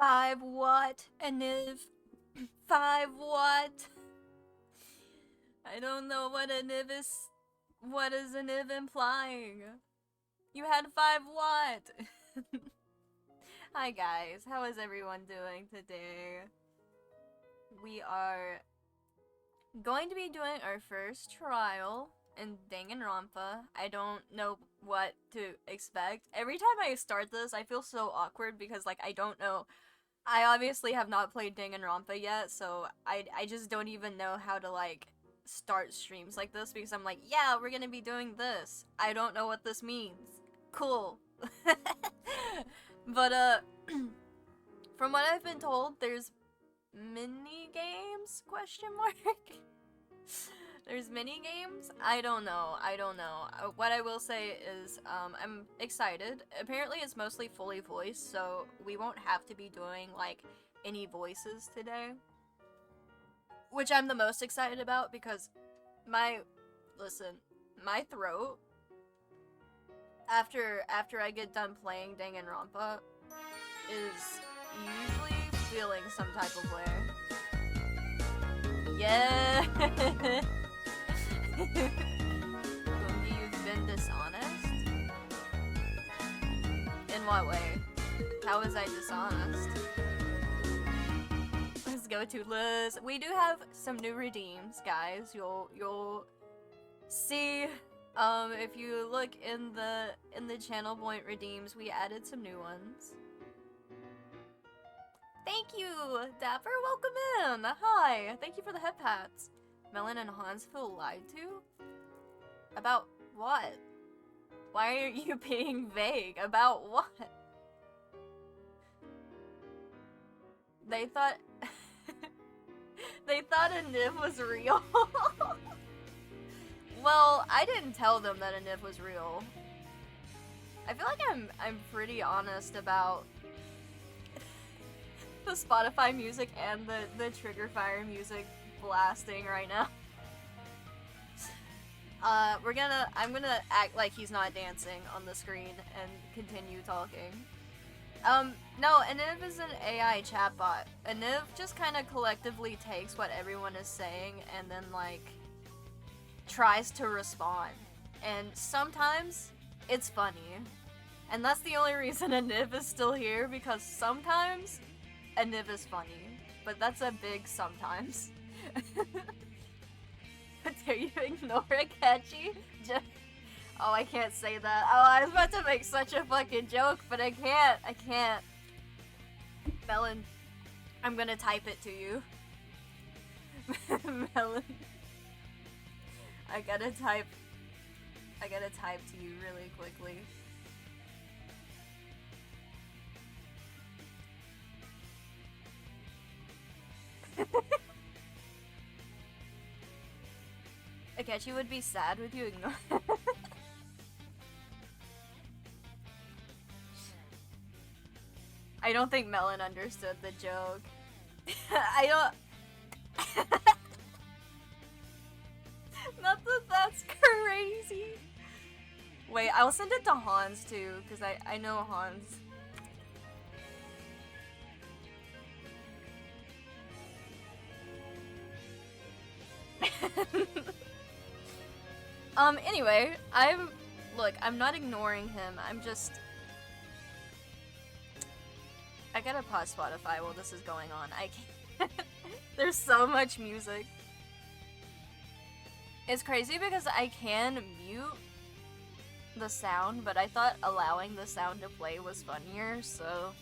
5 what? A niv? 5 what? I don't know what a niv is. What is a niv implying? You had 5 what? Hi guys, how is everyone doing today? We are going to be doing our first trial in Danganronpa. I don't know what to expect. Every time I start this, I feel so awkward because, like, I don't know. I obviously have not played Danganronpa yet, so I just don't even know how to, like, start streams like this because I'm like, yeah, we're gonna be doing this. I don't know what this means. Cool. But, from what I've been told, there's mini games? Question mark. There's mini games? I don't know. What I will say is, I'm excited. Apparently it's mostly fully voiced, so we won't have to be doing, like, any voices today. Which I'm the most excited about because my throat, after I get done playing Danganronpa, is usually feeling some type of way. Yeah. Bungie, you've been dishonest? In what way? How was I dishonest? Let's go to Liz. We do have some new redeems, guys. You'll see. If you look in the channel point redeems, we added some new ones. Thank you, Dapper. Welcome in. Hi. Thank you for the head pats. Melon and Hanz feel lied to? About what? Why are you being vague? About what? They thought... they thought a Niv was real. Well, I didn't tell them that a Niv was real. I feel like I'm pretty honest about the Spotify music and the Trigger Fire music blasting right now. I'm gonna act like he's not dancing on the screen and continue talking. No, a Niv is an AI chatbot. A Niv just kind of collectively takes what everyone is saying and then, like, tries to respond. And sometimes, it's funny. And that's the only reason a Niv is still here, because sometimes a Niv is funny. But that's a big sometimes. Dare you ignore a catchy? Oh, I can't say that. Oh, I was about to make such a fucking joke, but I can't. Melon, I'm gonna type it to you. Melon. I gotta type to you really quickly. Akechi would be sad with you ignore. I don't think Melon understood the joke. I don't. Not that that's crazy. Wait, I'll send it to Hanz too, because I know Hanz. Anyway, I'm not ignoring him, I'm just... I gotta pause Spotify while this is going on. I can't. There's so much music. It's crazy because I can mute the sound, but I thought allowing the sound to play was funnier, so...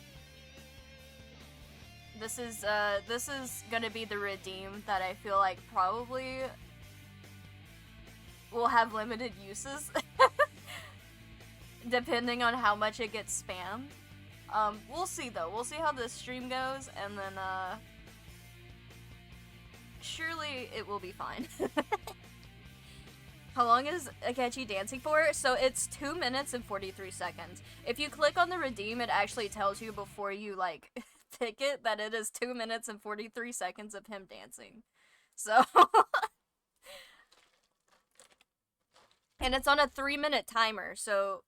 This is gonna be the redeem that I feel like probably will have limited uses. Depending on how much it gets spammed. We'll see though. We'll see how this stream goes, and then, surely it will be fine. How long is Akechi dancing for? So it's 2 minutes and 43 seconds. If you click on the redeem, it actually tells you before you, like, pick it that it is 2 minutes and 43 seconds of him dancing. So... and it's on a 3-minute timer, so...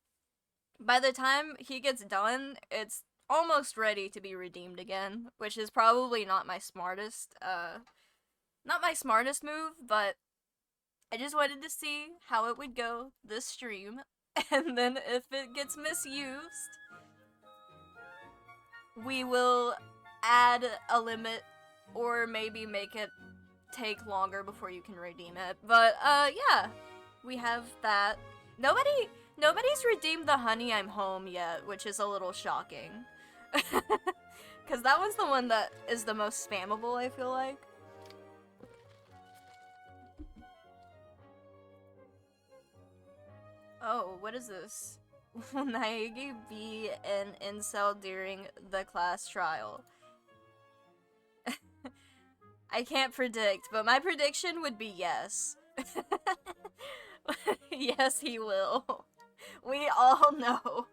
by the time he gets done, it's almost ready to be redeemed again, which is probably not my smartest move, but I just wanted to see how it would go this stream, and then if it gets misused, we will add a limit, or maybe make it take longer before you can redeem it. But, yeah, we have that. Nobody's redeemed the Honey I'm Home yet, which is a little shocking. Because that one's the one that is the most spammable, I feel like. Oh, what is this? Will Naegi be an incel during the class trial? I can't predict, but my prediction would be yes. Yes, he will. We all know.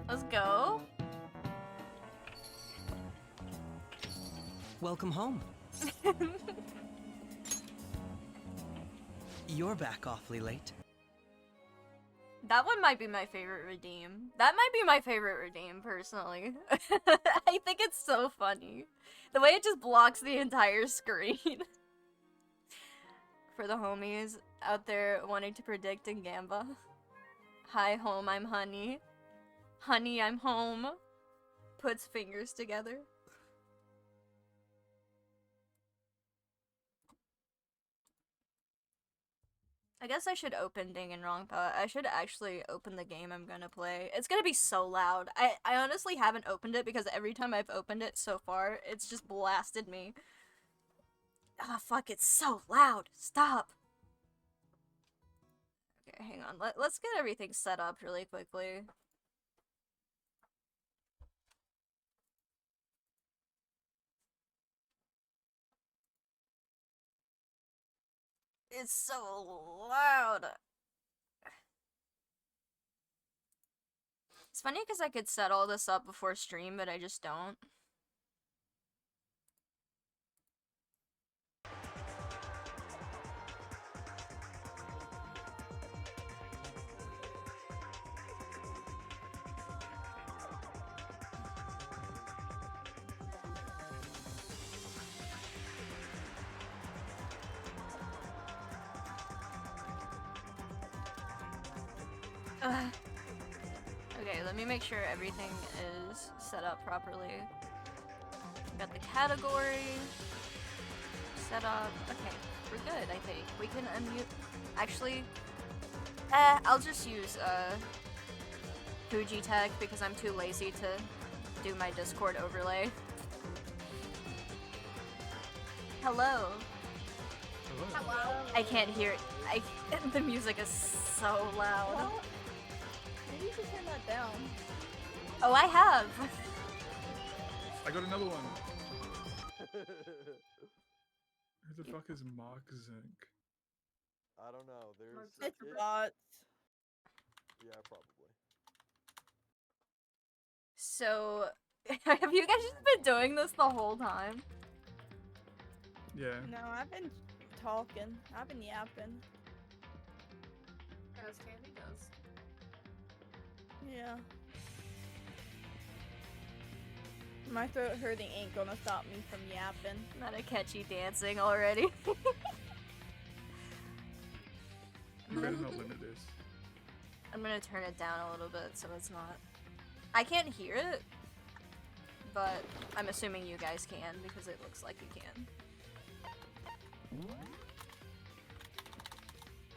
Let's go. Welcome home. You're back awfully late. That one might be my favorite redeem. That might be my favorite redeem, personally. I think it's so funny. The way it just blocks the entire screen. For the homies out there wanting to predict in Gamba. Hi, home, I'm Honey. Honey, I'm home. Puts fingers together. I guess I should open Danganronpa. I should actually open the game I'm gonna play. It's gonna be so loud. I honestly haven't opened it because every time I've opened it so far, it's just blasted me. Ah, fuck, it's so loud. Stop. Okay, hang on. Let's get everything set up really quickly. It's so loud. It's funny because I could set all this up before stream, but I just don't. Okay, let me make sure everything is set up properly. Got the category set up. Okay, we're good, I think. We can unmute. Actually, I'll just use Fuji Tech because I'm too lazy to do my Discord overlay. Hello. Hello. I can't hear it. The music is so loud. Well, maybe you should turn that down. Oh, I have. I got another one. Who the fuck is Mark Zink? I don't know. There's It's bots. Yeah, probably. So, have you guys just been doing this the whole time? Yeah. No, I've been talking. I've been yapping. As Candy does. Yeah. My throat hurting ain't gonna stop me from yapping. Not a catchy dancing already. You better not limit this. I'm gonna turn it down a little bit so it's not. I can't hear it, but I'm assuming you guys can because it looks like you can.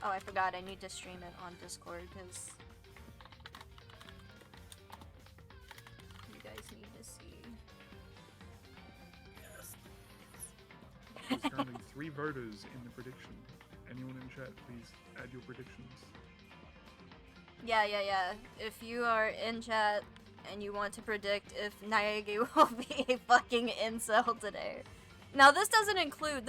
Oh, I forgot. I need to stream it on Discord because you guys need to see. There's currently 3 voters in the prediction. Anyone in chat, please add your predictions. Yeah. If you are in chat and you want to predict if Naegi will be a fucking incel today. Now this doesn't include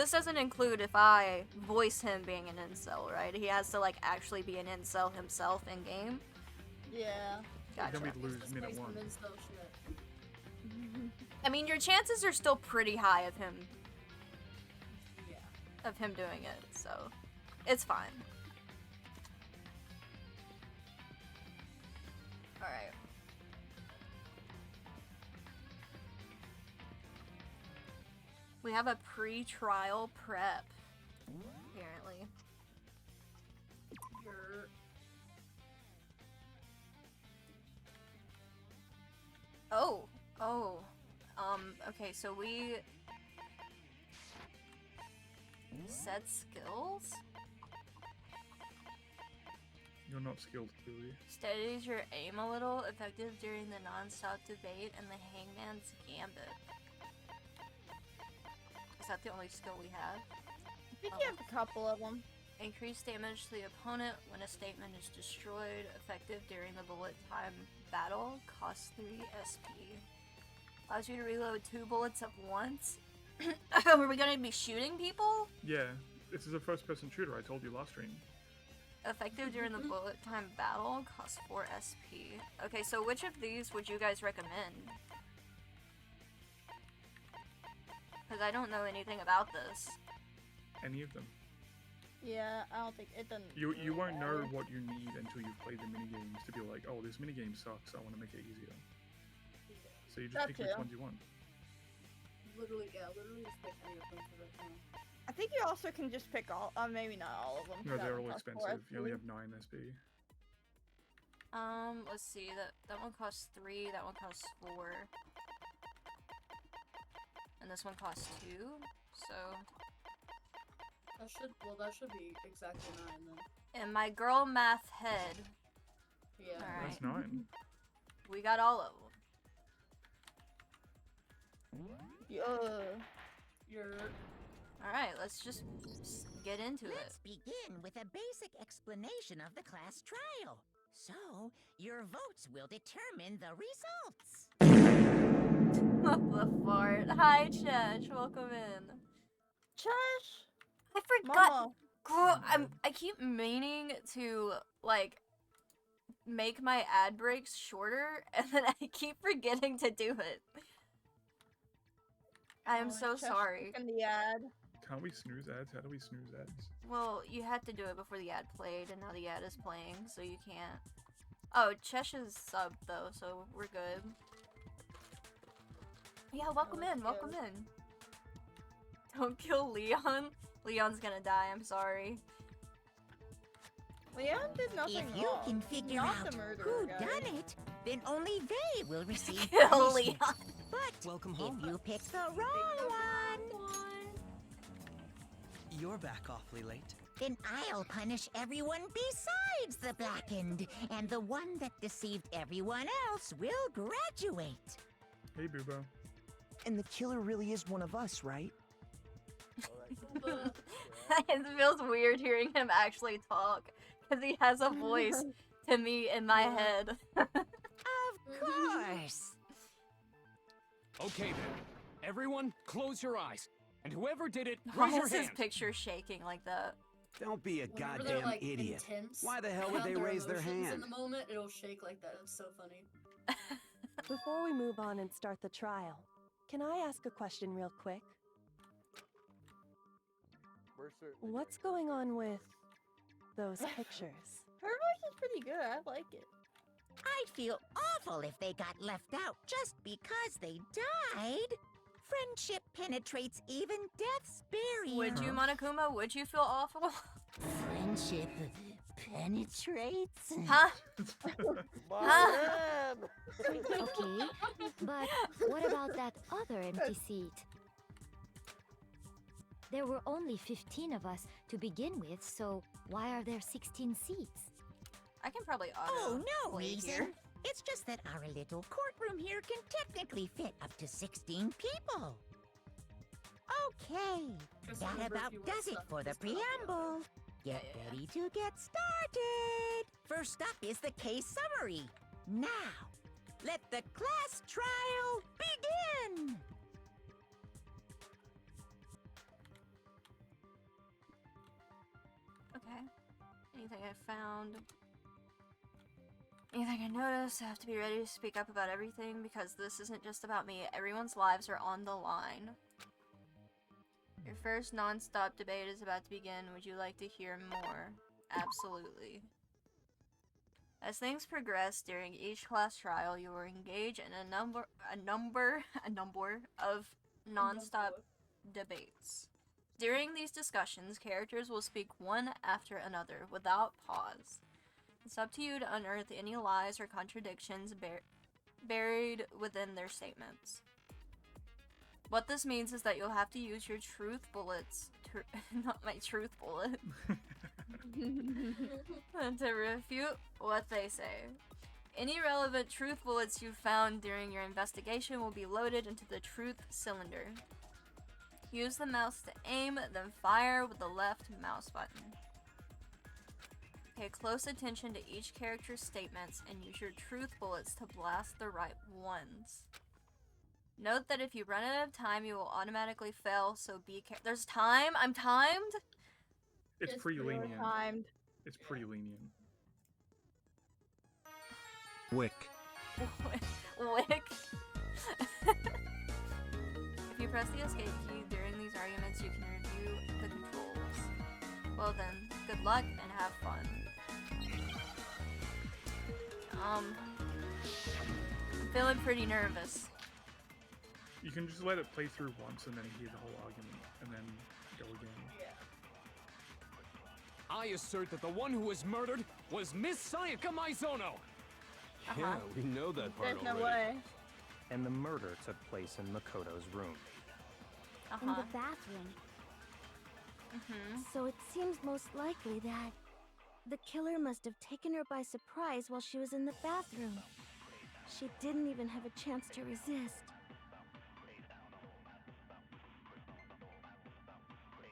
if I voice him being an incel, right? He has to like actually be an incel himself in game. Yeah. Gotcha. Then we'd lose minute 1. I mean, your chances are still pretty high of him Yeah. doing it, so it's fine. We have a pre-trial prep, apparently. Oh, okay, so we set skills? You're not skilled, clearly. Steadies your aim a little, effective during the non-stop debate and the hangman's gambit. Is that the only skill we have? I think you have a couple of them. Increase damage to the opponent when a statement is destroyed, effective during the bullet time battle, costs 3 SP. Allows you to reload 2 bullets at once. Are we gonna be shooting people? Yeah, this is a first-person shooter, I told you last stream. Effective during the bullet time battle, costs 4 SP. Okay, so which of these would you guys recommend? Because I don't know anything about this. Any of them. Yeah, I don't think it doesn't. You really won't know matter. what you need until you've played the minigames to be like, oh, this minigame sucks, I want to make it easier. So you just pick which Gotcha. ones you want. Literally just pick any of them for the time. I think you also can just pick all. Maybe not all of them. No, 'cause that they're one all costs 4 expensive. You only SP. have 9 SP. Let's see, that one costs 3, that one costs 4. And this one costs 2, so... That should be exactly 9 then. In my girl math head, Yeah. Alright. That's 9. we got all of them. Yeah. You're Alright, let's just get into Let's it. begin with a basic explanation of the class trial. So, your votes will determine the results. What the fart? Hi, Chesh, welcome in. Chesh. I forgot. Mama. Girl, I keep meaning to, like, make my ad breaks shorter, and then I keep forgetting to do it. I am so Chesh sorry. in the ad. Can't we snooze ads? How do we snooze ads? Well, you had to do it before the ad played, and now the ad is playing, so you can't. Oh, Chesh is subbed, though, so we're good. Yeah, welcome in, welcome in. Don't kill Leon. Leon's gonna die, I'm sorry. Leon did nothing If you wrong. can He's figure not out the murderer, who guys. done it, then only they will receive Kill punishment. Leon. But Welcome if home. you pick the wrong one, You're back awfully late. then I'll punish everyone besides the blackened, and the one that deceived everyone else will graduate. Hey, Boobo. And the killer really is one of us, right? Alright, It feels weird hearing him actually talk, because he has a voice to me in my head. Of course. Okay then. Everyone, close your eyes. And whoever did it, Why raise your is his hand. picture shaking like that? Don't be a Whenever they're, goddamn like, idiot. intense Why the hell would about they their raise their emotions hand? in the moment, it'll shake like that. It's so funny. Before we move on and start the trial, can I ask a question real quick? We're certainly What's doing going on with those pictures? Her voice is pretty good. I like it. I'd feel awful if they got left out just because they died. Friendship penetrates even death's barrier. Would you, Monokuma? Would you feel awful? Friendship penetrates? Huh? My Huh? man! Okay, but what about that other empty seat? There were only 15 of us to begin with, so why are there 16 seats? I can probably auto. Oh, no play reason. here. It's just that our little courtroom here can technically fit up to 16 people. Okay, Just that remember, if about you want does it stuff, for the just audio. preamble. Get ready to get started. First up is the case summary. Now, let the class trial begin. Okay. Anything I found? Anything I noticed? I have to be ready to speak up about everything because this isn't just about me. Everyone's lives are on the line. Your first non-stop debate is about to begin. Would you like to hear more? Absolutely. As things progress during each class trial, you will engage in a number of non-stop debates. During these discussions, characters will speak one after another without pause. It's up to you to unearth any lies or contradictions buried within their statements. What this means is that you'll have to use your truth bullets to not my truth bullet to refute what they say. Any relevant truth bullets you found during your investigation will be loaded into the truth cylinder. Use the mouse to aim, then fire with the left mouse button. Pay close attention to each character's statements and use your truth bullets to blast the right ones. Note that if you run out of time, you will automatically fail, so be careful. There's time? I'm timed? It's pretty You're lenient. timed. It's pretty lenient. Wick. Wick. If you press the escape key during these arguments, you can review the controls. Well then, good luck and have fun. I'm feeling pretty nervous. You can just let it play through once and then hear the whole argument, and then go again. I assert that the one who was murdered was Miss Sayaka Maizono. Yeah, we know that part There's no already. way. And the murder took place in Makoto's room. In the bathroom. So it seems most likely that the killer must have taken her by surprise while she was in the bathroom. She didn't even have a chance to resist.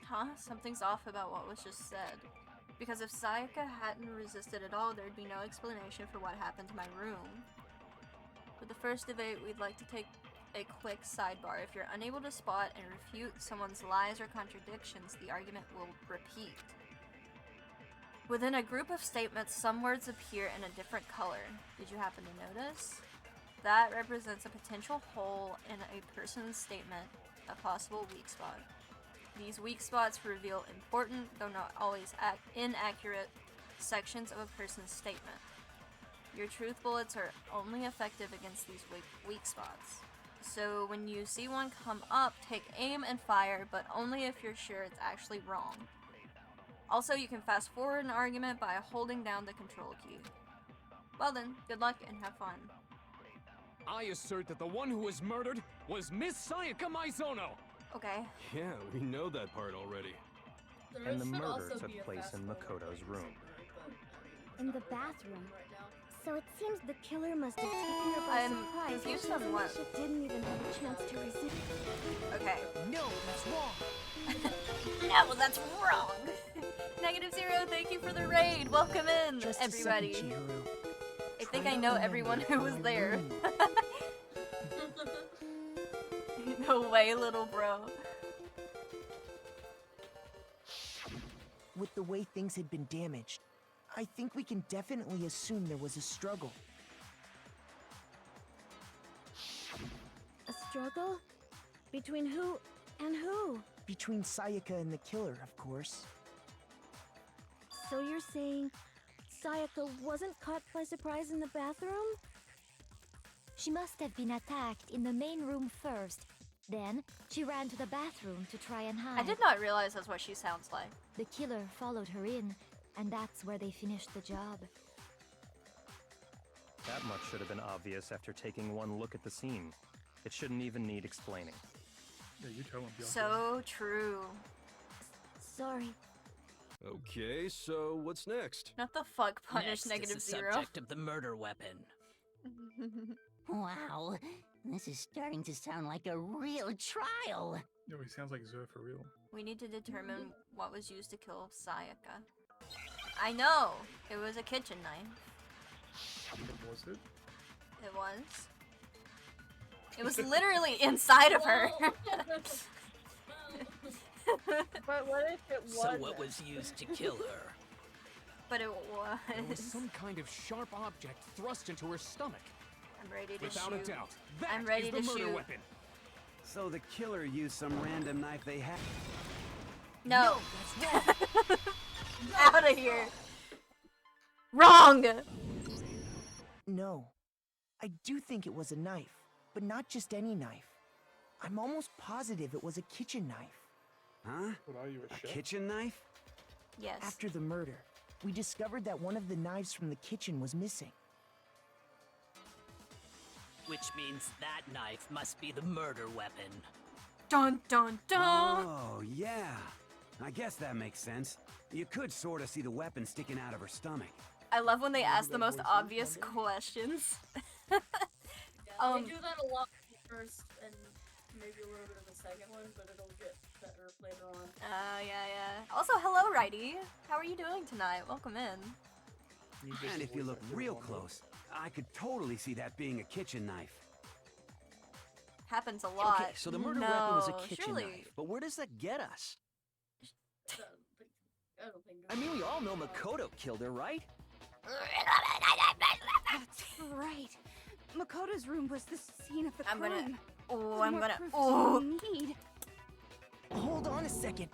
Huh? Something's off about what was just said. Because if Sayaka hadn't resisted at all, there'd be no explanation for what happened to my room. For the first debate, we'd like to take a quick sidebar. If you're unable to spot and refute someone's lies or contradictions, the argument will repeat. Within a group of statements, some words appear in a different color. Did you happen to notice? That represents a potential hole in a person's statement, a possible weak spot. These weak spots reveal important, though not always inaccurate, sections of a person's statement. Your truth bullets are only effective against these weak spots. So when you see one come up, take aim and fire, but only if you're sure it's actually wrong. Also, you can fast forward an argument by holding down the control key. Well then, good luck and have fun. I assert that the one who was murdered was Miss Sayaka Maizono. Okay. Yeah, we know that part already. And the murder took place in Makoto's room. In the bathroom. So it seems the killer must have taken her by surprise confused while on what? she didn't even have a chance to resist. Okay. No, that's wrong. No, that's wrong! -0, thank you for the raid! Welcome in, Just a everybody! second, Chihiro. I Try think I not know to everyone remember who was my there. room. No way, little bro. With the way things had been damaged, I think we can definitely assume there was a struggle. A struggle? Between who and who? Between Sayaka and the killer, of course. So you're saying Sayaka wasn't caught by surprise in the bathroom? She must have been attacked in the main room first. Then, she ran to the bathroom to try and hide. I did not realize that's what she sounds like. The killer followed her in, and that's where they finished the job. That much should have been obvious after taking one look at the scene. It shouldn't even need explaining. Yeah, you tell him. Bianca. So true. Sorry. Okay, so what's next? Not the fuck punish Next is the -0. subject of the murder weapon. Wow, this is starting to sound like a real trial. No, he sounds like Zer for real. We need to determine what was used to kill Sayaka. I know! It was a kitchen knife. Was it? It was. It was literally inside of her. But what if it was? So what was used to kill her? But it There was was. some kind of sharp object thrust into her stomach. I'm ready to Without shoot. a doubt, that I'm ready is the to murder shoot. weapon. So the killer used some random knife they had. No. Out of here. Wrong! No. I do think it was a knife, but not just any knife. I'm almost positive it was a kitchen knife. Huh? What are you, a A chef? kitchen knife? Yes. After the murder, we discovered that one of the knives from the kitchen was missing. Which means that knife must be the murder weapon. Dun dun dun! Oh, yeah. I guess that makes sense. You could sort of see the weapon sticking out of her stomach. I love when they ask the most obvious questions. Yeah, they do that a lot in the first and maybe a little bit of the second one, but it'll get better later on. Yeah. Also, hello, Righty. How are you doing tonight? Welcome in. And if you look real close, I could totally see that being a kitchen knife. Happens a lot. Okay, so the murder no, weapon was a kitchen surely. knife. But where does that get us? I don't think. I mean, we all know Makoto killed her, right? That's right. Makoto's room was the scene of the I'm crime. gonna. Oh, The I'm more gonna. proof Oh. do you need? Hold on a second.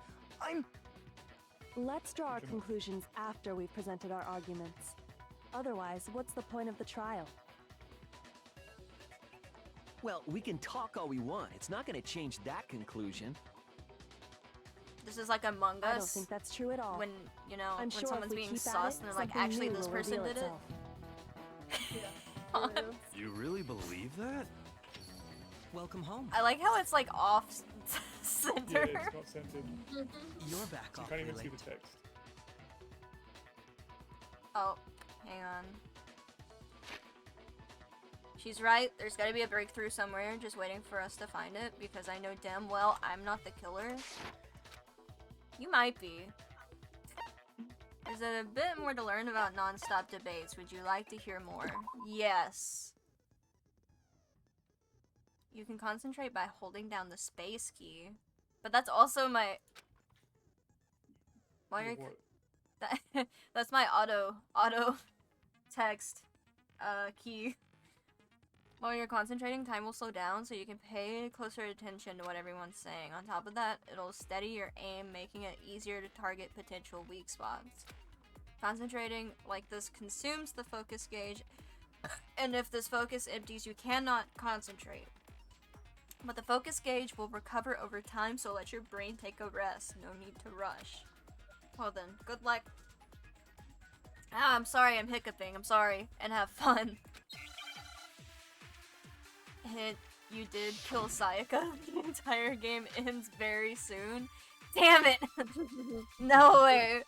Let's draw our conclusions after we've presented our arguments. Otherwise, what's the point of the trial? Well, we can talk all we want. It's not going to change that conclusion. This is like Among Us. I don't think that's true at all. When, you know, I'm when sure someone's if we being keep at sus it, and they're like, something actually, new this will person reveal did it. itself. You really believe that? Welcome home. I like how it's like off Yeah, center. it's not centered. You're back You off can't even late. see the text. Oh, hang on. She's right. There's gotta be a breakthrough somewhere, just waiting for us to find it, because I know damn well I'm not the killer. You might be. There's a bit more to learn about non-stop debates. Would you like to hear more? Yes. You can concentrate by holding down the space key. But that's also my... Why are What? that's my auto text key. While you're concentrating, time will slow down so you can pay closer attention to what everyone's saying. On top of that, it'll steady your aim, making it easier to target potential weak spots. Concentrating like this consumes the focus gauge, and if this focus empties, you cannot concentrate. But the focus gauge will recover over time, so let your brain take a rest. No need to rush. Well then, good luck. Ah, I'm sorry I'm hiccuping. I'm sorry. And have fun. Hint, you did kill Sayaka. The entire game ends very soon. Damn it! No way.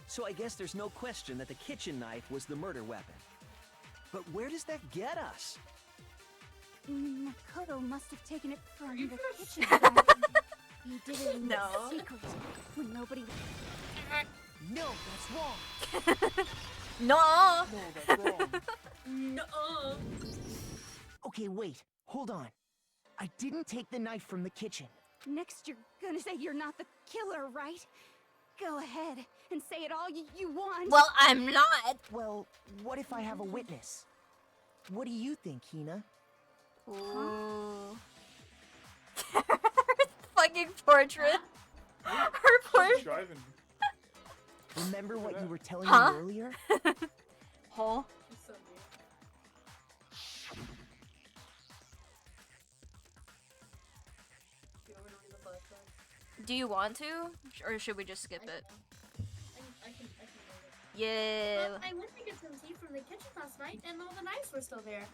So I guess there's no question that the kitchen knife was the murder weapon. But where does that get us? Makoto must have taken it from the kitchen. Side. He did it in No. secret when nobody. No, that's wrong. No! No, that's wrong. No. Okay, wait. Hold on. I didn't take the knife from the kitchen. Next, you're gonna say you're not the killer, right? Go ahead and say it all you want. Well, I'm not! Well, what if I have a witness? What do you think, Hina? Ooh. Fucking portrait. Her portrait. Driving. Remember what you were telling Huh? me earlier? Hole. It's so weird. Do you want me to read the flashback? Do you want to? Or should we just skip it? I can read it. Yeah. Well, I went to get some tea from the kitchen last night, and all the knives were still there.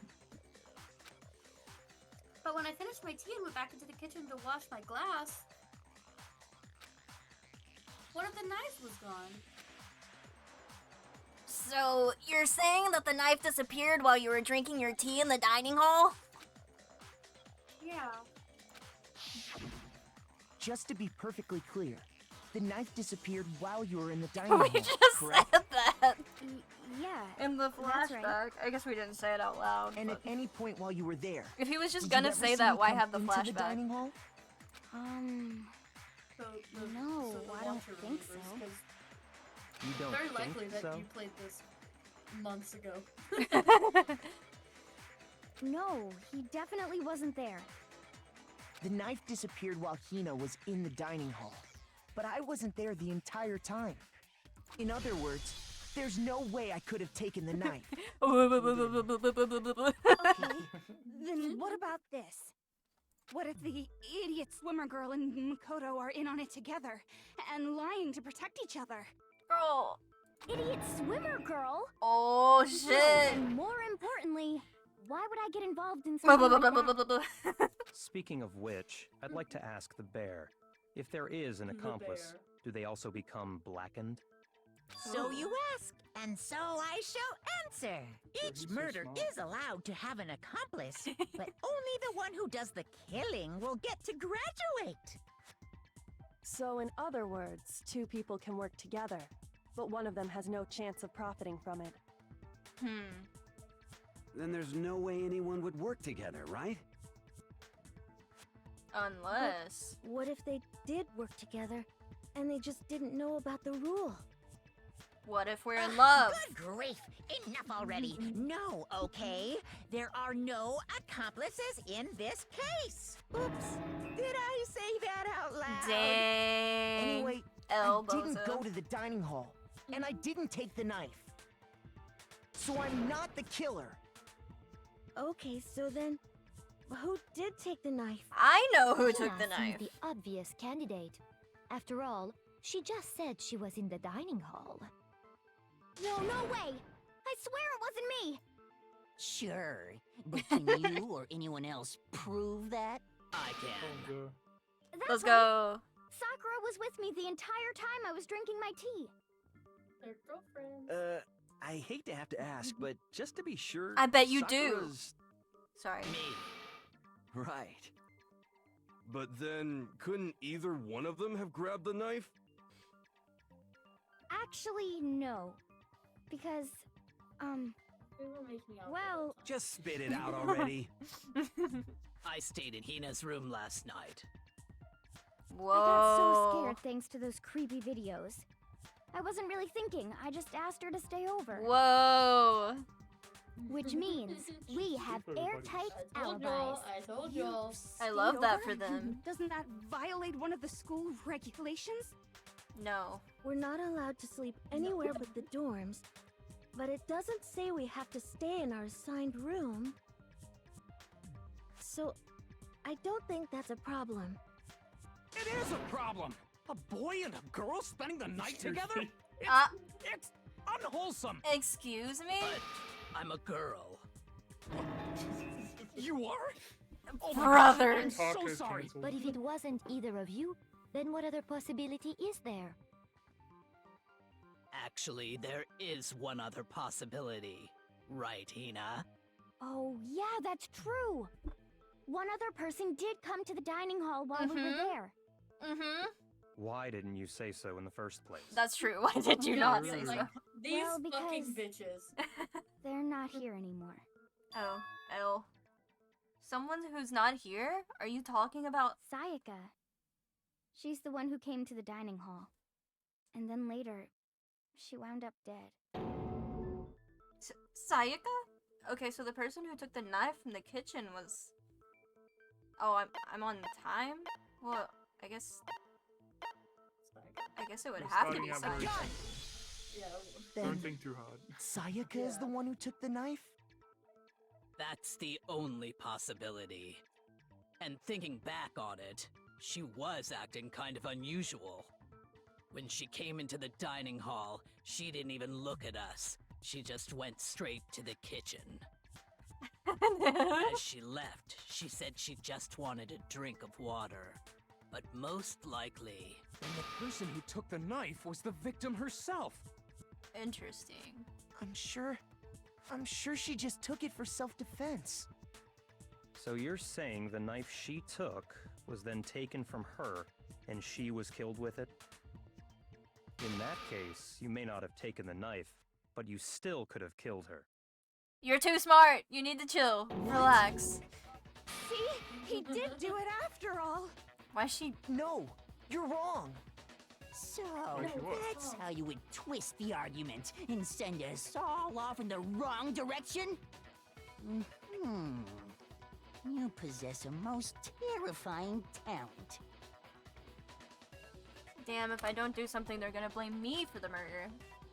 But when I finished my tea and went back into the kitchen to wash my glass, one of the knives was gone. So, you're saying that the knife disappeared while you were drinking your tea in the dining hall? Yeah. Just to be perfectly clear, the knife disappeared while you were in the dining We hall, just correct? said that Yeah. in the That's flashback. right. I guess we didn't say it out loud. And but at any point while you were there, if he was just did you gonna ever say see that, me why come have the into the flashback? dining hall? So the, No, so the I don't watcher think remembers, so. 'cause You don't very think likely that so? you played this months ago. No, he definitely wasn't there. The knife disappeared while Hina was in the dining hall, but I wasn't there the entire time. In other words, there's no way I could have taken the knife. Okay, the this? What if the idiot swimmer girl and Makoto are in on it together and lying to protect each other? Girl. Idiot swimmer girl? Oh shit. And more importantly, why would I get involved in something like that? Speaking of which, I'd like to ask the bear, if there is an accomplice, do they also become blackened? So you ask, and so I shall answer. Each murder is allowed to have an accomplice, but only the one who does the killing will get to graduate. So in other words, two people can work together, but one of them has no chance of profiting from it. Then there's no way anyone would work together, right? Unless. But what if they did work together, and they just didn't know about the rule? What if we're in love? Good grief! Enough already. No, okay? There are no accomplices in this case. Oops. Did I say that out loud? Dang. Anyway, I didn't go to the dining hall, and I didn't take the knife. So I'm not the killer. Okay, so then, who did take the knife? I know who took Hina the knife. seemed the obvious candidate. After all, she just said she was in the dining hall. No, no way! I swear it wasn't me! Sure, but can you or anyone else prove that? I can. That's Let's right. go. Sakura was with me the entire time I was drinking my tea. They're girlfriends. I hate to have to ask, but just to be sure, I bet you do. Sakura's Sorry. Right. But then, couldn't either one of them have grabbed the knife? Actually, no. Because, well... Just spit it out already. I stayed in Hina's room last night. Whoa. I got so scared thanks to those creepy videos. I wasn't really thinking, I just asked her to stay over. Whoa. Which means we have airtight alibis. I told y'all. I love that for them. Doesn't that violate one of the school regulations? No. We're not allowed to sleep anywhere but the dorms, but it doesn't say we have to stay in our assigned room. So, I don't think that's a problem. It is a problem! A boy and a girl spending the night together? It's unwholesome! Excuse me? But I'm a girl. You are? Oh Brother! I'm so sorry. But if it wasn't either of you, then what other possibility is there? Actually, there is one other possibility. Right, Hina? Oh, yeah, that's true! One other person did come to the dining hall while we were there. Why didn't you say so in the first place? That's true. Why did you not say so? These Well, fucking because- bitches. They're not here anymore. Oh, L. Someone who's not here? Are you talking about Sayaka. She's the one who came to the dining hall. And then later, she wound up dead. Sayaka? Okay, so the person who took the knife from the kitchen was... Oh, I'm on time? Well, I guess it would You're have to be starting out very Sayaka. Yeah. Don't think too hard. Sayaka is the one who took the knife? That's the only possibility. And thinking back on it, she was acting kind of unusual. When she came into the dining hall, she didn't even look at us. She just went straight to the kitchen. As she left, she said she just wanted a drink of water. But most likely... And the person who took the knife was the victim herself. Interesting. I'm sure she just took it for self-defense. So you're saying the knife she took was then taken from her, and she was killed with it? In that case, you may not have taken the knife, but you still could have killed her. You're too smart. You need to chill. Relax. See? He did do it after all. Why she... No, you're wrong. So, Like she was. that's how you would twist the argument and send us all off in the wrong direction? You possess a most terrifying talent. Damn, if I don't do something, they're gonna blame me for the murder.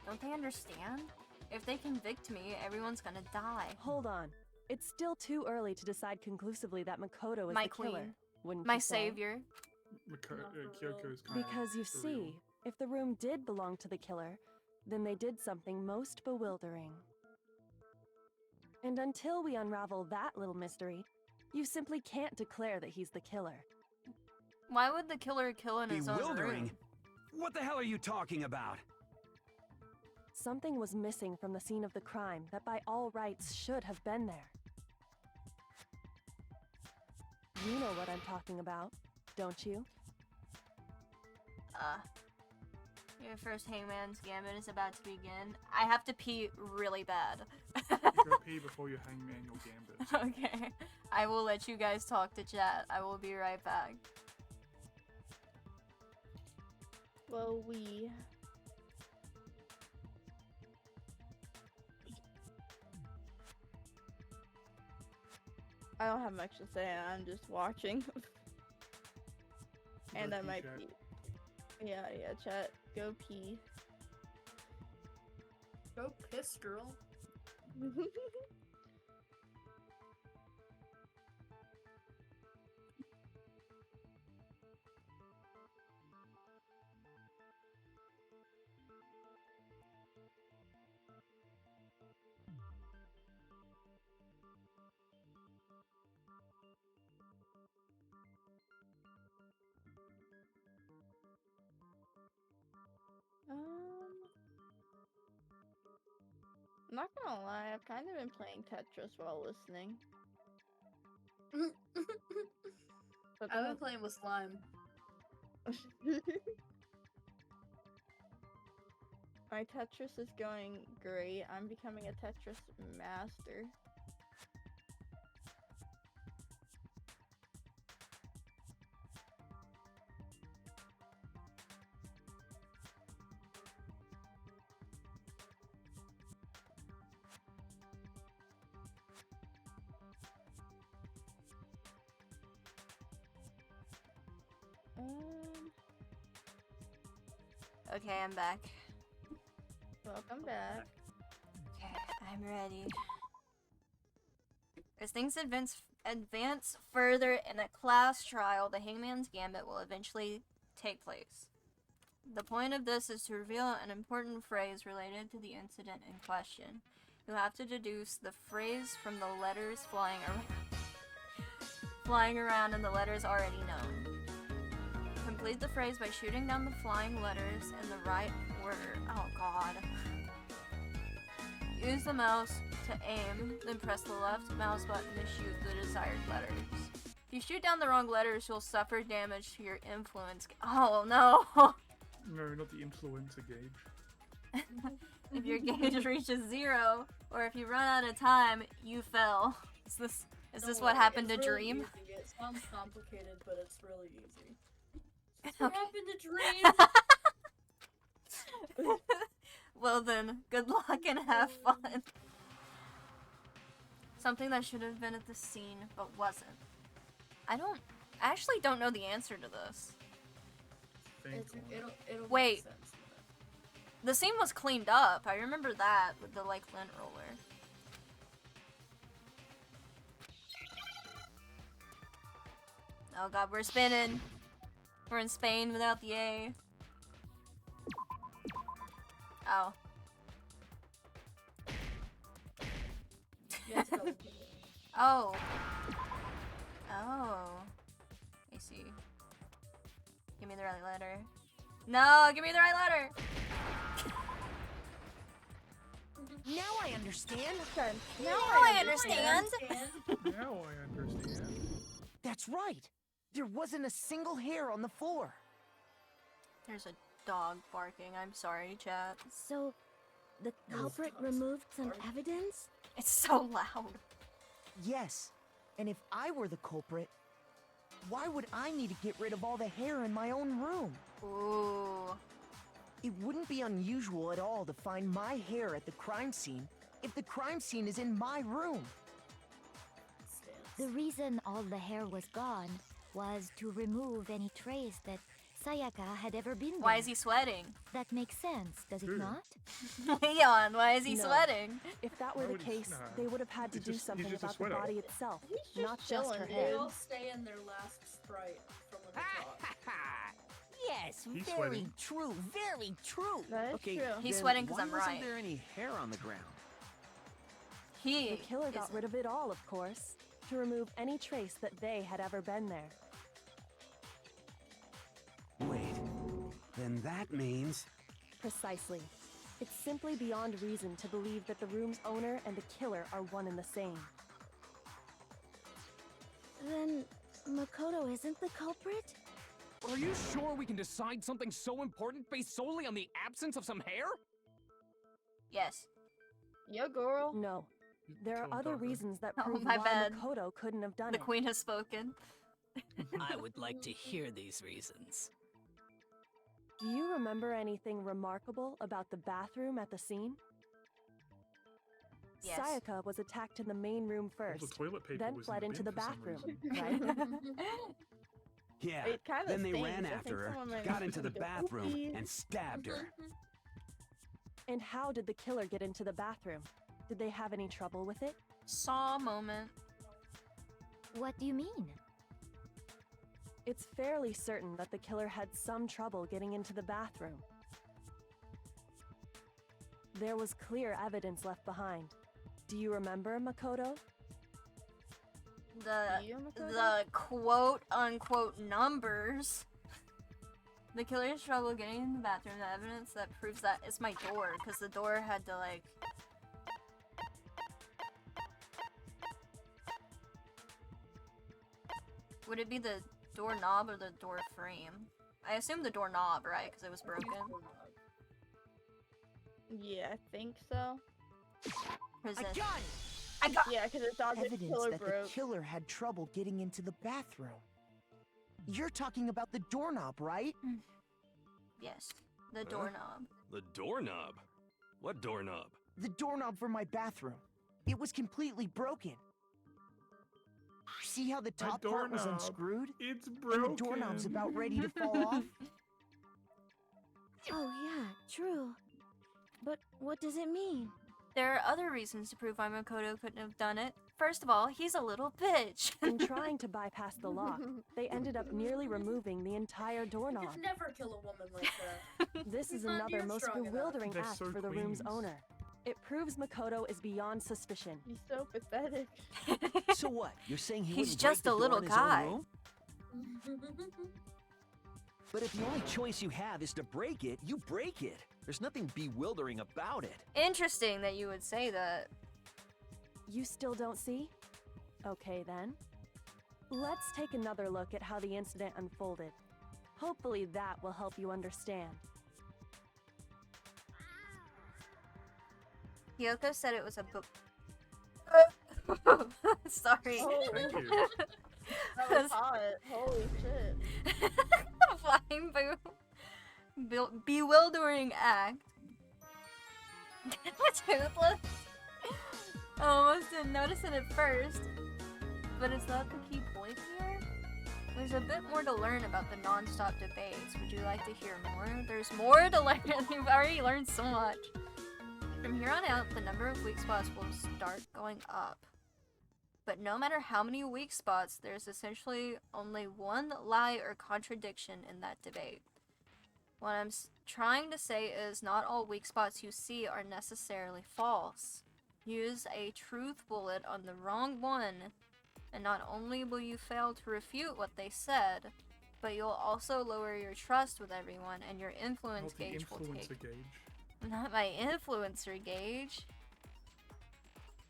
Don't they understand? If they convict me, everyone's gonna die. Hold on. It's still too early to decide conclusively that Makoto is My the killer, queen. wouldn't My you say? savior. Kyoko's kind Because you see, if the room did belong to the killer, then they did something most bewildering. And until we unravel that little mystery, you simply can't declare that he's the killer. Why would the killer kill in his own room? Bewildering? What the hell are you talking about? Something was missing from the scene of the crime that by all rights should have been there. You know what I'm talking about, don't you? Your first Hangman's Gambit is about to begin. I have to pee really bad. Go pee before you hangman your gambit. Okay. I will let you guys talk to chat. I will be right back. Well, we... I don't have much to say, I'm just watching. And Go I pee, might chat. be... Yeah, chat, go pee. Go piss, girl. I'm not gonna lie, I've kind of been playing Tetris while listening. But I've been playing with slime. My Tetris is going great. I'm becoming a Tetris master. Okay, I'm back. Welcome back. Okay, I'm ready. As things advance further in a class trial, the Hangman's Gambit will eventually take place. The point of this is to reveal an important phrase related to the incident in question. You'll have to deduce the phrase from the letters flying around and the letters already known. Complete the phrase by shooting down the flying letters in the right order. Oh god. Use the mouse to aim, then press the left mouse button to shoot the desired letters. If you shoot down the wrong letters, you'll suffer damage to your influence. Oh no! No, not the influencer gauge. If your gauge reaches 0, or if you run out of time, you fell. Is this what happened to Dream? Easy. It sounds complicated, but it's really easy. Okay. What happened to Dream? Well then, good luck and have fun. Something that should have been at the scene, but wasn't. I actually don't know the answer to this. It'll Wait. make sense. The scene was cleaned up. I remember that with the lint roller. Oh god, we're spinning. We're in Spain without the A. Oh. Yes, go. Oh. Oh. I see. Give me the right letter. No, give me the right letter! Now I understand. Now I understand! Now I understand. That's right. There wasn't a single hair on the floor. There's a dog barking. I'm sorry, chat. So, the culprit removed some evidence? It's so loud. Yes. And if I were the culprit, why would I need to get rid of all the hair in my own room? Ooh. It wouldn't be unusual at all to find my hair at the crime scene if the crime scene is in my room. The reason all the hair was gone was to remove any trace that Sayaka had ever been there. Why is he sweating? That makes sense, does it not? Leon, why is he No. sweating? If that were the case, they would have had to do something just a about the sweater. body itself, He's not just just her chilling, head. They all stay in their last sprite from when they talk. Yes, He's very sweating. true, very true. That is Okay, true. He's then sweating 'cause why I'm wasn't right. there any hair on the ground? He The killer got isn't. rid of it all, of course, to remove any trace that they had ever been there. Wait, then that means... Precisely. It's simply beyond reason to believe that the room's owner and the killer are one and the same. Then Makoto isn't the culprit? Are you sure we can decide something so important based solely on the absence of some hair? Yes. Yeah, girl. No. There are Kill him, other Doctor. reasons that Oh, prove my why bad. Makoto couldn't have done The it. queen has spoken. I would like to hear these reasons. Do you remember anything remarkable about the bathroom at the scene? Yes. Sayaka was attacked in the main room All first, the toilet paper then was fled in into the bin for some bathroom, reason. right? Yeah, It kinda then they stinks. ran I think after her, someone might got need into to the go, bathroom, "Oopsies." and stabbed her. And how did the killer get into the bathroom? Did they have any trouble with it? Saw moment. What do you mean? It's fairly certain that the killer had some trouble getting into the bathroom. There was clear evidence left behind. Do you remember, Makoto? The quote unquote numbers. The killer's trouble getting in the bathroom. The evidence that proves that it's my door, because the door had to like. Would it be the doorknob or the door frame? I assume the doorknob, right? Because it was broken. Yeah, I think so. Prison. A gun! I got. Yeah, because it's all the Evidence killer that broke. the killer had trouble getting into the bathroom. You're talking about the doorknob, right? Yes, the Huh? doorknob. The doorknob? What doorknob? The doorknob for my bathroom. It was completely broken. See how the top part was doorknob. unscrewed? It's And broken. the doorknob's about ready to fall off? Oh yeah, true. But what does it mean? There are other reasons to prove why Makoto couldn't have done it. First of all, he's a little bitch. In trying to bypass the lock, they ended up nearly removing the entire You doorknob. could never kill a woman like that. This is He's not another near most strong enough. bewildering They're act so for the room's queens. owner. It proves Makoto is beyond suspicion. He's so pathetic. So what? You're saying he He's wouldn't just break a the little door in his own guy. room? But if the only choice you have is to break it, you break it. There's nothing bewildering about it. Interesting that you would say that. You still don't see? Okay then. Let's take another look at how the incident unfolded. Hopefully that will help you understand. Kyoko said it was a book. Sorry. Oh. Thank you. That was hot. Holy shit. Flying bewildering act. Toothless. I almost didn't notice it at first, but it's not the key point here. There's a bit more to learn about the non-stop debates. Would you like to hear more? There's more to learn. You've already learned so much. From here on out, the number of weak spots will start going up. But no matter how many weak spots, there's essentially only one lie or contradiction in that debate. What I'm trying to say is not all weak spots you see are necessarily false. Use a truth bullet on the wrong one, and not only will you fail to refute what they said, but you'll also lower your trust with everyone and your influence Not the gauge will influencer take. gauge. Not my influencer gauge.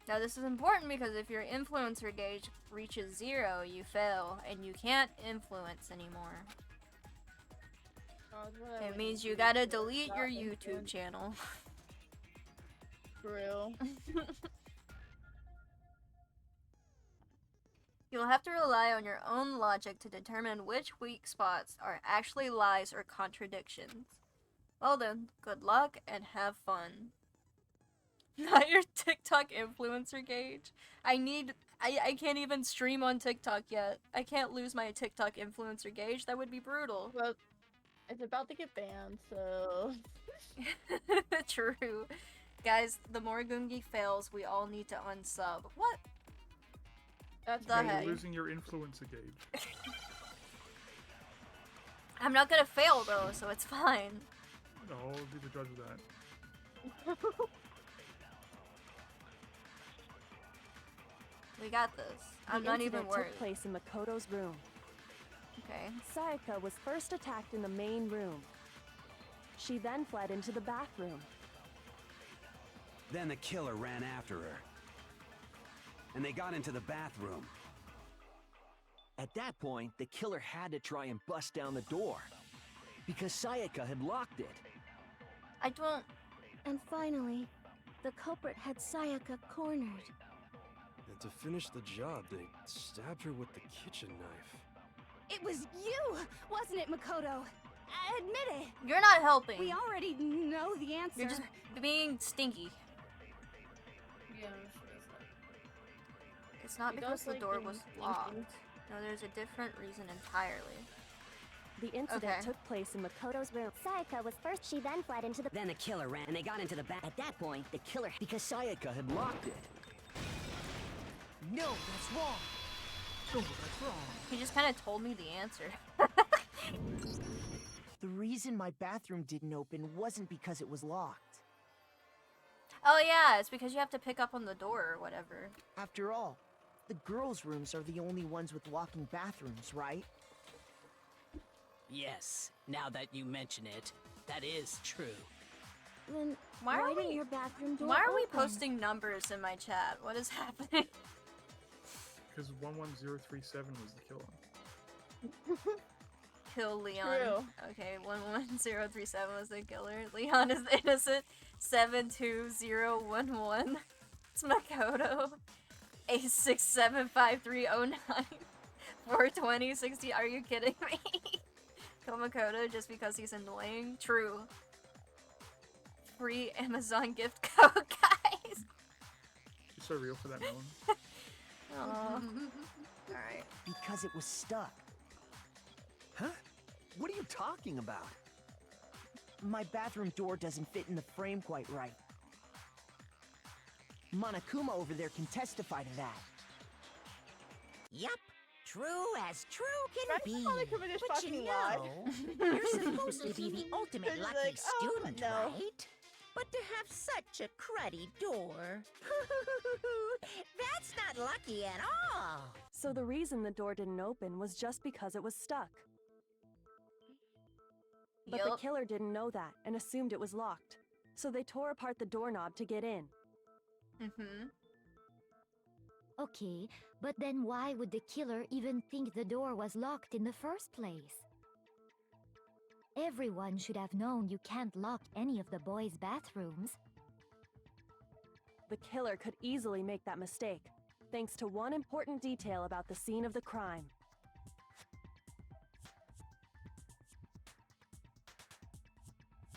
Now this is important because if your influencer gauge reaches 0, you fail, and you can't influence anymore. Oh, that's what I It like means to you do, gotta but delete not your YouTube influence. channel. For real. You'll have to rely on your own logic to determine which weak spots are actually lies or contradictions. Well then, good luck and have fun. Not your TikTok influencer gauge. I can't even stream on TikTok yet. I can't lose my TikTok influencer gauge. That would be brutal. Well, It's about to get banned, so... True. Guys, the more Gungi fails, we all need to unsub. What? That's the You're heck? losing your influencer gauge. I'm not gonna fail though, so it's fine. No, I'll be the judge of that. We got this. I'm The not even incident worried. took place in Makoto's room. Okay. Sayaka was first attacked in the main room. She then fled into the bathroom. Then the killer ran after her. And they got into the bathroom. At that point, the killer had to try and bust down the door. Because Sayaka had locked it. I don't... And finally, the culprit had Sayaka cornered. And to finish the job, they stabbed her with the kitchen knife. It was you, wasn't it, Makoto? Admit it. You're not helping. We already know the answer. You're just being stinky. Yeah, I'm sure it's that. It's not He because does the like door being was stinky. locked. No, there's a different reason entirely. The incident Okay. took place in Makoto's room. Sayaka was first, she then fled into the... Then the killer ran and they got into the bath. At that point, the killer... Because Sayaka had locked it. No, that's wrong. No, that's wrong. He just kind of told me the answer. The reason my bathroom didn't open wasn't because it was locked. Oh yeah, it's because you have to pick up on the door or whatever. After all, the girls' rooms are the only ones with locking bathrooms, right? Yes, now that you mention it, that is true. Then Why are didn't we- your bathroom door Why are we open? posting numbers in my chat? What is happening? Because 11037 was the killer. Kill Leon. True. Okay, 11037 was the killer. Leon is innocent. 72011. It's Makoto. 8675309. 42060. Are you kidding me? Kill Makoto just because he's annoying. True. Free Amazon gift code, guys. You're so real for that, Melon. Aw. Alright. Because it was stuck. Huh? What are you talking about? My bathroom door doesn't fit in the frame quite right. Monokuma over there can testify to that. Yup. True as true can Right? be. Monokuma just But you fucking lied. know, you're supposed to be the ultimate They're just lucky like, "Oh, student, no." right? But to have such a cruddy door, that's not lucky at all. So the reason the door didn't open was just because it was stuck. But the Yup. killer didn't know that and assumed it was locked. So they tore apart the doorknob to get in. Mm-hmm. Okay, but then why would the killer even think the door was locked in the first place? Everyone should have known you can't lock any of the boys' bathrooms. The killer could easily make that mistake, thanks to one important detail about the scene of the crime.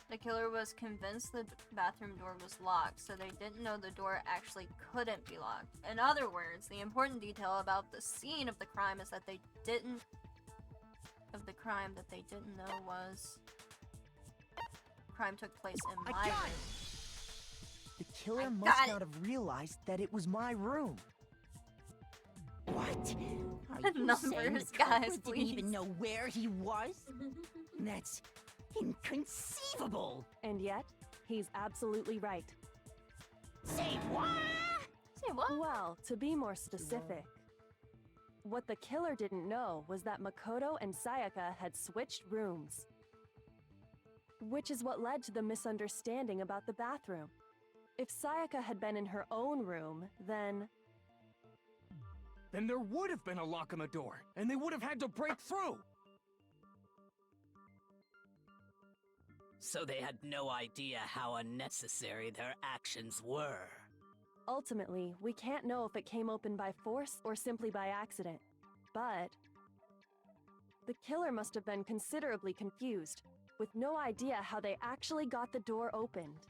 The killer was convinced the bathroom door was locked, so they didn't know the door actually couldn't be locked. In other words, the important detail about the scene of the crime is that they didn't... know was... Crime took place in my got room. The killer I must got not have realized that it was my room. What? Are you Numbers, saying the guys, culprit didn't even please. know where he was? That's inconceivable. And yet, he's absolutely right. Say what? Say what? Well, to be more specific, what the killer didn't know was that Makoto and Sayaka had switched rooms. Which is what led to the misunderstanding about the bathroom. If Sayaka had been in her own room, then... Then there would have been a lock on the door, and they would have had to break through. So they had no idea how unnecessary their actions were. Ultimately, we can't know if it came open by force or simply by accident. But... the killer must have been considerably confused, with no idea how they actually got the door opened.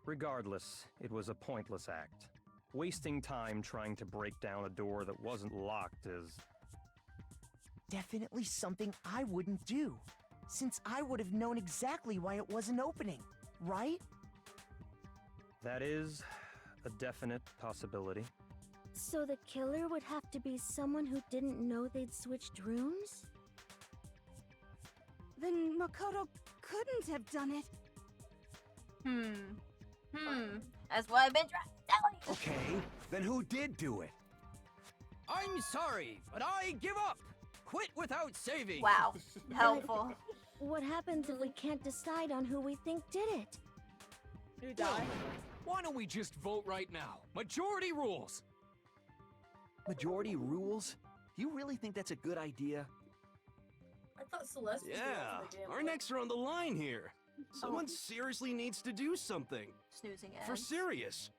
Regardless, it was a pointless act. Wasting time trying to break down a door that wasn't locked is... definitely something I wouldn't do, since I would have known exactly why it wasn't opening, right? That is a definite possibility. So the killer would have to be someone who didn't know they'd switched rooms? Then Makoto couldn't have done it. That's what I've been trying to tell you. Okay, then who did do it? I'm sorry, but I give up. Quit without saving. Wow, helpful. What happens if we can't decide on who we think did it? You die. Why don't we just vote right now? Majority rules. Majority rules? You really think that's a good idea? I thought Celeste was Yeah, going for the damn our vote. necks are on the line here. Someone seriously needs to do something. Snoozing For ads. serious.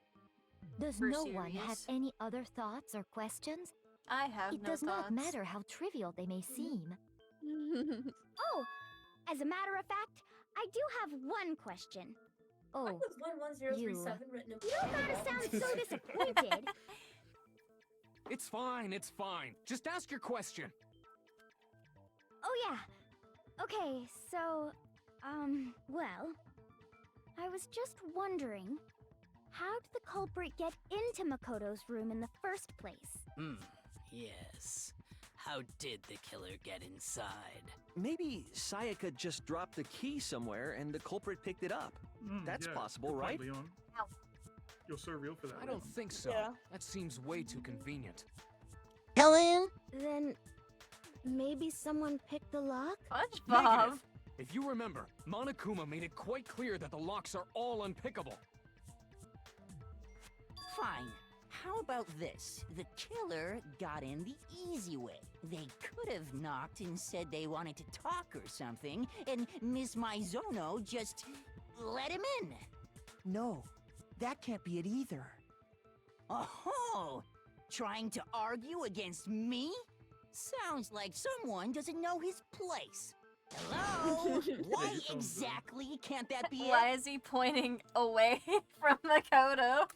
Does For no one have serious? any other thoughts or questions? I have It no does not thoughts. matter how trivial they may seem. Oh, as a matter of fact, I do have one question. Why Oh, was 11037 written in you don't gotta sound so disappointed. It's fine, it's fine. Just ask your question. Oh yeah. Okay, so, well, I was just wondering, how did the culprit get into Makoto's room in the first place? Yes. How did the killer get inside? Maybe Sayaka just dropped the key somewhere and the culprit picked it up. That's Yeah, possible, good right? point, Leon. You're so real for that. I don't Leon. think so. Yeah. That seems way too convenient. Helen? Then, maybe someone picked the lock? SpongeBob. Negative. If you remember, Monokuma made it quite clear that the locks are all unpickable. Fine. How about this? The killer got in the easy way. They could have knocked and said they wanted to talk or something, and Miss Maizono just let him in. No, that can't be it either. Oh, trying to argue against me? Sounds like someone doesn't know his place. Hello? Why exactly can't that be Why it? is he pointing away from Makoto?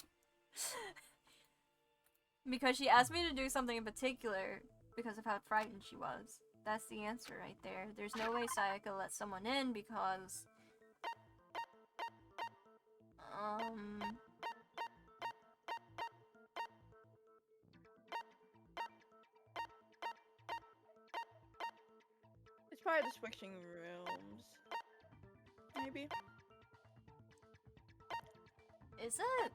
Because she asked me to do something in particular because of how frightened she was. That's the answer right there. There's no way Sayaka let someone in because... It's probably the switching rooms. Maybe. Is it?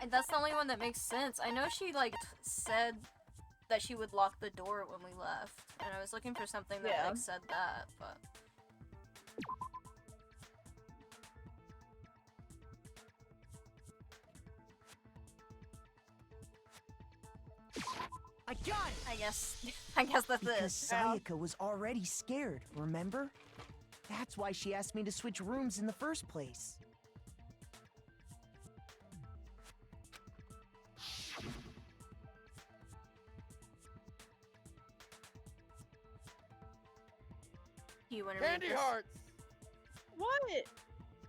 That's the only one that makes sense. I know she, like, said that she would lock the door when we left. And I was looking for something that, like, said that, but... I got it! I guess that's Because it. Sayaka was already scared, remember? That's why she asked me to switch rooms in the first place. Do you want to Candy read this? hearts! What?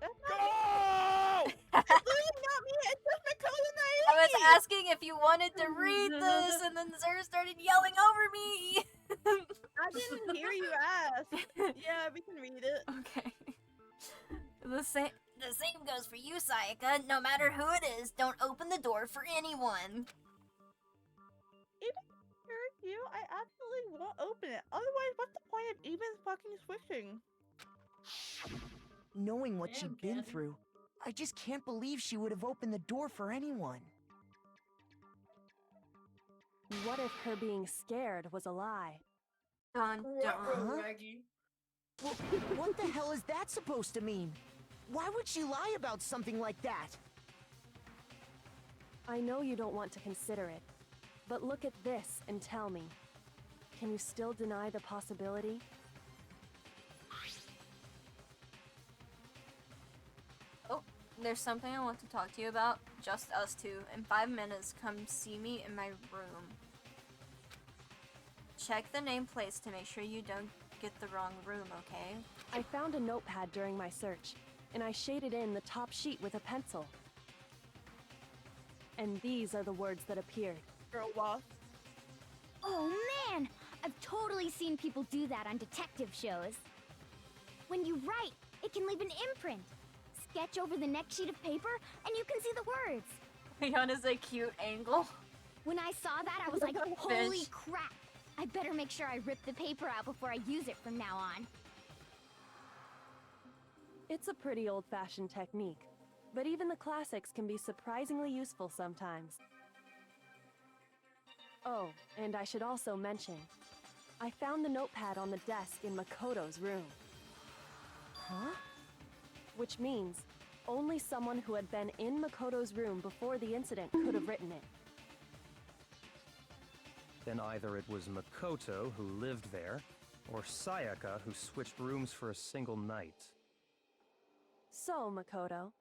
That's not Go! me! It's literally not me! It's just Makoto Naiki! I was asking if you wanted to read this, and then Zer started yelling over me! I didn't hear you ask. Yeah, we can read it. Okay. The same goes for you, Sayaka. No matter who it is, don't open the door for anyone. Even if I heard you, I absolutely won't open it. Otherwise, what's the point of even fucking switching? Knowing what Damn, she'd been Candy. through, I just can't believe she would have opened the door for anyone. What if her being scared was a lie? Dun Uh-huh. Reggie. What the hell is that supposed to mean? Why would she lie about something like that? I know you don't want to consider it, but look at this and tell me. Can you still deny the possibility? Oh, there's something I want to talk to you about. Just us two. In 5 minutes, come see me in my room. Check the nameplates to make sure you don't get the wrong room, okay? I found a notepad during my search, and I shaded in the top sheet with a pencil. And these are the words that appeared. Girl boss. Oh man! I've totally seen people do that on detective shows. When you write, it can leave an imprint. Sketch over the next sheet of paper, and you can see the words. Leon is a cute angle. When I saw that, I was like, holy crap! I better make sure I rip the paper out before I use it from now on. It's a pretty old-fashioned technique, but even the classics can be surprisingly useful sometimes. Oh, and I should also mention, I found the notepad on the desk in Makoto's room. Huh? Which means only someone who had been in Makoto's room before the incident could have written it. Then either it was Makoto who lived there, or Sayaka who switched rooms for a single night. So, Makoto,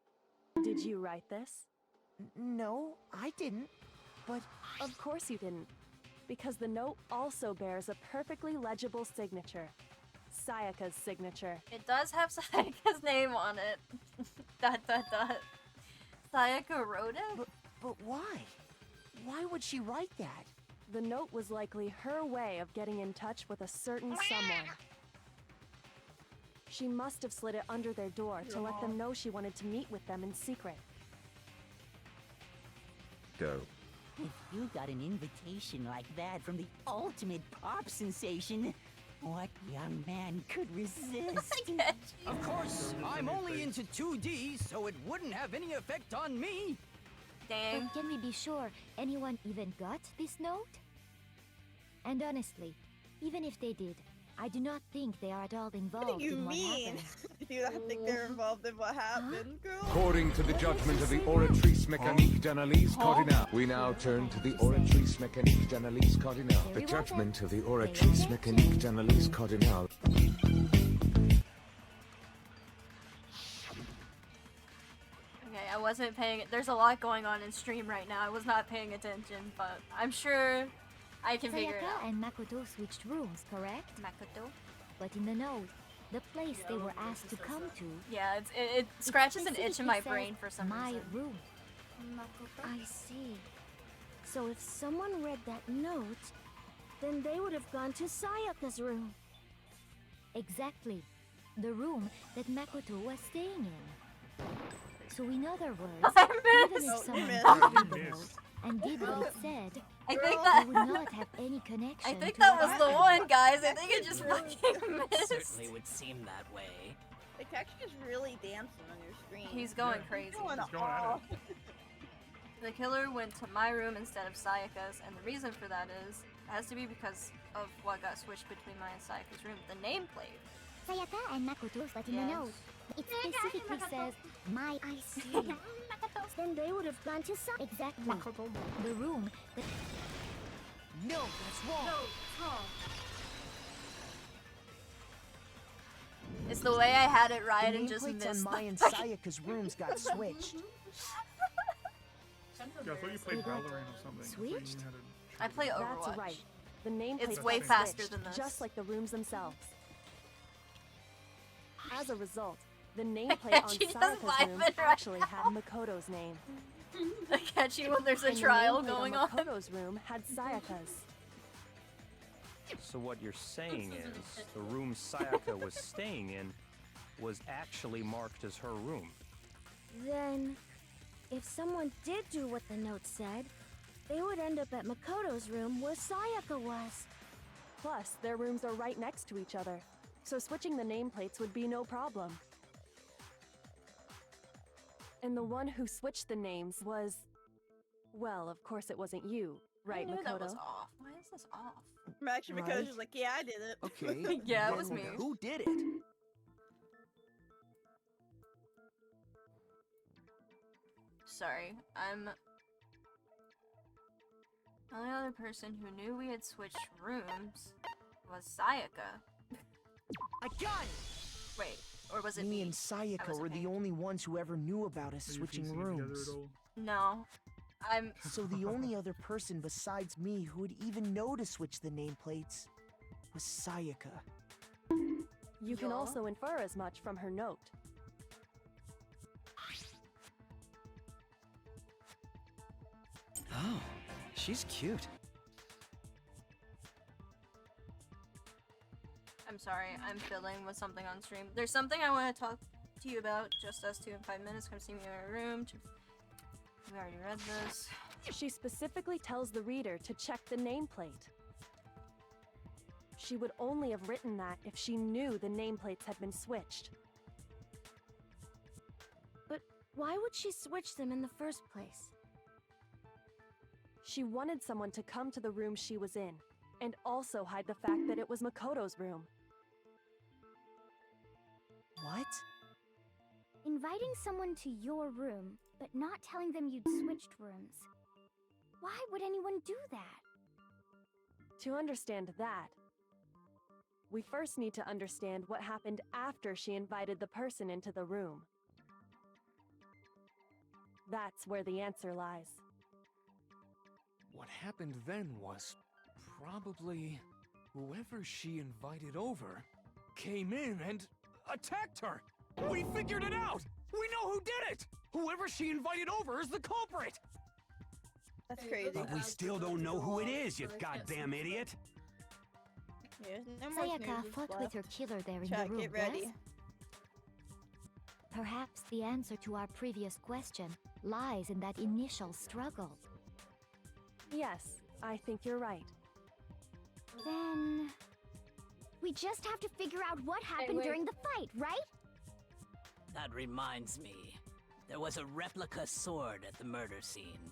did you write this? No, I didn't. But of course you didn't, because the note also bears a perfectly legible signature. Sayaka's signature. It does have Sayaka's name on it. ... Sayaka wrote it? But why? Why would she write that? The note was likely her way of getting in touch with a certain someone. She must have slid it under their door to let them know she wanted to meet with them in secret. Go. If you got an invitation like that from the ultimate pop sensation, what young man could resist? Of course, I'm only into 2D, so it wouldn't have any effect on me. Dang. But can we be sure anyone even got this note? And honestly, even if they did, I do not think they are at all involved What do you in what mean? happened. You don't think they're involved in what happened, girl? According to the judgment of the Oratrice Mécanique d'Analyse Cardinal, we now turn to the Oratrice Mécanique d'Analyse Cardinal. The judgment of the Oratrice Mécanique d'Analyse Cardinal. Okay, I wasn't paying it. There's a lot going on in stream right now. I was not paying attention, but I'm sure I can figure it out. Sayaka and Makoto switched rooms, correct? Makoto? But in the note, the place they were asked to come to... Yeah, it scratches an itch in my brain for some my reason. room. I see. So if someone read that note, then they would have gone to Sayaka's room. Exactly. The room that Makoto was staying in. So in other words, even if someone did read the note and did what it said, I think that they would not have any connection. I think to that what was the happened. one, guys. I think it just fucking missed. Certainly would seem that way. The Kachi is really dancing on your screen. He's going crazy. He's going He's going at off. The killer went to my room instead of Sayaka's, and the reason for that is, it has to be because of what got switched between mine and Sayaka's room. The nameplate. Sayaka and Makoto, but in the Yes. note, it specifically says, my I see. Then they would have gone to exactly the room that... No, that's wrong. It's the way I had it The right and just nameplates missed on my and the- Sayaka's rooms got switched. Yeah, I thought you played Valorant or something. Switched? I play Overwatch. That's right. The nameplates It's got way faster switched, than this. just like the rooms themselves. As a result, the nameplate on She does Sayaka's vibe room it right actually had Makoto's name. I catch you when there's a And the trial nameplate going on on. Makoto's room had Sayaka's. So what you're saying is, the room Sayaka was staying in was actually marked as her room. Then, if someone did do what the note said, they would end up at Makoto's room where Sayaka was. Plus, their rooms are right next to each other, so switching the nameplates would be no problem. And the one who switched the names was... Well, of course it wasn't you, right, I knew Makoto? that was off. Why is this off? Actually, because Right. she's like, yeah, I did it. Okay. Yeah, it was me. Who did it? Sorry, I'm... The only other person who knew we had switched rooms was Sayaka. I got it! Wait, or was it Me me? and I Sayaka wasn't were the paying- only ones who ever knew about us Are you switching piecing it together rooms. at all? No. I'm... So the only other person besides me who would even know to switch the nameplates was Sayaka. You can Yeah. also infer as much from her note. Oh, she's cute. I'm sorry. I'm fiddling with something on stream. There's something I want to talk to you about. Just us two in 5 minutes. Come see me in my room. We already read this. She specifically tells the reader to check the nameplate. She would only have written that if she knew the nameplates had been switched. But why would she switch them in the first place? She wanted someone to come to the room she was in, and also hide the fact that it was Makoto's room. What? Inviting someone to your room, but not telling them you'd switched rooms. Why would anyone do that? To understand that, we first need to understand what happened after she invited the person into the room. That's where the answer lies. What happened then was probably whoever she invited over came in and attacked her. We figured it out! We know who did it! Whoever she invited over is the culprit! That's crazy. But we still don't know who it is, you goddamn idiot. Yeah, no more Sayaka snoozes fought with left. her killer there in Chat, the room, get ready. yes? Perhaps the answer to our previous question lies in that initial struggle. Yes, I think you're right. Then... we just have to figure out what happened wait. during the fight, right? That reminds me. There was a replica sword at the murder scene.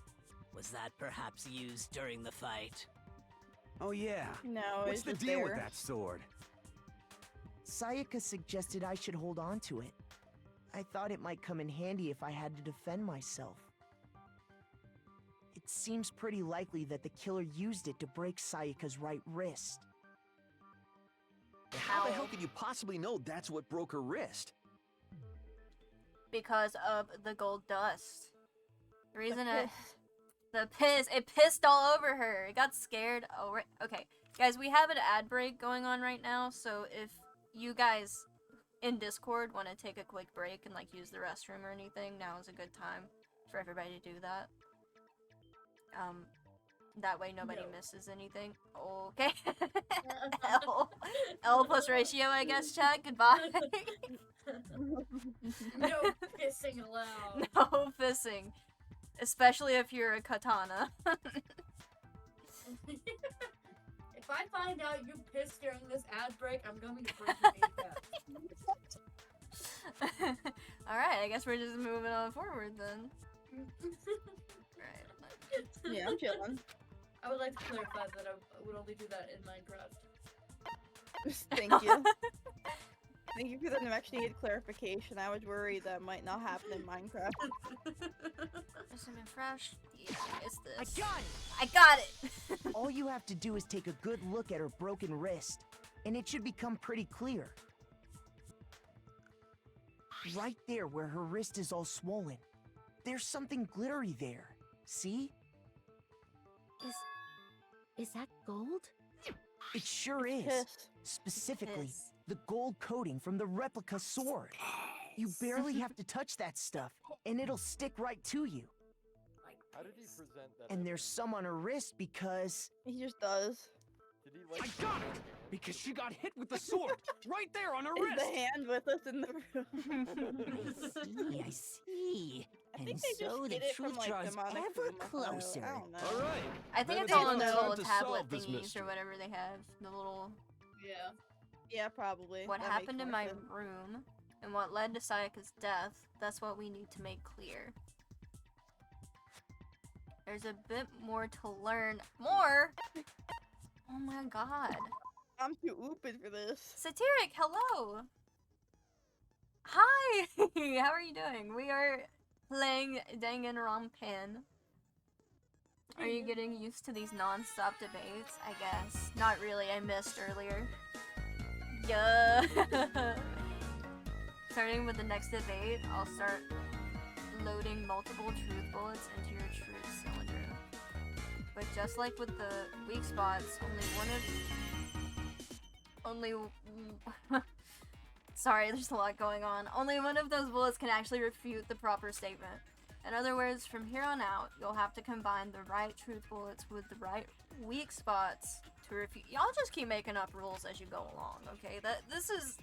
Was that perhaps used during the fight? Oh yeah. No, What's it's the just deal with there. that sword? Sayaka suggested I should hold on to it. I thought it might come in handy if I had to defend myself. It seems pretty likely that the killer used it to break Sayaka's right wrist. How the hell could you possibly know that's what broke her wrist? Because of the gold dust. The reason it pissed all over her. It got scared. Oh, right. Okay. Guys, we have an ad break going on right now, so if you guys in Discord want to take a quick break and like use the restroom or anything, now is a good time for everybody to do that. That way nobody misses anything. Okay. L plus ratio, I guess, chat. Goodbye. No pissing allowed. No pissing. Especially if you're a katana. If I find out you pissed during this ad break, I'm going to break your kneecap. Alright, I guess we're just moving on forward then. Right. Yeah, I'm chilling. I would like to clarify that I would only do that in Minecraft. Thank you. Thank you for the much needed clarification. I was worried that might not happen in Minecraft. Something fresh? Yeah, it's this. I got it! I got it! All you have to do is take a good look at her broken wrist, and it should become pretty clear. Right there where her wrist is all swollen, there's something glittery there. See? Is that gold? It sure is. Specifically, the gold coating from the replica sword. You barely have to touch that stuff, and it'll stick right to you. How did he present that? And there's some on her wrist because... He just does. Did he like? I got it! Because she got hit with the sword! Right there on her Is wrist! the hand with us in the room? I see. I And think they just so the hid it from, truth like, draws demonic ever Kuma. closer. I don't know. All right. I think Then it's all in about the time little to tablet solve this thingies mystery. or whatever they have. The little... Yeah. Yeah, probably. What That happened makes in more my sense. room and what led to Sayaka's death, that's what we need to make clear. There's a bit more to learn. More? Oh my god. I'm too open for this. Satiric, hello! Hi! How are you doing? We are playing Danganronpa. Are you getting used to these non-stop debates? I guess. Not really, I missed earlier. Yeah. Starting with the next debate, I'll start loading multiple truth bullets into your truth cylinder. But just like with the weak spots, sorry, there's a lot going on. Only one of those bullets can actually refute the proper statement. In other words, from here on out, you'll have to combine the right truth bullets with the right weak spots to refute. Y'all just keep making up rules as you go along, okay? This is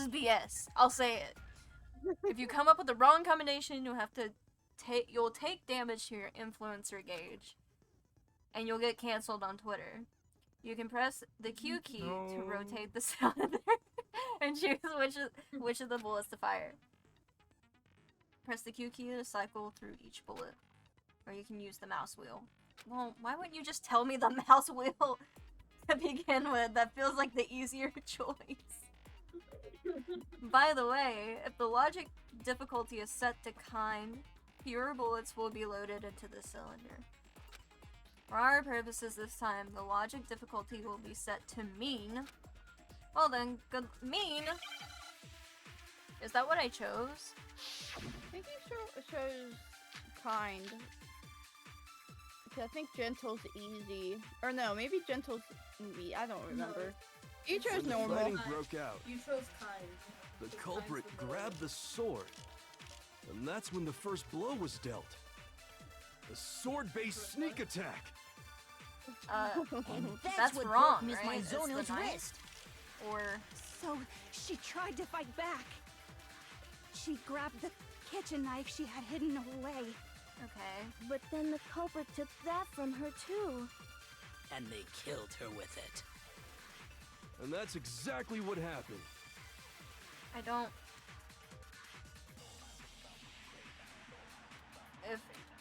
BS. I'll say it. If you come up with the wrong combination, you'll take damage to your influencer gauge, and you'll get canceled on Twitter. You can press the Q key to rotate the cylinder and choose which of the bullets to fire. Press the Q key to cycle through each bullet, or you can use the mouse wheel. Well, why wouldn't you just tell me the mouse wheel to begin with? That feels like the easier choice. By the way, if the logic difficulty is set to kind, fewer bullets will be loaded into the cylinder. For our purposes this time, the logic difficulty will be set to mean. Well then, good mean. Is that what I chose? I think you chose kind. Because I think gentle's easy. Or no, maybe gentle's easy. I don't remember. You chose normal. The fighting broke out. You chose kind. The culprit grabbed the sword, and that's when the first blow was dealt. A sword-based sneak attack. And That's what wrong, broke Miss right? It's the Mizono's knife? wrist. Or So she tried to fight back. She grabbed the kitchen knife she had hidden away. okay. But then the culprit took that from her too. And they killed her with it. And that's exactly what happened. I don't.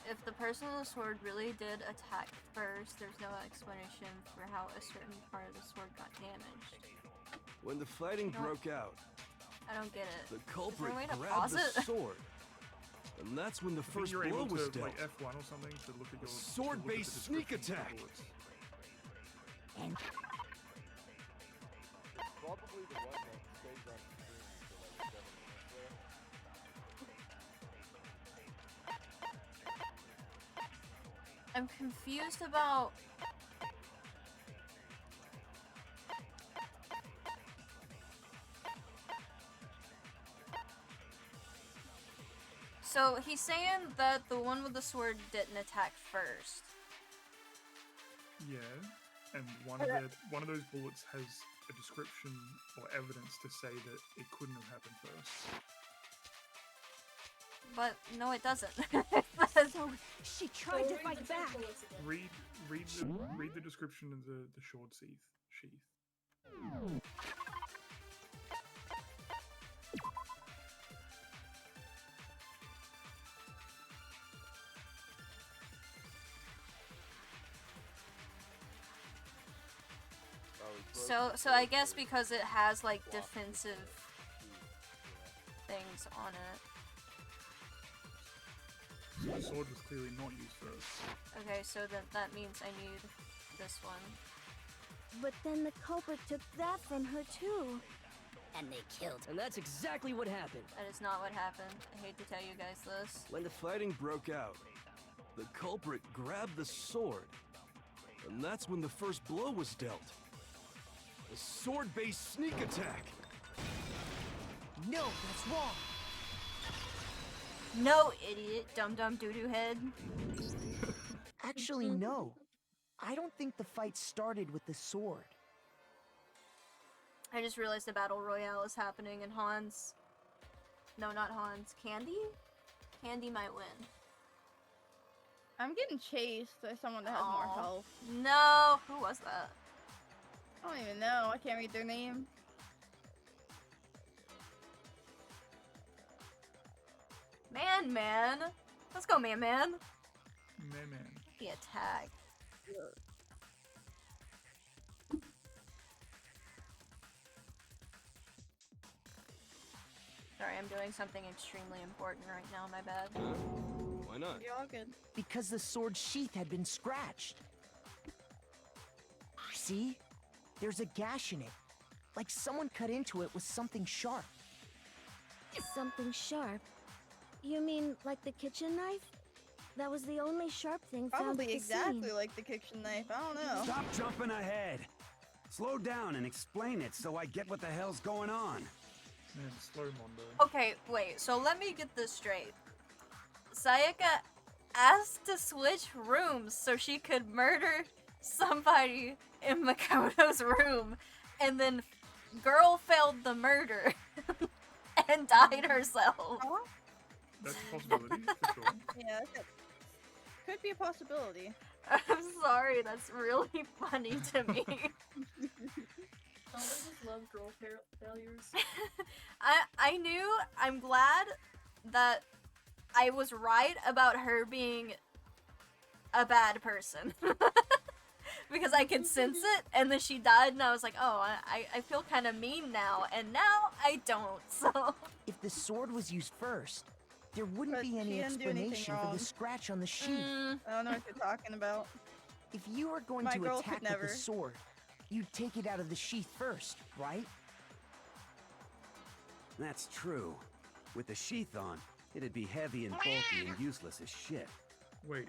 If the person with the sword really did attack first, there's no explanation for how a certain part of the sword got damaged. When the fighting broke out, I don't get it. the culprit Is there a way to grabbed pause the it? sword, and that's when the I think first you're blow able was to dealt. like F1 or something to look at your Sword-based sneak attack. And Probably the one that stays on screen for like 7 minutes there. I'm confused about. So he's saying that the one with the sword didn't attack first. Yeah, and one of those bullets has a description or evidence to say that it couldn't have happened first. But no, it doesn't. So she tried to fight back. Read the description of the sword sheath. So I guess because it has like defensive things on it. So the sword was clearly not used first. Okay, so that means I need this one. but then the culprit took that from her too. And they killed her. And that's exactly what happened. That is not what happened. I hate to tell you guys this. When the fighting broke out, the culprit grabbed the sword, and that's when the first blow was dealt. A sword-based sneak attack. No, that's wrong. No, idiot, dum-dum doo-doo head. Actually, no. I don't think the fight started with the sword. I just realized the battle royale is happening and Hanz... No, not Hanz. Candy? Candy might win. I'm getting chased by someone that has more Aw. health. No! Who was that? I don't even know. I can't read their name. Man. Let's go, man. Man. He attacked. Sorry, I'm doing something extremely important right now, my bad. Why not? You're all good. Because the sword sheath had been scratched. See? There's a gash in it. Like someone cut into it with something sharp. Something sharp? You mean like the kitchen knife? That was the only sharp thing found at Probably the exactly scene. like the kitchen knife. I don't know. Stop jumping ahead. Slow down and explain it so I get what the hell's going on. Man, slow Mondo. Okay, wait, so let me get this straight. Sayaka asked to switch rooms so she could murder somebody in Makoto's room, and then girl failed the murder and died herself. That's a possibility, for sure. Yeah, that could be a possibility. I'm sorry, that's really funny to me. I just love girl failures. I'm glad that I was right about her being a bad person. Because I could sense it, and then she died, and I was like, oh, I feel kind of mean now, and now I don't, so... If the sword was used first, there wouldn't But be she any didn't do anything explanation for wrong. the scratch on the sheath. I don't know what you're talking about. If you were going My to girl attack could with never. the sword, you'd take it out of the sheath first, right? That's true. With the sheath on, it'd be heavy and bulky and useless as shit. Wait,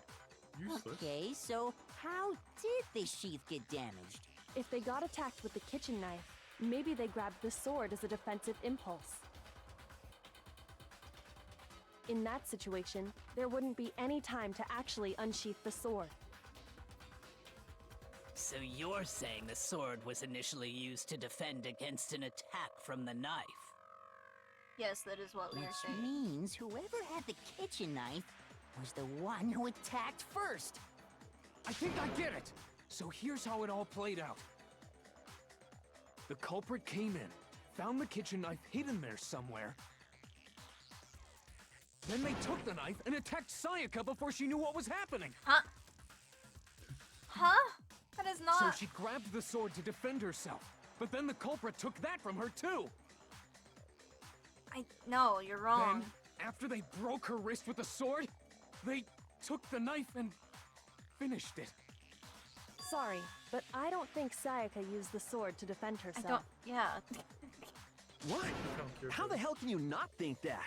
useless? Okay, so how did the sheath get damaged? If they got attacked with the kitchen knife, maybe they grabbed the sword as a defensive impulse. In that situation, there wouldn't be any time to actually unsheath the sword. So you're saying the sword was initially used to defend against an attack from the knife? Yes, that is what we are Which saying. means whoever had the kitchen knife was the one who attacked first. I think I get it! So here's how it all played out. The culprit came in, found the kitchen knife hidden there somewhere. Then they took the knife and attacked Sayaka before she knew what was happening. Huh? Huh? That is not... So she grabbed the sword to defend herself. But then the culprit took that from her too. No, you're wrong. Then, after they broke her wrist with the sword, they took the knife and finished it. Sorry, but I don't think Sayaka used the sword to defend herself. Yeah. What? How the hell can you not think that?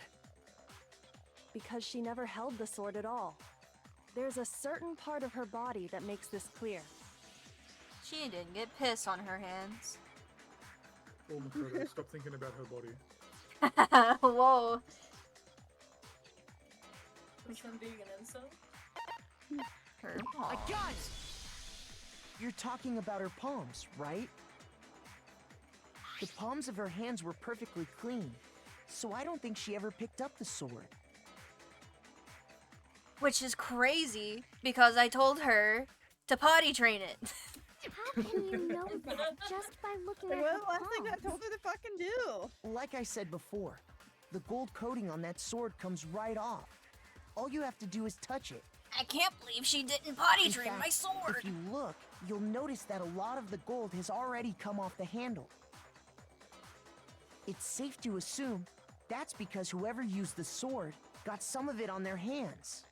Because she never held the sword at all. There's a certain part of her body that makes this clear. She didn't get piss on her hands. Oh, Makoto, stop thinking about her body. Whoa. Which one being an incel? Her I got it! You're talking about her palms, right? The palms of her hands were perfectly clean, so I don't think she ever picked up the sword. Which is crazy, because I told her to potty train it. How can you know that just by looking at What her the last thing I palms? told her to fucking do? Like I said before, the gold coating on that sword comes right off. All you have to do is touch it. I can't believe she didn't potty In train fact, my sword. If you look, you'll notice that a lot of the gold has already come off the handle. It's safe to assume that's because whoever used the sword got some of it on their hands.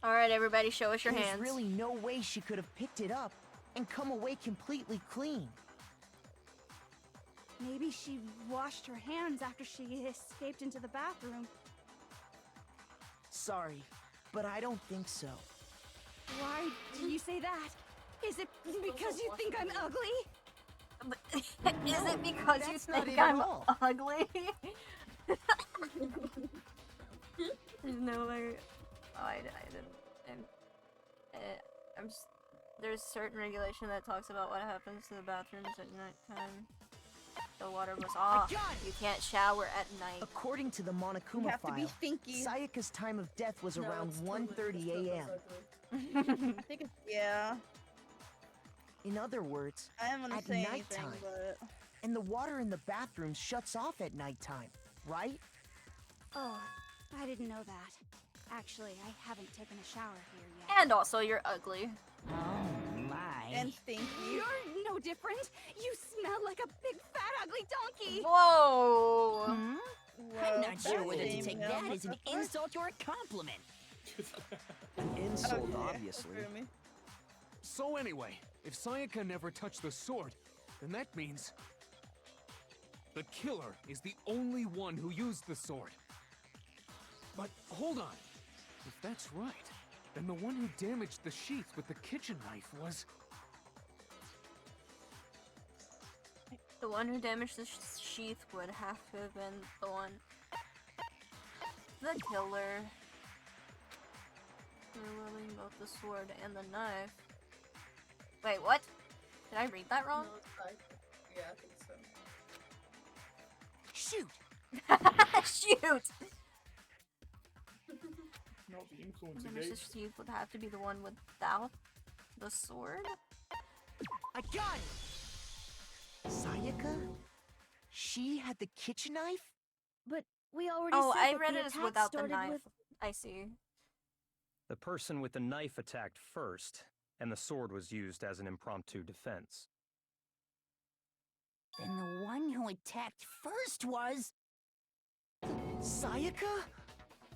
Alright, everybody, show us your There's hands. really no way she could have picked it up and come away completely clean. Maybe she washed her hands after she escaped into the bathroom. Sorry, but I don't think so. Why do you say that? Is it because you think I'm ugly? Is it because you that's not think it at I'm all. ugly? There's no way. Oh, I didn't. I'm just. There's certain regulation that talks about what happens to the bathrooms at nighttime. The water was off. You can't shower at night. According to the Monokuma You have to be file, stinky. Sayaka's time of death was No, around it's totally 1:30 a.m. I think it's, yeah. In other words, I didn't want at to say nighttime. anything, but... And the water in the bathroom shuts off at nighttime, right? Oh, I didn't know that. Actually, I haven't taken a shower here yet. And also, you're ugly. Oh my. And stinky. You're no different. You smell like a big fat ugly donkey. Whoa. I'm not sure whether to shaming take him. that as an insult or a compliment. An insult, Okay, obviously. screw me. So anyway, if Sayaka never touched the sword, then that means the killer is the only one who used the sword. But hold on. If that's right, then the one who damaged the sheath with the kitchen knife was... The one who damaged the sheath would have to have been the one. The killer. Removing both the sword and the knife. Wait, what? Did I read that wrong? No, it's fine. Yeah, I think so. Shoot! Shoot! Not the influencer Nemesis gate. Steve would have to be the one without the sword? I got it! Sayaka? She had the kitchen knife? But we already Oh, said I that read the it as attack without the started knife. with... I see. The person with the knife attacked first, and the sword was used as an impromptu defense. Then the one who attacked first was... Sayaka?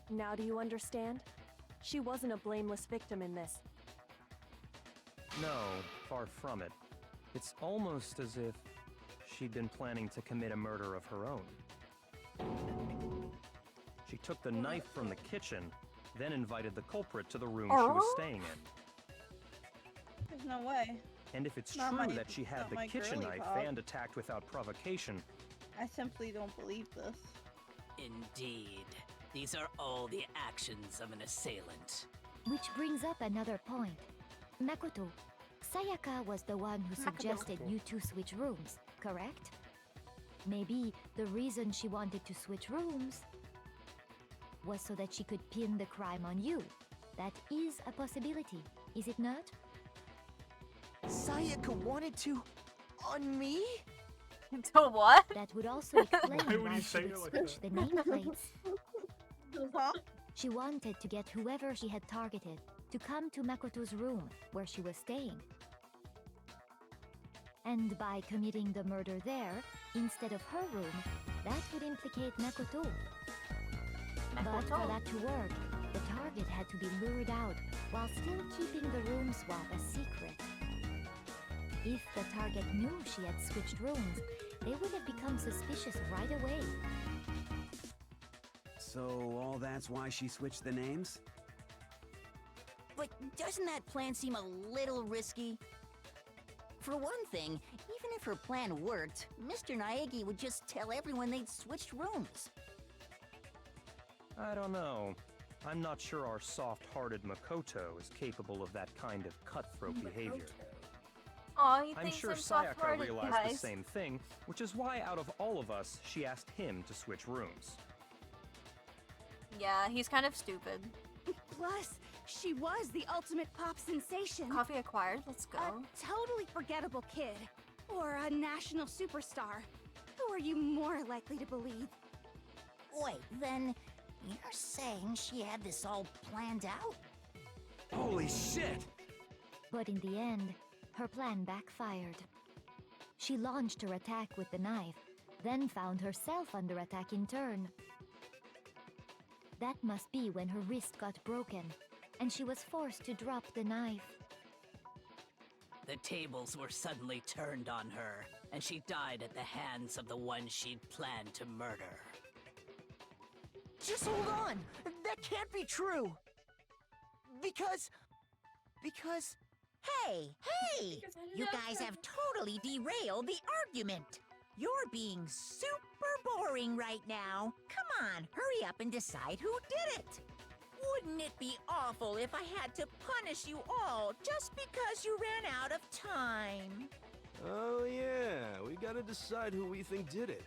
Now do you understand? She wasn't a blameless victim in this. No, far from it. It's almost as if she'd been planning to commit a murder of her own. She took the knife from the kitchen, then invited the culprit to the room she was staying in. There's no way. And if it's Not true my- that she had not the my kitchen girly knife pop. and attacked without provocation, I simply don't believe this. Indeed. These are all the actions of an assailant. Which brings up another point. Makoto, Sayaka was the one who suggested you two switch rooms, correct? Maybe the reason she wanted to switch rooms was so that she could pin the crime on you. That is a possibility, is it not? Sayaka wanted to... on me? To what? That would also explain Why would why you she say would it like switch that? the nameplates. Huh? She wanted to get whoever she had targeted to come to Makoto's room where she was staying. And by committing the murder there, instead of her room, that would implicate Makoto. But for that to work, the target had to be lured out while still keeping the room swap a secret. If the target knew she had switched rooms, they would have become suspicious right away. So all that's why she switched the names? But doesn't that plan seem a little risky? For one thing, even if her plan worked, Mr. Naegi would just tell everyone they'd switched rooms. I don't know. I'm not sure our soft-hearted Makoto is capable of that kind of cutthroat behavior. Aw, he I'm thinks sure I'm Sayaka soft-hearted, realized guys. the same thing, which is why out of all of us, she asked him to switch rooms. Yeah, he's kind of stupid. Plus, she was the ultimate pop sensation. Coffee acquired, let's go. A totally forgettable kid. Or a national superstar. Who are you more likely to believe? Wait, then you're saying she had this all planned out? Holy shit! But in the end, her plan backfired. She launched her attack with the knife, then found herself under attack in turn. That must be when her wrist got broken, and she was forced to drop the knife. The tables were suddenly turned on her, and she died at the hands of the one she'd planned to murder. Just hold on! That can't be true! Because... Hey! You guys have totally derailed the argument! You're being super boring right now. Come on, hurry up and decide who did it! Wouldn't it be awful if I had to punish you all just because you ran out of time? Oh yeah, we gotta decide who we think did it.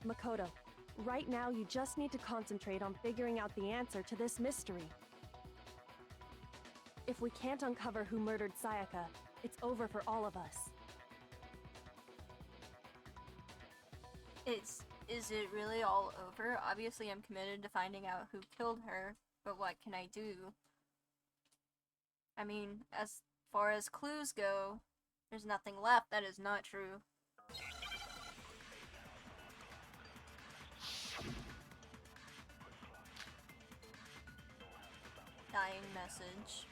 Makoto, right now you just need to concentrate on figuring out the answer to this mystery. If we can't uncover who murdered Sayaka, it's over for all of us. Is it really all over? Obviously I'm committed to finding out who killed her, but what can I do? I mean, as far as clues go, there's nothing left. That is not true. Dying message.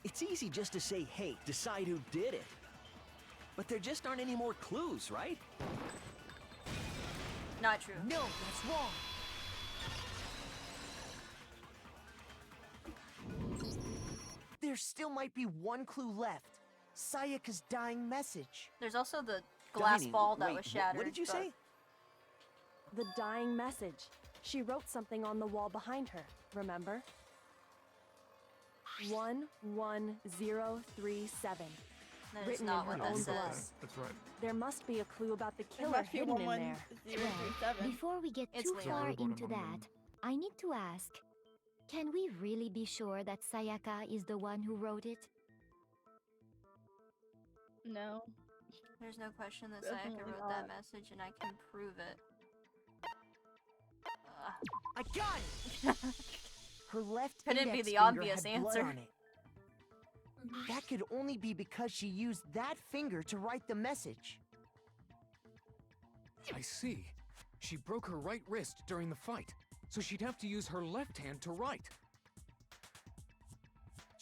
It's easy just to say, hey, decide who did it. But there just aren't any more clues, right? Not true. No, that's wrong! There still might be one clue left. Sayaka's dying message. There's also the glass Dining? ball that Wait, was shattered. what did you but- say? The dying message. She wrote something on the wall behind her, remember? 11037. That is Written not in her what that own says. blood. That's right. There must be a clue about the There killer must be hidden in there. 11037. Before we get It's too weird. far Sorry about into it, Mum. that, I need to ask, can we really be sure that Sayaka is the one who wrote it? No. There's no question that Sayaka Definitely wrote that not. message, and I can prove it. I got it! Her left Couldn't be index the finger obvious had blood answer. on it. That could only be because she used that finger to write the message. I see. She broke her right wrist during the fight, so she'd have to use her left hand to write.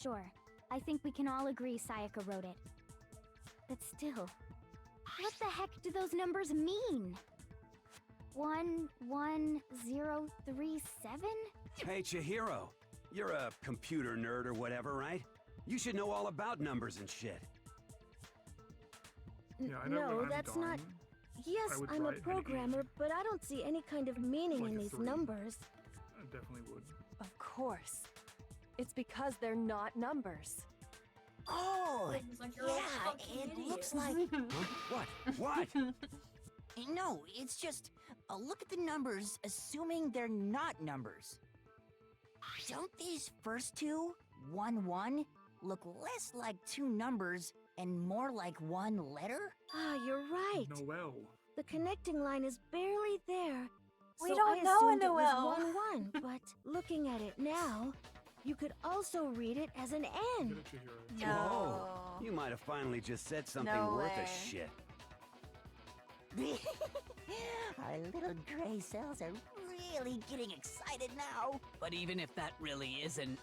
Sure. I think we can all agree Sayaka wrote it. But still, what the heck do those numbers mean? 11037? Hey, Chihiro. You're a computer nerd or whatever, right? You should know all about numbers and shit. Yeah, I know No, when I'm that's dying, not. Yes, I would I'm a write an E. programmer, but I don't see any kind of meaning Like in a these 3. numbers. I definitely would. Of course. It's because they're not numbers. Oh, It's like you're all Yeah, fucking it idiots. looks like. What? What? No, it's just. Look at the numbers, assuming they're not numbers. Don't these first two, 1 1, look less like two numbers and more like one letter? Ah, you're right. Noel. The connecting line is barely there. We so don't I know a assumed it was Noel. 1 1, but looking at it now, you could also read it as an N. Get it, Chihiro. No. Whoa. You might have finally just said something No worth way. a shit. Our little gray cells are really getting excited now. But even if that really is an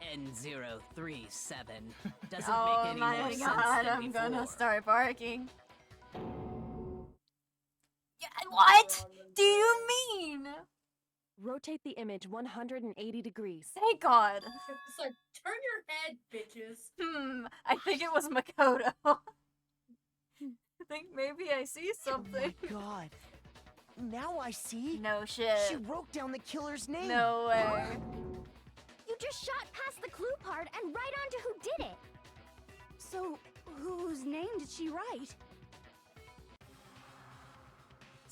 N037, doesn't Oh make any my more sense god, than I'm gonna before. start barking. Yeah, what do you mean? Rotate the image 180 degrees. Thank God. It's like, turn your head, bitches. I think it was Makoto. I think maybe I see something. Oh my god. Now I see. No shit. She wrote down the killer's name. No way. You just shot past the clue part and right onto who did it. So, whose name did she write?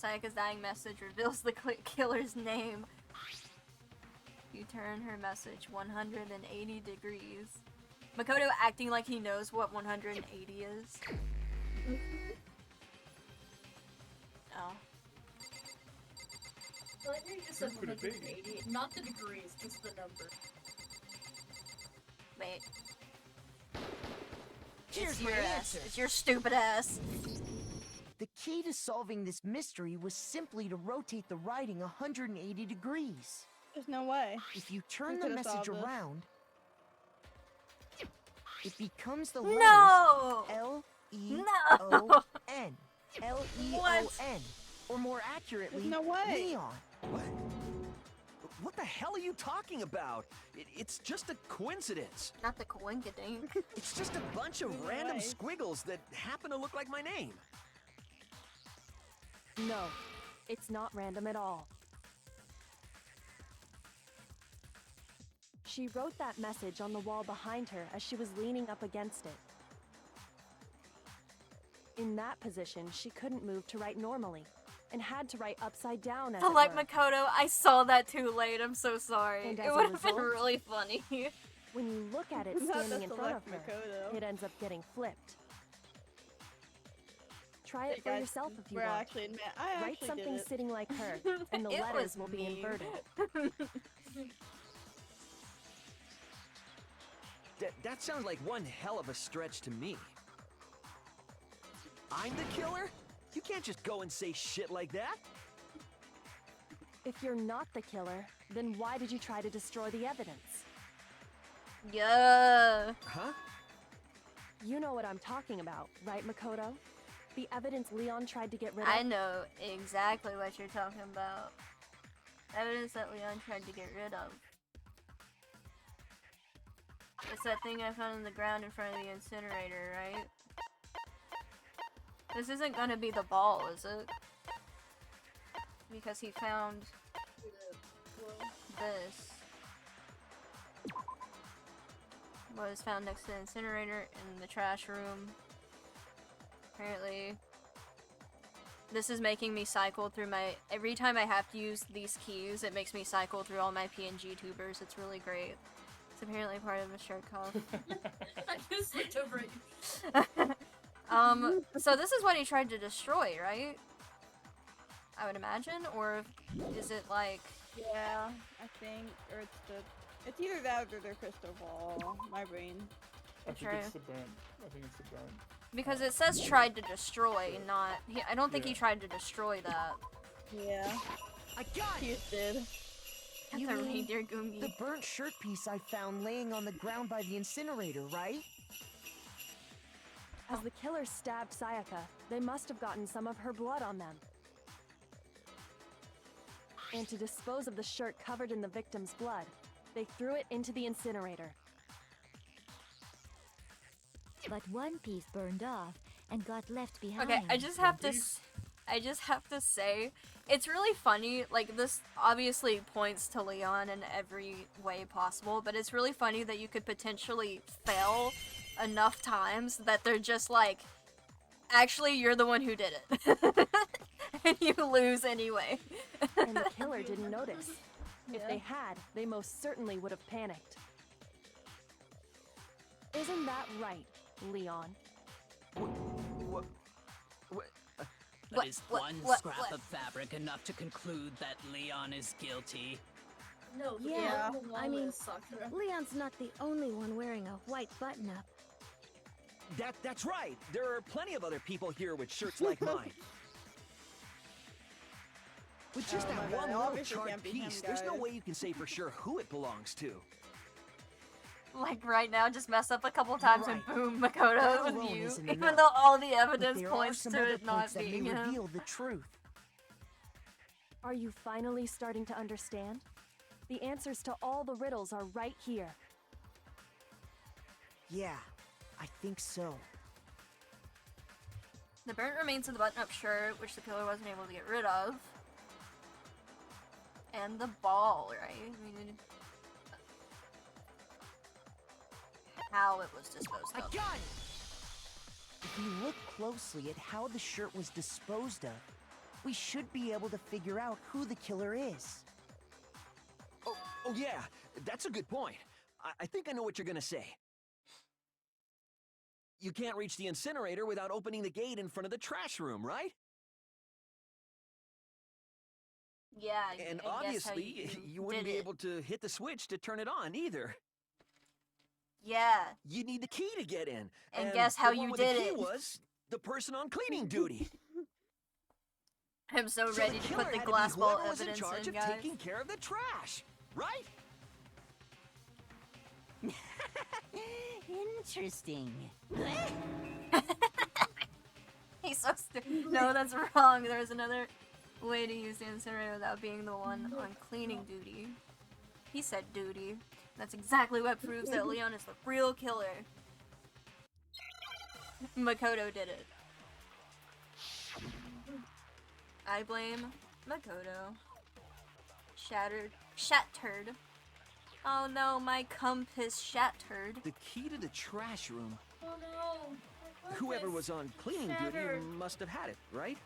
Sayaka's dying message reveals the killer's name. You turn her message 180 degrees. Makoto acting like he knows what 180 is. Oh. I like how you just said Who could it be? 180, not the degrees, just the number. Wait. Here's It's my your ass. answer. It's your stupid ass. The key to solving this mystery was simply to rotate the writing 180 degrees. There's no way. If you turn We the could've message solved this. around, it becomes the letters No! L-E-O-N. L-E-O-N. Or more accurately, There's no way. Leon. What? What the hell are you talking about? It's just a coincidence. Not the coinkadink. It's just a bunch of No random way. squiggles that happen to look like my name. No, it's not random at all. She wrote that message on the wall behind her as she was leaning up against it. In that position, she couldn't move to write normally, and had to write upside down as But it like were. Makoto, I saw that too late. I'm so sorry. And It as a would have been result- really funny. When you look at it Not standing in to front of select her, Makoto. it ends up getting flipped. Try Hey it for guys, yourself if you we're want. actually admit, I Write actually something did it. sitting like her, and the It letters was will be me. inverted. That sounds like one hell of a stretch to me. I'm the killer? You can't just go and say shit like that. If you're not the killer, then why did you try to destroy the evidence? Yeah. Huh? You know what I'm talking about, right, Makoto? The evidence Leon tried to get rid of? I know exactly what you're talking about. Evidence that Leon tried to get rid of. It's that thing I found in the ground in front of the incinerator, right? This isn't gonna be the ball, is it? because he found this. Was found next to the incinerator in the trash room. Apparently, this is making me cycle through my... Every time I have to use these keys, it makes me cycle through all my PNG tubers. It's really great. It's apparently part of a shared cough. I just looked over at you. So this is what he tried to destroy, right? I would imagine, or is it like... Yeah, I think, or it's either that or their crystal ball. My brain. I think it's the burn. I think it's the burn. Because it says tried to destroy, not... I don't think he tried to destroy that. Yeah. I got it! Did. You The mean reindeer Goongi. the burnt shirt piece I found laying on the ground by the incinerator, right? As the killer stabbed Sayaka, they must have gotten some of her blood on them. And to dispose of the shirt covered in the victim's blood, they threw it into the incinerator. But one piece burned off and got left behind. Okay, I just have to say, it's really funny, like, this obviously points to Leon in every way possible, but it's really funny that you could potentially fail enough times that they're just like, actually, you're the one who did it. And you lose anyway. And the killer didn't notice. If they had, they most certainly would have panicked. Isn't that right, Leon? But is one scrap of fabric enough to conclude that Leon is guilty? No, Yeah, the I mean, Sakura. Leon's not the only one wearing a white button-up. That's right. There are plenty of other people here with shirts like mine. With just that my one God, little obviously charred can't be him, piece, there's no guys. way you can say for sure who it belongs to. Like right now, just mess up a couple times and boom, Makoto, That it was alone you. isn't Even enough. though all the But evidence there points are some to other it not points that may being him. reveal the truth. Are you finally starting to understand? The answers to all the riddles are right here. Yeah, I think so. The burnt remains of the button-up shirt, which the killer wasn't able to get rid of. And the ball, right? I mean, how it was disposed I of. got it! If you look closely at how the shirt was disposed of, we should be able to figure out who the killer is. Oh yeah, that's a good point. I think I know what you're gonna say. You can't reach the incinerator without opening the gate in front of the trash room, right? Yeah, And I guess how obviously, you wouldn't did be it. able to hit the switch to turn it on either. Yeah. You need the key to get in. And guess how the one you with the did key it. was the person on cleaning duty. I'm so So ready the to killer put the had to be glass ball whoever was in evidence charge in, of guys. taking care of the trash, right? Interesting. He's so stupid. No, that's wrong. There's another way to use the incinerator without being the one on cleaning duty. He said duty. That's exactly what proves that Leon is the real killer. Makoto did it. I blame Makoto. Shattered. Oh no, my compass shattered. The key to the trash room. Oh no. Whoever was on cleaning duty must have had it, right?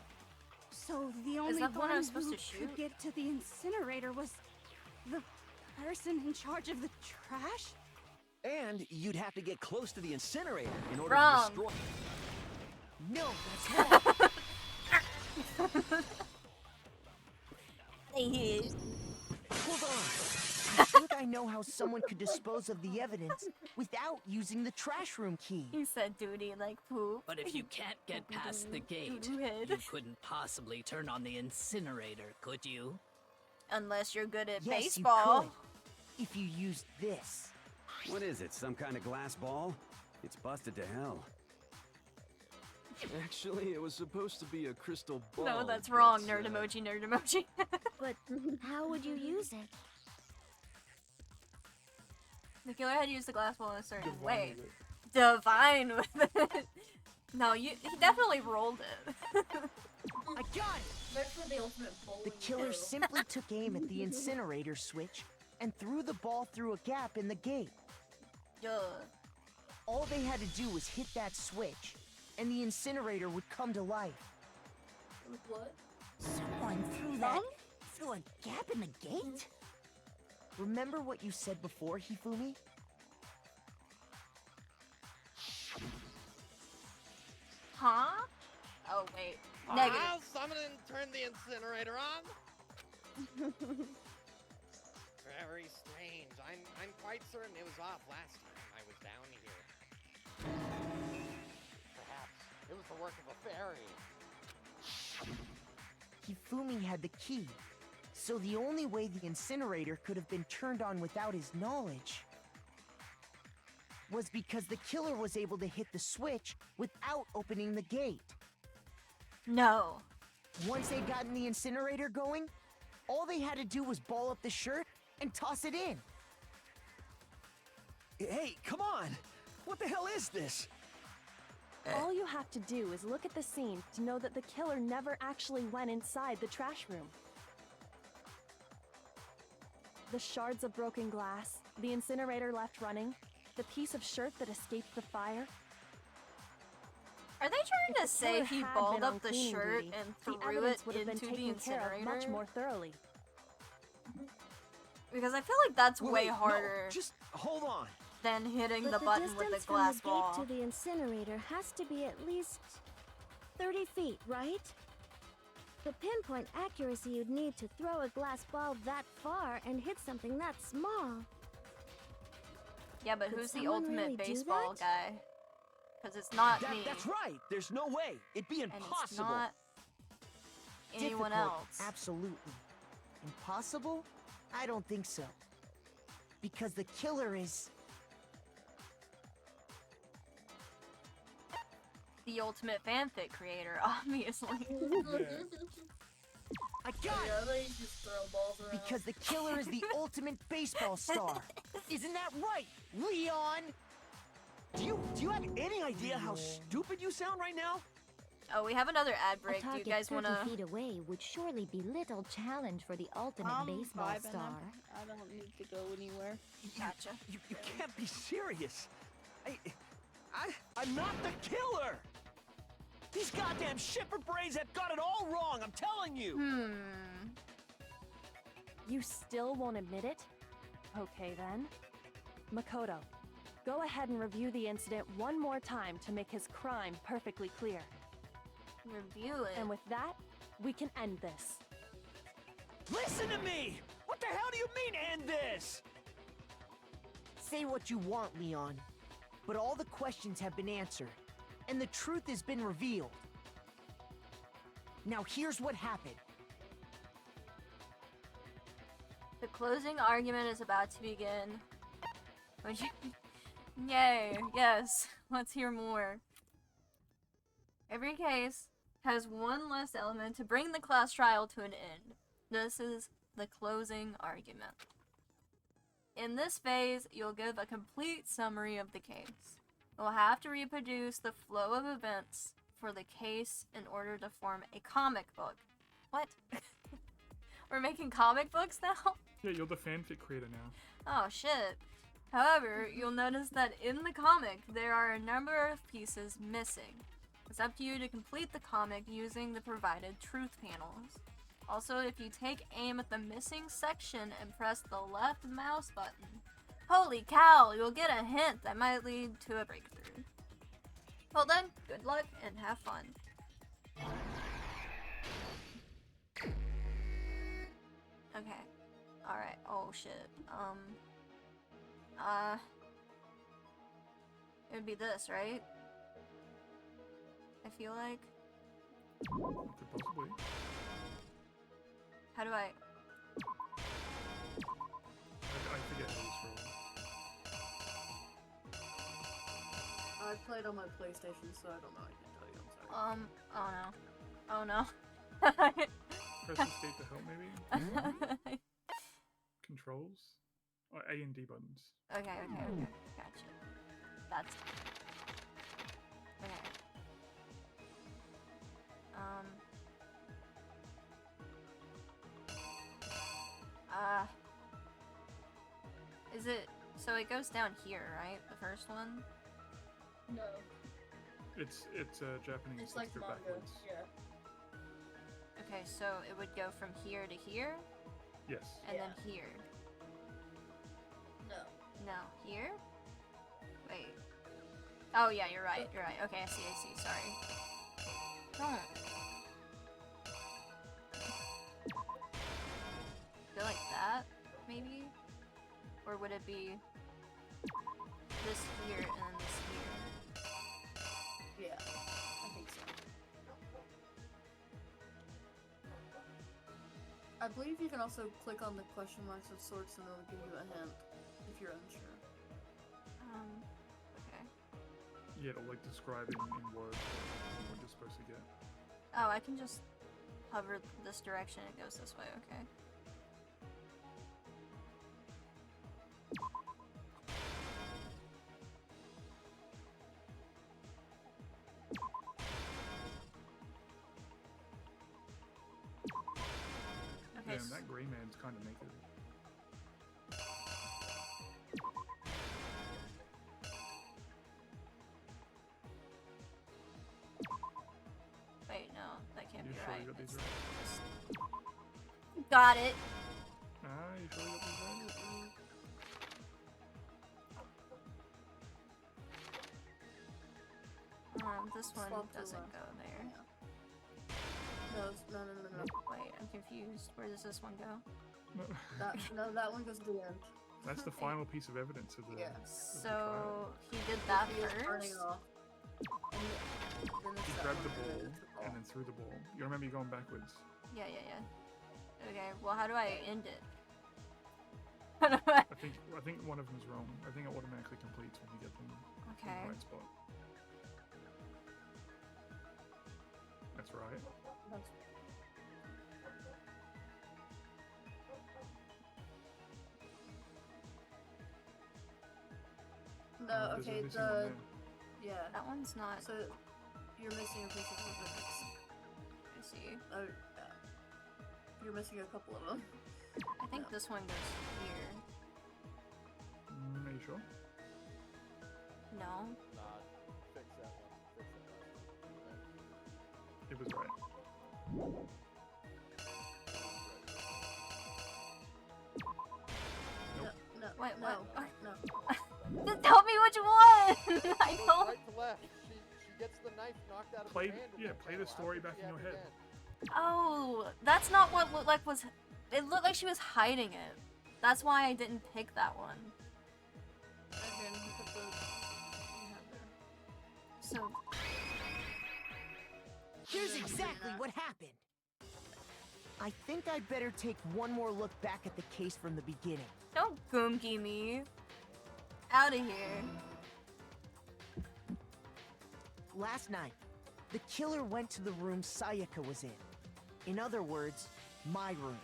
So the only that the one I one was supposed who to shoot? could get to the incinerator was the person in charge of the trash? And you'd have to get close to the incinerator in order Wrong. to destroy. No, that's wrong. Hold on. I think I know how someone could dispose of the evidence without using the trash room key. He said duty like poop. But if you can't get past the gate, Doo-doo head. you couldn't possibly turn on the incinerator, could you? Unless you're good at Yes, baseball. you could. If you used this. What is it, some kind of glass ball? It's busted to hell. Actually, it was supposed to be a crystal ball. No, that's wrong. but, Nerd emoji, nerd emoji. But how would you use it? The killer had used the glass ball in a certain Divine way. with it. Divine with it. No, he definitely rolled it. I got it! That's for the ultimate bowling The killer too. simply took aim at the incinerator switch and threw the ball through a gap in the gate. Duh. All they had to do was hit that switch, and the incinerator would come to life. What? Someone threw a gap in the gate? Remember what you said before, Hifumi? Huh? Oh, wait. I'll Negative. summon and turn the incinerator on. Very strange. I'm quite certain it was off last time I was down here. Perhaps it was the work of a fairy. Hifumi had the key, so the only way the incinerator could have been turned on without his knowledge was because the killer was able to hit the switch without opening the gate. No. Once they'd gotten the incinerator going, all they had to do was ball up the shirt and toss it in. Hey, come on! What the hell is this? All you have to do is look at the scene to know that the killer never actually went inside the trash room. The shards of broken glass, the incinerator left running, the piece of shirt that escaped the fire. Are they trying to say killer he had balled been up on the cleaning shirt duty, and the threw it evidence would have been into the taken care of incinerator? much more thoroughly. Because I feel like that's way Wait, harder No, just hold on. than hitting But the button with distance the glass from the ball. gate to the incinerator has to be at least 30 feet, right? The pinpoint accuracy you'd need to throw a glass ball that far and hit something that small. Yeah, but Could who's the someone ultimate really do baseball that? guy? Because it's not me. That's right. There's no way. It'd be And impossible. it's not anyone Difficult, else. absolutely. Impossible? I don't think so. Because the killer is... The ultimate fanfic creator, obviously. I got Yeah, it! they just throw balls around. Because the killer is the ultimate baseball star. Isn't that right, Leon? Do you have any idea how stupid you sound right now? Oh, we have another ad A break. Do you target guys 30 want to... feet away would surely be little challenge for the ultimate baseball vibing. star. I don't need to go anywhere. Gotcha. You can't be serious. I'm not the killer. These goddamn shipper brains have got it all wrong. I'm telling you. You still won't admit it? Okay then. Makoto, go ahead and review the incident one more time to make his crime perfectly clear. Review it. And with that, we can end this. Listen to me! What the hell do you mean, end this? Say what you want, Leon. But all the questions have been answered, and the truth has been revealed. Now here's what happened. The closing argument is about to begin. Would you... Yay, yes. Let's hear more. Every case has one less element to bring the class trial to an end. This is the closing argument. In this phase, you'll give a complete summary of the case. You'll have to reproduce the flow of events for the case in order to form a comic book. What? We're making comic books now? Yeah, you're the fanfic creator now. Oh shit. However, you'll notice that in the comic, there are a number of pieces missing. It's up to you to complete the comic using the provided truth panels. Also, if you take aim at the missing section and press the left mouse button, holy cow, you'll get a hint that might lead to a breakthrough. Well then, good luck and have fun. Okay. Alright. Oh shit. It would be this, right? I feel like. Could possibly. How do I? I forget how this rolls. I played on my PlayStation, so I don't know. I can't tell you. I'm sorry. Oh no. Oh no. Press escape to help, maybe? Controls? Or A and D buttons. Okay. Gotcha. That's... Okay. Is it... So it goes down here, right? The first one? No. It's Japanese. It's like go manga. backwards. Yeah. Okay, so it would go from here to here? Yes. And then here. No. No, here? Wait. Oh yeah, you're right, you're right. Okay, I see, sorry. Don't. Go like that, maybe? Or would it be this here and then this here? Yeah, I think so. I believe you can also click on the question marks of sorts and it'll give you a hint if you're unsure. Okay. Yeah, it'll like describe in words what you're supposed to get. Oh, I can just hover this direction, it goes this way, okay. Okay, Damn, that gray man's kind of naked. Wait, no, that can't You be sure right. you got these It's right? Got it. You sure you got these right? This one Swap to doesn't left. go there. No. Wait, I'm confused. Where does this one go? That one goes to the end. That's the final piece of evidence of the. Yeah. of the trial. So he did that He was turning first. off. And then it's He that grabbed the one, ball and it's the ball. and then threw the ball. You remember you going backwards? Yeah. Okay, well, how do I end it? How do I? I think one of them is wrong. I think it automatically completes when you get them in Okay. the right spot. That's right. No, There's a okay, missing one there. yeah. That one's not. So you're missing a piece of evidence. I see. Oh, yeah. You're missing a couple of them. I think this one goes here. Are you sure? No. Nah, fix that one. Fix that last one. It was right. No. Wait, no. what? No. Just tell me which one! I Goes don't. right to left. She gets the knife knocked out of Play, her hand. with yeah, the play the tail. story After back she in your happened head. again. Oh, that's not what looked like was. It looked like she was hiding it. That's why I didn't pick that one. Again, you put the... So. Here's exactly what happened. I think I'd better take one more look back at the case from the beginning. Don't goomki me. Out of here. Last night, the killer went to the room Sayaka was in. In other words, my room.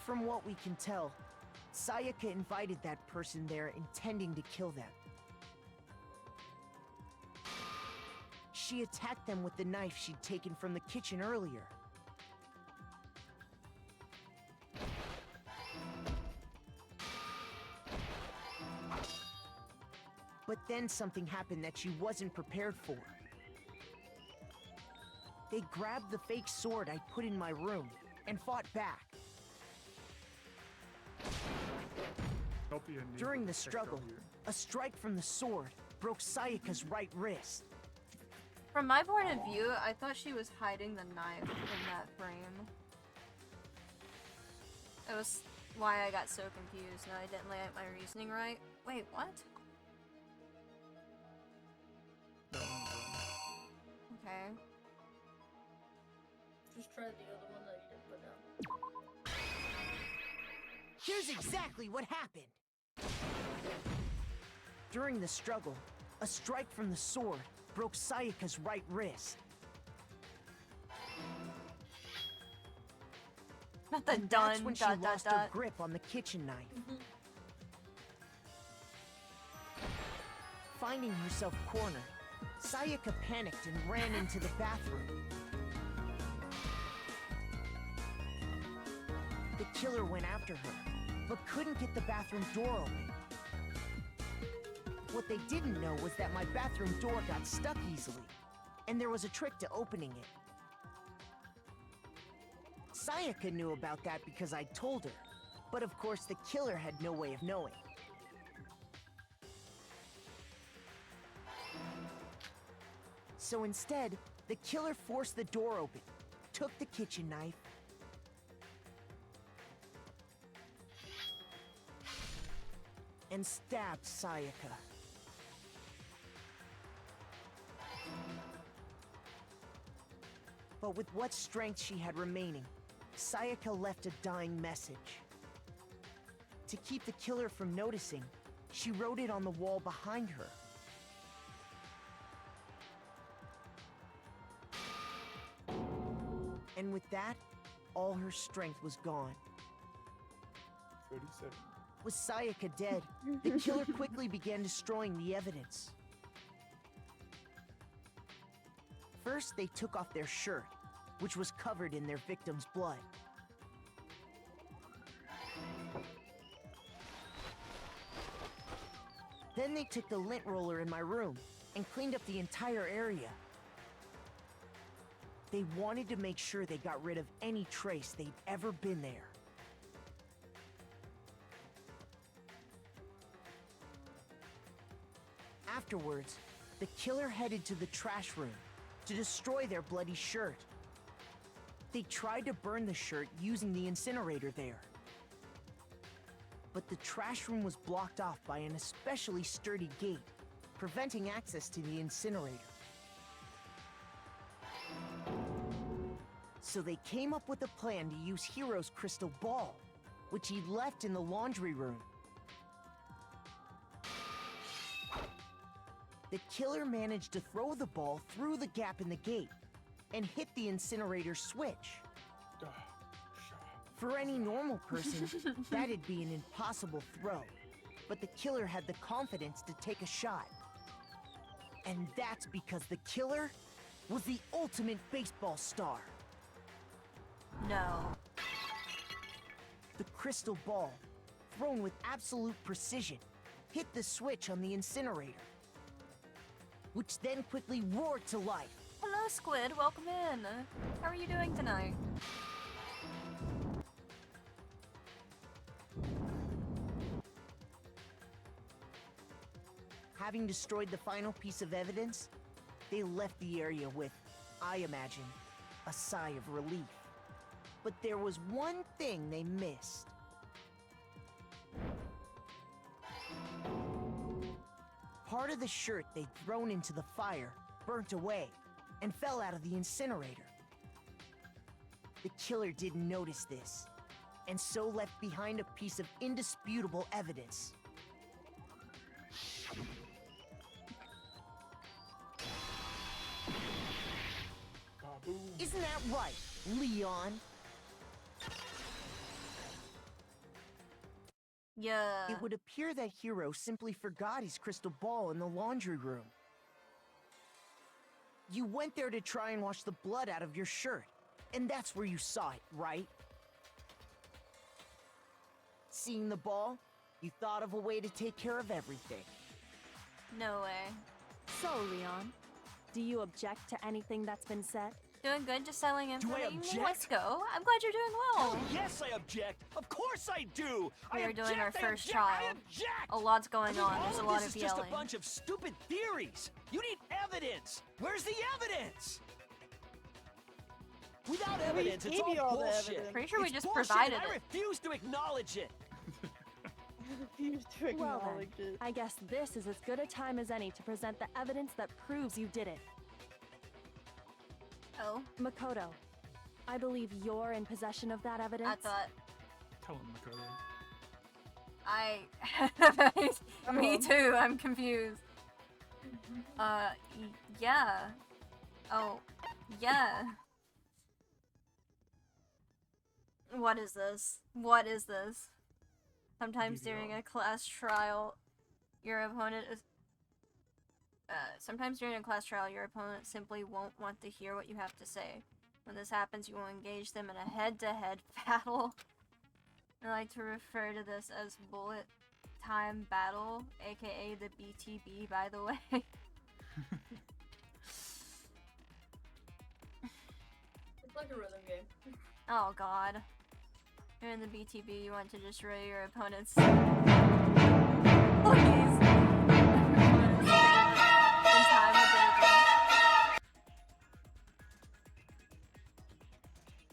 From what we can tell, Sayaka invited that person there intending to kill them. She attacked them with the knife she'd taken from the kitchen earlier. But then something happened that she wasn't prepared for. They grabbed the fake sword I put in my room and fought back. Help you need During to the protect struggle, you. a strike from the sword broke Sayaka's right wrist. From my point of view, I thought she was hiding the knife in that frame. That was why I got so confused. No, I didn't lay out my reasoning right. Wait, what? That one's wrong. Okay. Just try the other one that you didn't put down. Here's exactly what happened. During the struggle, a strike from the sword broke Sayaka's right wrist. Not the And done that's when she dot dot lost her dot. grip on the kitchen knife. Finding herself cornered, Sayaka panicked and ran into the bathroom. The killer went after her, but couldn't get the bathroom door open. What they didn't know was that my bathroom door got stuck easily, and there was a trick to opening it. Sayaka knew about that because I told her, but of course the killer had no way of knowing. So instead, the killer forced the door open, took the kitchen knife, and stabbed Sayaka. But with what strength she had remaining, Sayaka left a dying message. To keep the killer from noticing, she wrote it on the wall behind her. And with that, all her strength was gone. 37. With Sayaka dead, the killer quickly began destroying the evidence. First, they took off their shirt, which was covered in their victim's blood. Then they took the lint roller in my room and cleaned up the entire area. They wanted to make sure they got rid of any trace they'd ever been there. Afterwards, the killer headed to the trash room to destroy their bloody shirt. They tried to burn the shirt using the incinerator there. But the trash room was blocked off by an especially sturdy gate, preventing access to the incinerator. So they came up with a plan to use Hiro's crystal ball, which he'd left in the laundry room. The killer managed to throw the ball through the gap in the gate and hit the incinerator switch. For any normal person, that'd be an impossible throw, but the killer had the confidence to take a shot. And that's because the killer was the ultimate baseball star. No. The crystal ball, thrown with absolute precision, hit the switch on the incinerator, which then quickly roared to life. Hello, Squid. Welcome in. How are you doing tonight? Having destroyed the final piece of evidence, they left the area with, I imagine, a sigh of relief. But there was one thing they missed. Part of the shirt they'd thrown into the fire burnt away and fell out of the incinerator. The killer didn't notice this, and so left behind a piece of indisputable evidence. Isn't that right, Leon? Yeah. It would appear that Hiro simply forgot his crystal ball in the laundry room. You went there to try and wash the blood out of your shirt, and that's where you saw it, right? Seeing the ball, you thought of a way to take care of everything. No way. So, Leon, do you object to anything that's been said? Doing good, just selling information. object? Let's go. I'm glad you're doing well. Oh, yes, I object. Of course I do. We are doing our first I trial. object. A lot's going on. All There's a of lot this of is just yelling. a bunch of stupid theories. You need evidence. Where's the evidence? Without evidence, it's all bullshit. Pretty sure we It's just bullshit, provided and I it. refuse to acknowledge it. Well then, I guess this is as good a time as any to present the evidence that proves you did it. Oh? Makoto, I believe you're in possession of that evidence. I thought... Tell him, Makoto. Me too, I'm confused. Yeah. Oh, yeah. What is this? What is this? Sometimes during a class trial, your opponent is... sometimes during a class trial, your opponent simply won't want to hear what you have to say. When this happens, you will engage them in a head-to-head battle. I like to refer to this as bullet time battle, aka the BTB, by the way. It's like a rhythm game. Oh god. You're in the BTB, you want to destroy your opponent's... Please!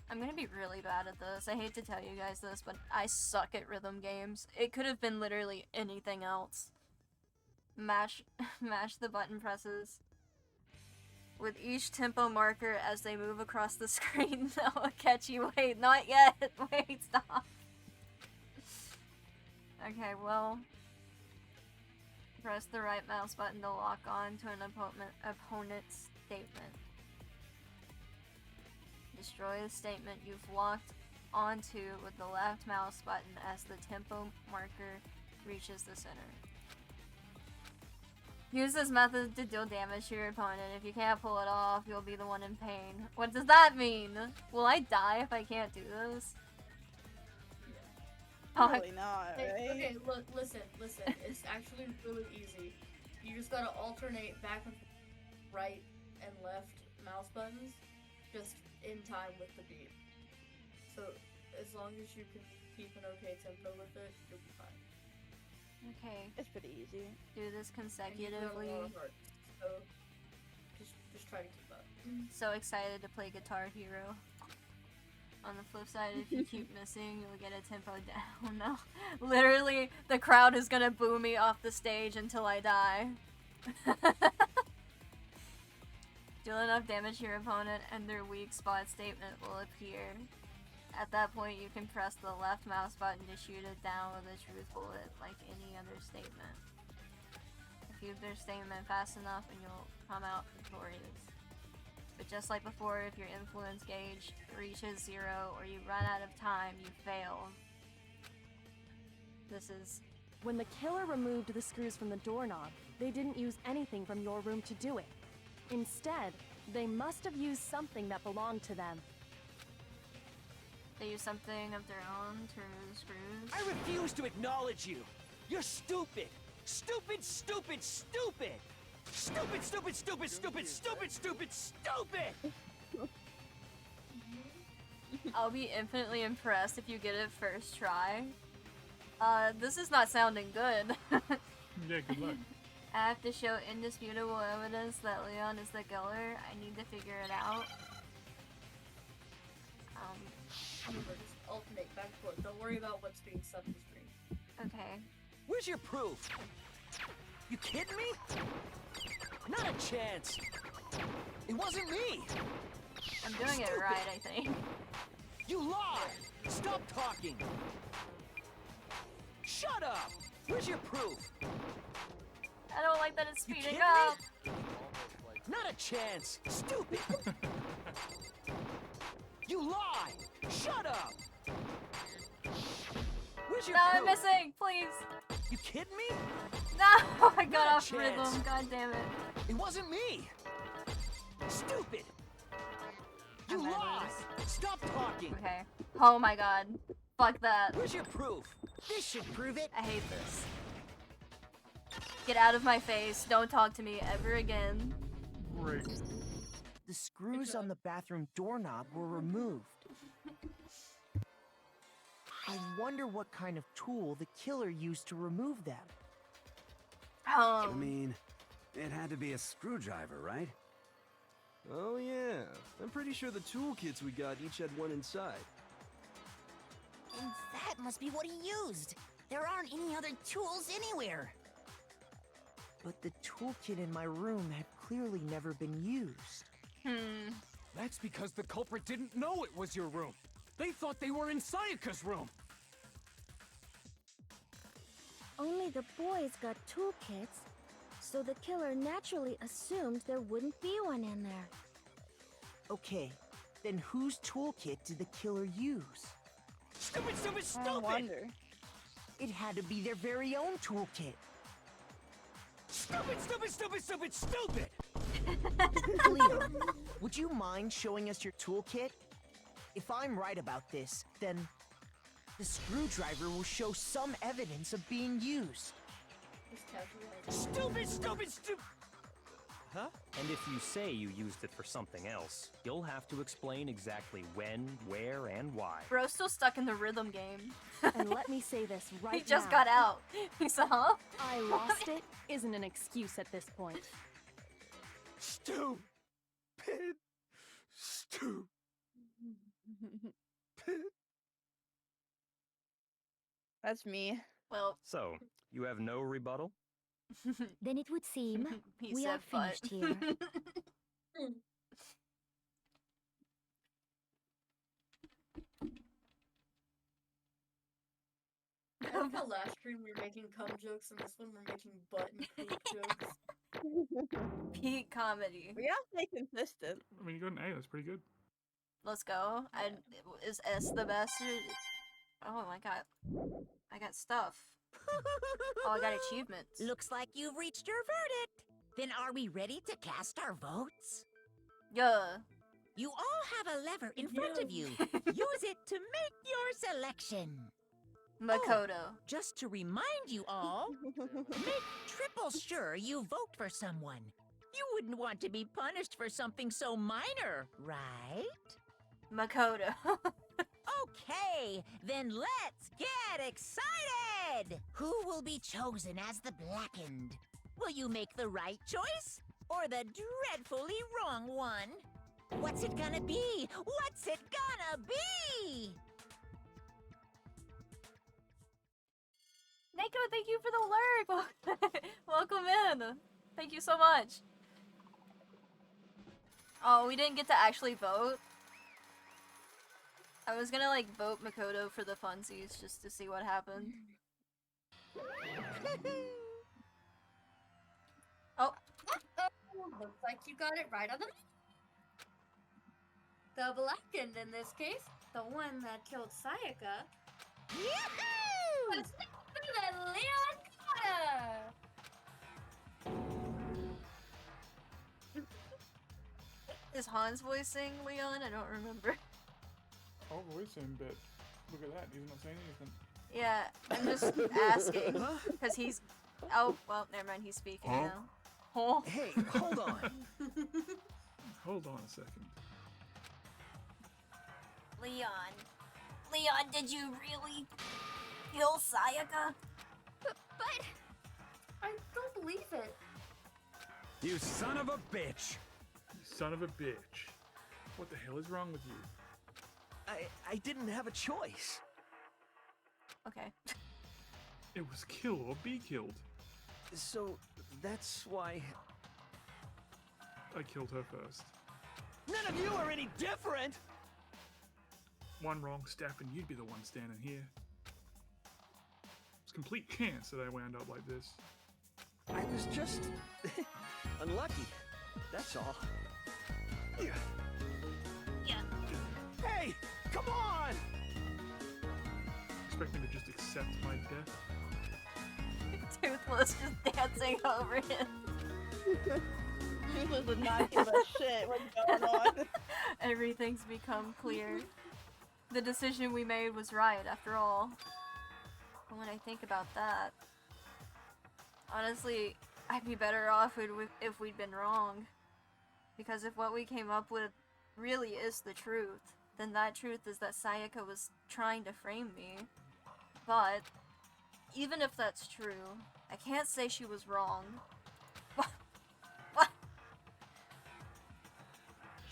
I'm gonna be really bad at this. I hate to tell you guys this, but I suck at rhythm games. It could have been literally anything else. Mash the button presses with each tempo marker as they move across the screen. They'll catch you. Wait, not yet. Wait, stop. Okay, well, press the right mouse button to lock on to an opponent's statement. Destroy the statement you've locked onto with the left mouse button as the tempo marker reaches the center. Use this method to deal damage to your opponent. If you can't pull it off, you'll be the one in pain. What does that mean? Will I die if I can't do this? Probably not, Hey, right? okay, look, listen. It's actually really easy. You just gotta alternate back and right and left mouse buttons, just in time with the beat. So as long as you can keep an okay tempo with it, you'll be fine. Okay. It's pretty easy. Do this And you've got a consecutively. lot of hearts, so just try to keep up. So excited to play Guitar Hero. On the flip side, if you keep missing, you'll get a tempo down. No. Literally, the crowd is gonna boo me off the stage until I die. Deal enough damage to your opponent and their weak spot statement will appear. At that point, you can press the left mouse button to shoot it down with a truth bullet like any other statement. Execute their statement fast enough and you'll come out victorious. But just like before, if your influence gauge reaches 0 or you run out of time, you fail. This is... When the killer removed the screws from the doorknob, they didn't use anything from your room to do it. Instead, they must have used something that belonged to them. They use something of their own to remove the screws? I refuse to acknowledge you! You're stupid! Stupid, stupid, stupid! Stupid, stupid, stupid, stupid, stupid, stupid, stupid! I'll be infinitely impressed if you get it first try. This is not sounding good. Yeah, good luck. I have to show indisputable evidence that Leon is the killer. I need to figure it out. Just alternate back and forth. Don't worry about what's being said on the screen. Okay. Where's your proof? You kidding me? Not a chance! It wasn't me! I'm doing it right, I think. You lied! Stop talking! Shut up! Where's your proof? I don't like that it's You speeding kidding up. me? Not a chance! Stupid! You lied! Shut up! Where's your No, proof? I'm missing, please. You kidding me? No, I got Not a off chance. rhythm. God damn it. It wasn't me! Stupid! You I'm ready. lied! Stop talking! Okay. Oh my god. Fuck that. Where's your proof? This should prove it. I hate this. Get out of my face. Don't talk to me ever again. Great. The screws on the bathroom doorknob were removed. I wonder what kind of tool the killer used to remove them. I mean, it had to be a screwdriver, right? Oh yeah, I'm pretty sure the toolkits we got each had one inside. And that must be what he used. There aren't any other tools anywhere. But the toolkit in my room had clearly never been used. That's because the culprit didn't know it was your room. They thought they were in Sayaka's room. Only the boys got toolkits, so the killer naturally assumed there wouldn't be one in there. Okay, then whose toolkit did the killer use? Stupid, stupid, I stupid! wonder. It had to be their very own toolkit. Stupid, stupid, stupid, stupid, stupid! Leon, would you mind showing us your toolkit? If I'm right about this, then The screwdriver will show some evidence of being used. Stupid, stupid, stupid! Huh? And if you say you used it for something else, you'll have to explain exactly when, where, and why. Bro's still stuck in the rhythm game. And let me say this right now. He just got out. He said, huh? I lost it isn't an excuse at this point. Stupid. Stupid. That's me. Well. So, you have no rebuttal? Then it would seem He we said are finished here. I like how last stream we were making cum jokes and this one we're making butt and peak jokes. Peak comedy. We gotta stay consistent. I mean, you got an A. That's pretty good. Let's go. Is S the best? Oh my god. I got stuff. Oh, I got achievements. Looks like you've reached your verdict. Then are we ready to cast our votes? Yeah. You all have a lever in front of you. Use it to make your selection. Makoto. Oh, just to remind you all, make triple sure you vote for someone. You wouldn't want to be punished for something so minor, right? Makoto. Okay, then let's get excited! Who will be chosen as the Blackened? Will you make the right choice or the dreadfully wrong one? What's it gonna be? What's it gonna be? Neko, thank you for the lurk. Welcome in. Thank you so much. Oh, we didn't get to actually vote. I was gonna like vote Makoto for the funsies just to see what happened. Oh. Looks like you got it right on the Blackened in this case, the one that killed Sayaka. Yahoo! Was none other than Leon Carter. Is Hanz voicing Leon? I don't remember. I'll voice him, but look at that. He's not saying anything. Yeah, I'm just asking because he's. Oh well, never mind. He's speaking now. Oh. Hey, hold on. Hold on a second. Leon, did you really kill Sayaka? But I don't believe it. You son of a bitch! You son of a bitch. What the hell is wrong with you? I didn't have a choice. Okay. It was kill or be killed. So that's why I killed her first. None of you are any different! One wrong step and you'd be the one standing here. It's complete chance that I wound up like this. I was just unlucky. That's all. Yeah. Hey, come on! Expect me to just accept my death? Toothless just dancing over him. Toothless would not give a shit what's going on. Everything's become clear. The decision we made was right, after all. But when I think about that, honestly, I'd be better off if we'd been wrong. Because if what we came up with really is the truth, then that truth is that Sayaka was trying to frame me. But even if that's true, I can't say she was wrong. What?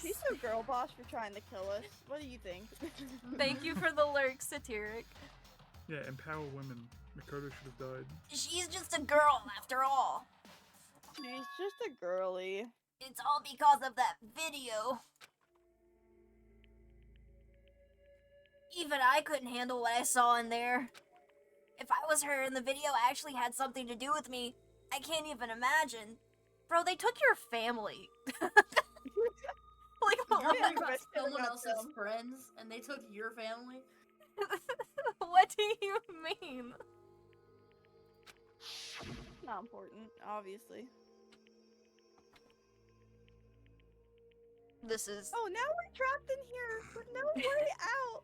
She's so girl boss for trying to kill us. What do you think? Thank you for the lurk, Satiric. Yeah, empower women. Makoto should have died. She's just a girl, after all. She's just a girly. It's all because of that video. Even I couldn't handle what I saw in there. If I was her and the video actually had something to do with me, I can't even imagine. Bro, they took your family. Like, what? You got someone else's friends and they took your family? What do you mean? Not important, obviously. This is... Oh, now we're trapped in here with no way out.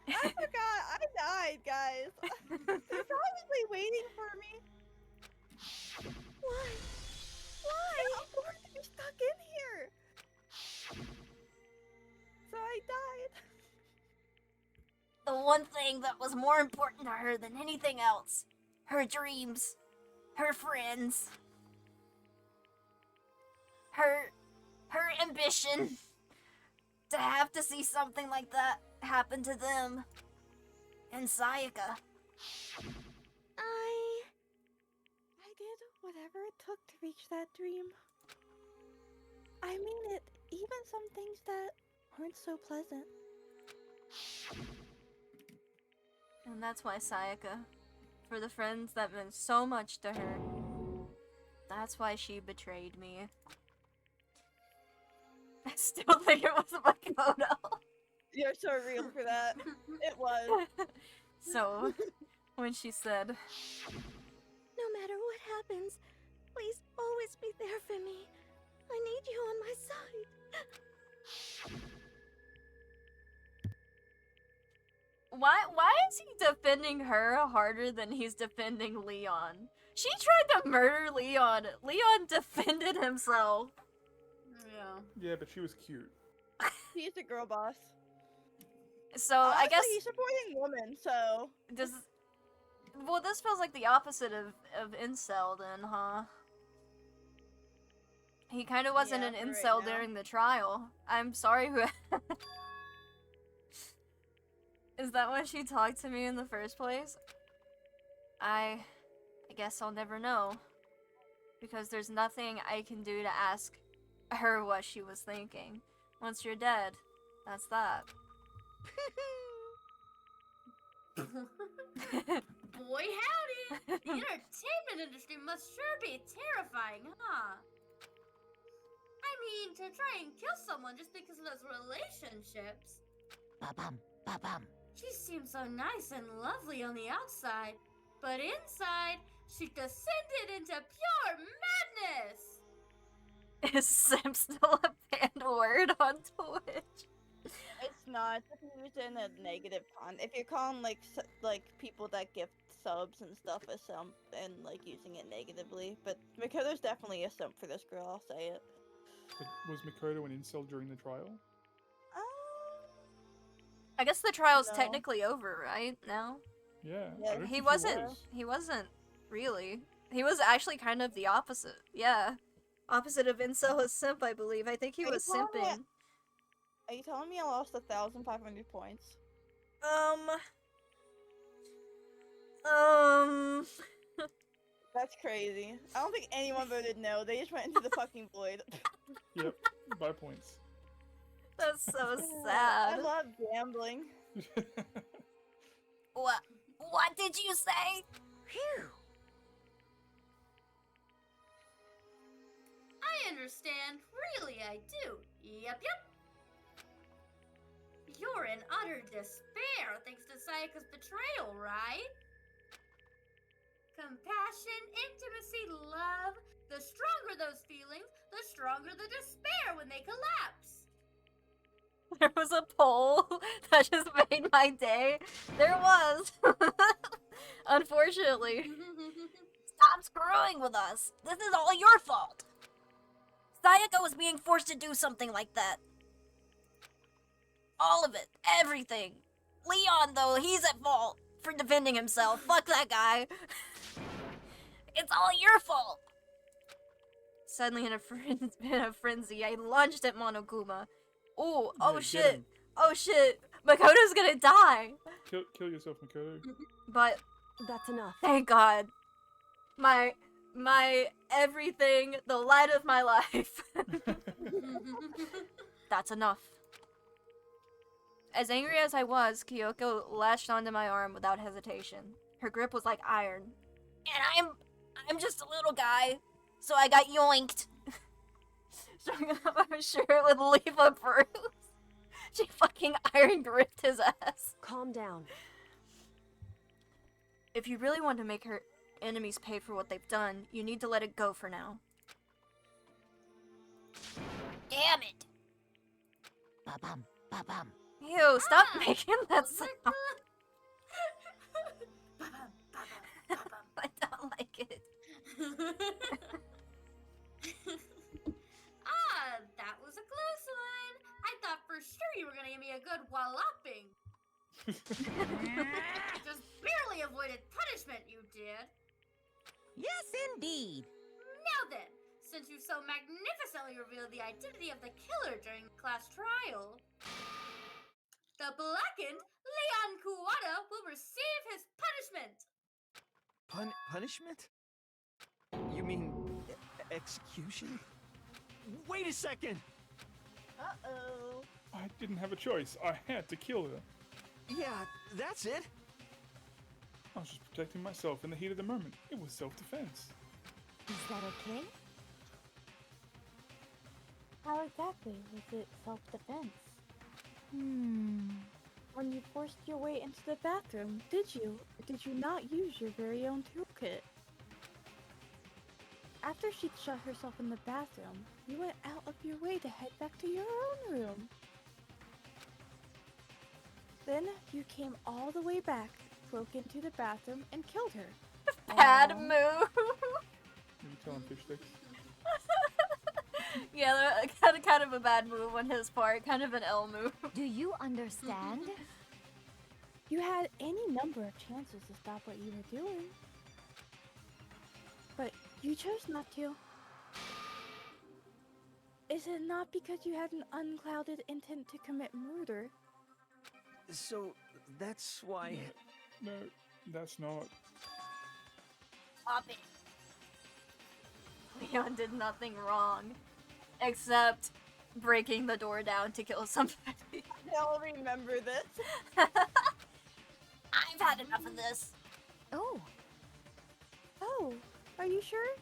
I forgot. I died, guys. They're probably waiting for me. Why? Why? Of course you're stuck in here. So I died. The one thing that was more important to her than anything else. Her dreams. Her friends. Her ambition. To have to see something like that happen to them. And Sayaka. I did whatever it took to reach that dream. I mean it, even some things that weren't so pleasant. And that's why Sayaka, for the friends that meant so much to her, that's why she betrayed me. I still think it was Makoto. You're so real for that. It was. So, when she said, No matter what happens, please always be there for me. I need you on my side. why is he defending her harder than he's defending Leon? She tried to murder Leon. Leon defended himself. Yeah. Yeah, but she was cute. He's a girl boss. So Honestly, I guess he's supporting women, so well, this feels like the opposite of incel then, huh? He kind of wasn't an incel during the trial. I'm sorry who Is that why she talked to me in the first place? I guess I'll never know. Because there's nothing I can do to ask her what she was thinking. Once you're dead, that's that. Boy howdy! The entertainment industry must sure be terrifying, huh? I mean, to try and kill someone just because of those relationships. Ba-bum, ba-bum. She seems so nice and lovely on the outside, but inside, she descended into pure madness! Is Sim still a banned word on Twitch? it's not. It's used in a negative if you're calling like people that gift subs and stuff a simp and like using it negatively, but Makoto's definitely a simp for this girl. I'll say it. But was Makoto an incel during the trial? I guess the trial's No. technically over, right? Now? Yeah. Yeah, I don't He think wasn't. was. He wasn't really. He was actually kind of the opposite. Yeah. Opposite of incel is simp, I believe. I think he was simping. Are you telling me I lost 1,500 points? That's crazy. I don't think anyone voted no. They just went into the fucking void. Yep. By points. That's so I sad. love gambling. What did you say? Phew. I understand. Really, I do. Yep. You're in utter despair thanks to Sayaka's betrayal, right? Compassion, intimacy, love. The stronger those feelings, the stronger the despair when they collapse. There was a poll that just made my day. There was. Unfortunately. Stop screwing with us. This is all your fault. Sayaka was being forced to do something like that. All of it. Everything. Leon, though, he's at fault for defending himself. Fuck that guy. It's all your fault. Suddenly in a frenzy, I lunged at Monokuma. Ooh, oh Yeah, get shit. him. Oh shit. Makoto's gonna die. Kill yourself, Makoto. But that's enough. Thank God. My everything, the light of my life. That's enough. As angry as I was, Kyoko latched onto my arm without hesitation. Her grip was like iron. And I'm just a little guy, so I got yoinked. I'm sure it would leave a bruise. She fucking iron gripped his ass. Calm down. If you really want to make her enemies pay for what they've done, you need to let it go for now. Damn it! Ba-bum, ba-bum. Ew, stop making that sound. I don't like it. That was a close one. I thought for sure you were gonna give me a good walloping. Just barely avoided punishment, you did. Yes, indeed. Now then, since you so magnificently revealed the identity of the killer during the class trial, the blackened Leon Kuwata will receive his punishment. Punishment? You mean execution? Wait a second! Uh-oh. I didn't have a choice. I had to kill her. Yeah, that's it. I was just protecting myself in the heat of the moment. It was self-defense. Is that okay? How exactly was it self-defense? When you forced your way into the bathroom, did you? Or did you not use your very own toolkit? After she'd shut herself in the bathroom, you went out of your way to head back to your own room. Then you came all the way back, broke into the bathroom, and killed her. Bad move. You tell him fish sticks. Yeah, kind of a bad move on his part. Kind of an L move. Do you understand? You had any number of chances to stop what you were doing. But you chose not to. Is it not because you had an unclouded intent to commit murder? So, that's why... No, that's not. Stop it. Leon did nothing wrong. Except breaking the door down to kill somebody. I'll remember this. I've had enough of this. Oh, are you sure?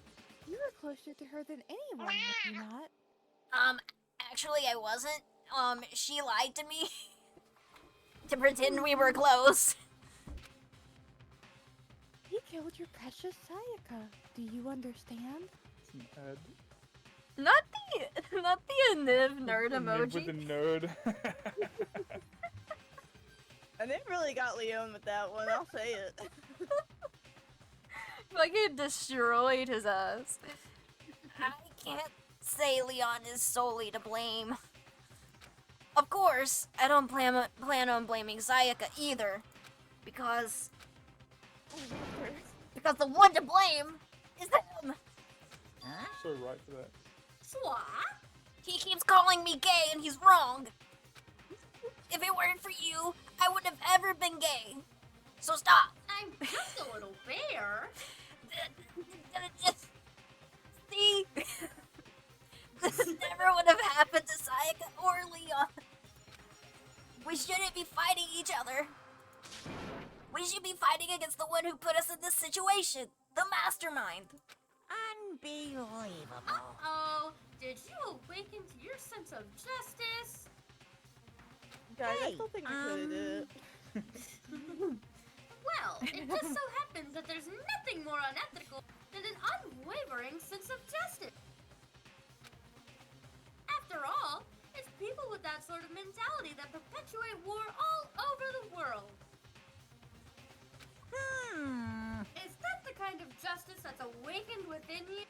You were closer to her than anyone, were you not? Actually I wasn't. She lied to me. To pretend we were close. He killed your precious Sayaka. Do you understand? Not the Aniv nerd emoji. With the nerd. I didn't really got Leon with that one, I'll say it. Fucking destroyed his ass. I can't say Leon is solely to blame. Of course, I don't plan on blaming Sayaka either. Because the one to blame is him. So right for that. What? He keeps calling me gay and he's wrong. If it weren't for you, I wouldn't have ever been gay. So stop. I'm just a little bear. See? This never would have happened to Sayaka or Leon. We shouldn't be fighting each other. We should be fighting against the one who put us in this situation. The mastermind. Unbelievable. Uh-oh. Did you awaken to your sense of justice? Guys, I still think we could've did it. Well, it just so happens that there's nothing more unethical than an unwavering sense of justice. After all, it's people with that sort of mentality that perpetuate war all over the world. Is that the kind of justice that's awakened within you?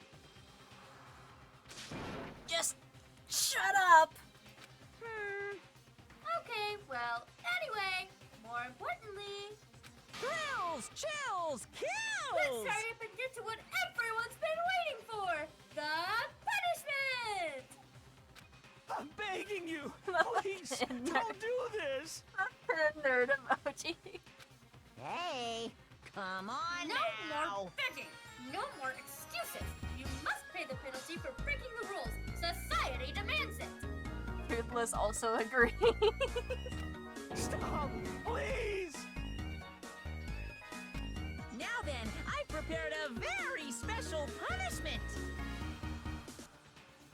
Just shut up. Okay, well, anyway, more importantly... Thrills, chills, kills! Let's hurry up and get to what everyone's been waiting for! The punishment! I'm begging you! Please, don't do this! Nerd emoji. Hey, come on No now! more begging! No more excuses! You must pay the penalty for breaking the rules! Society demands it! Toothless also agrees. Stop, please! Now then, I prepared a very special punishment!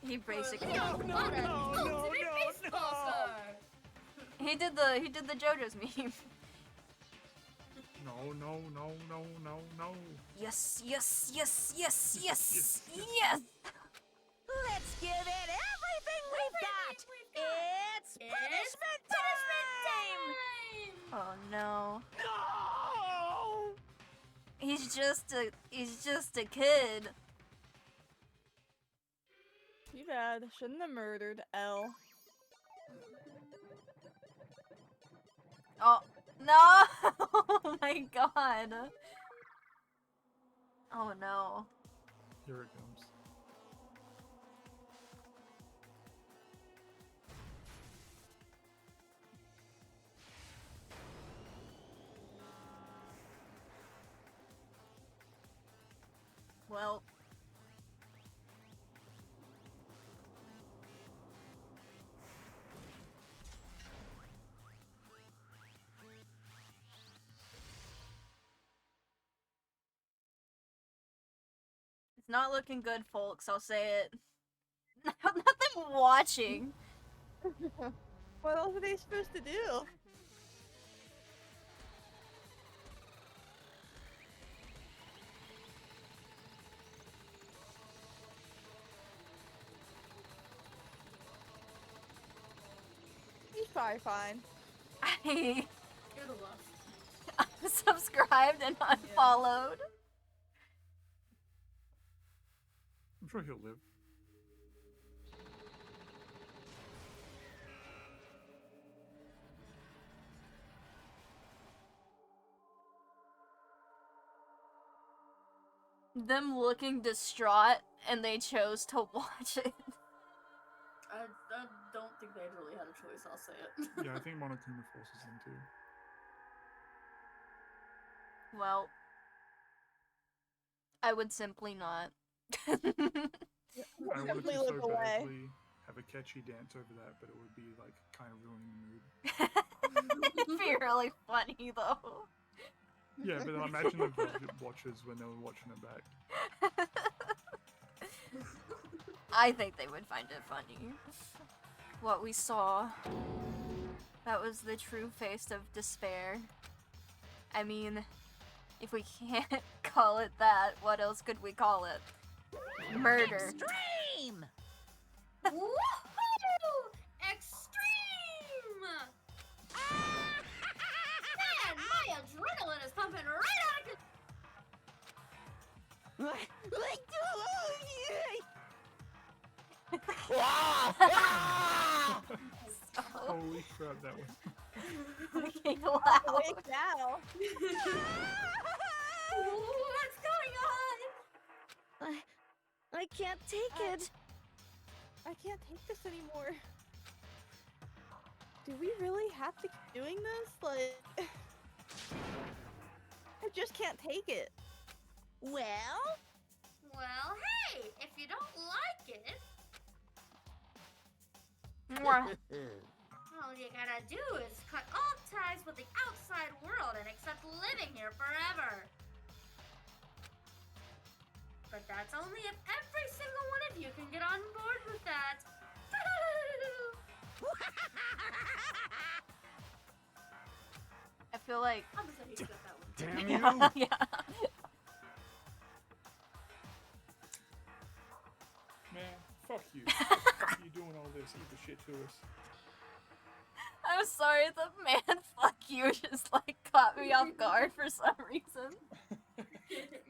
He basically No, ultimate baseball star! He did the JoJo's meme. No. Yes. Let's give it everything we've got! It's punishment time! Oh no. No! He's just a kid. Too bad. Shouldn't have murdered L. Oh no! Oh my god. Oh no. Here it comes. Well. It's not looking good, folks, I'll say it. Not them watching. What else are they supposed to do? He's probably fine. I You're the worst. unsubscribed and unfollowed. I'm sure he'll live. Them looking distraught and they chose to watch it. I don't think they really had a choice, I'll say it. Yeah, I think Monokuma forces them to. Well, I would simply not. I wanted Simply to look so away. badly have a catchy dance over that, but it would be like kind of ruining the mood. It'd be really funny though. Yeah, but then imagine the watchers when they were watching it back. I think they would find it funny. What we saw. That was the true face of despair. I mean, if we can't call it that, what else could we call it? Murder. Extreme! Woohoo! Extreme! Man, my adrenaline is pumping right out of Holy crap, that was. Fucking loud. Wake now. What's going on? I can't take it. I can't take this anymore. Do we really have to keep doing this? Like, I just can't take it. Well? Well, hey, if you don't like it, Mwah. all you gotta do is cut all ties with the outside world and accept living here forever. But that's only if every single one of you can get on board with that. I feel like. I'm sorry, you got that one. Damn you! Yeah. Man, fuck you. Fuck you doing all this evil shit to us. I'm sorry, the man fuck you just like caught me off guard for some reason.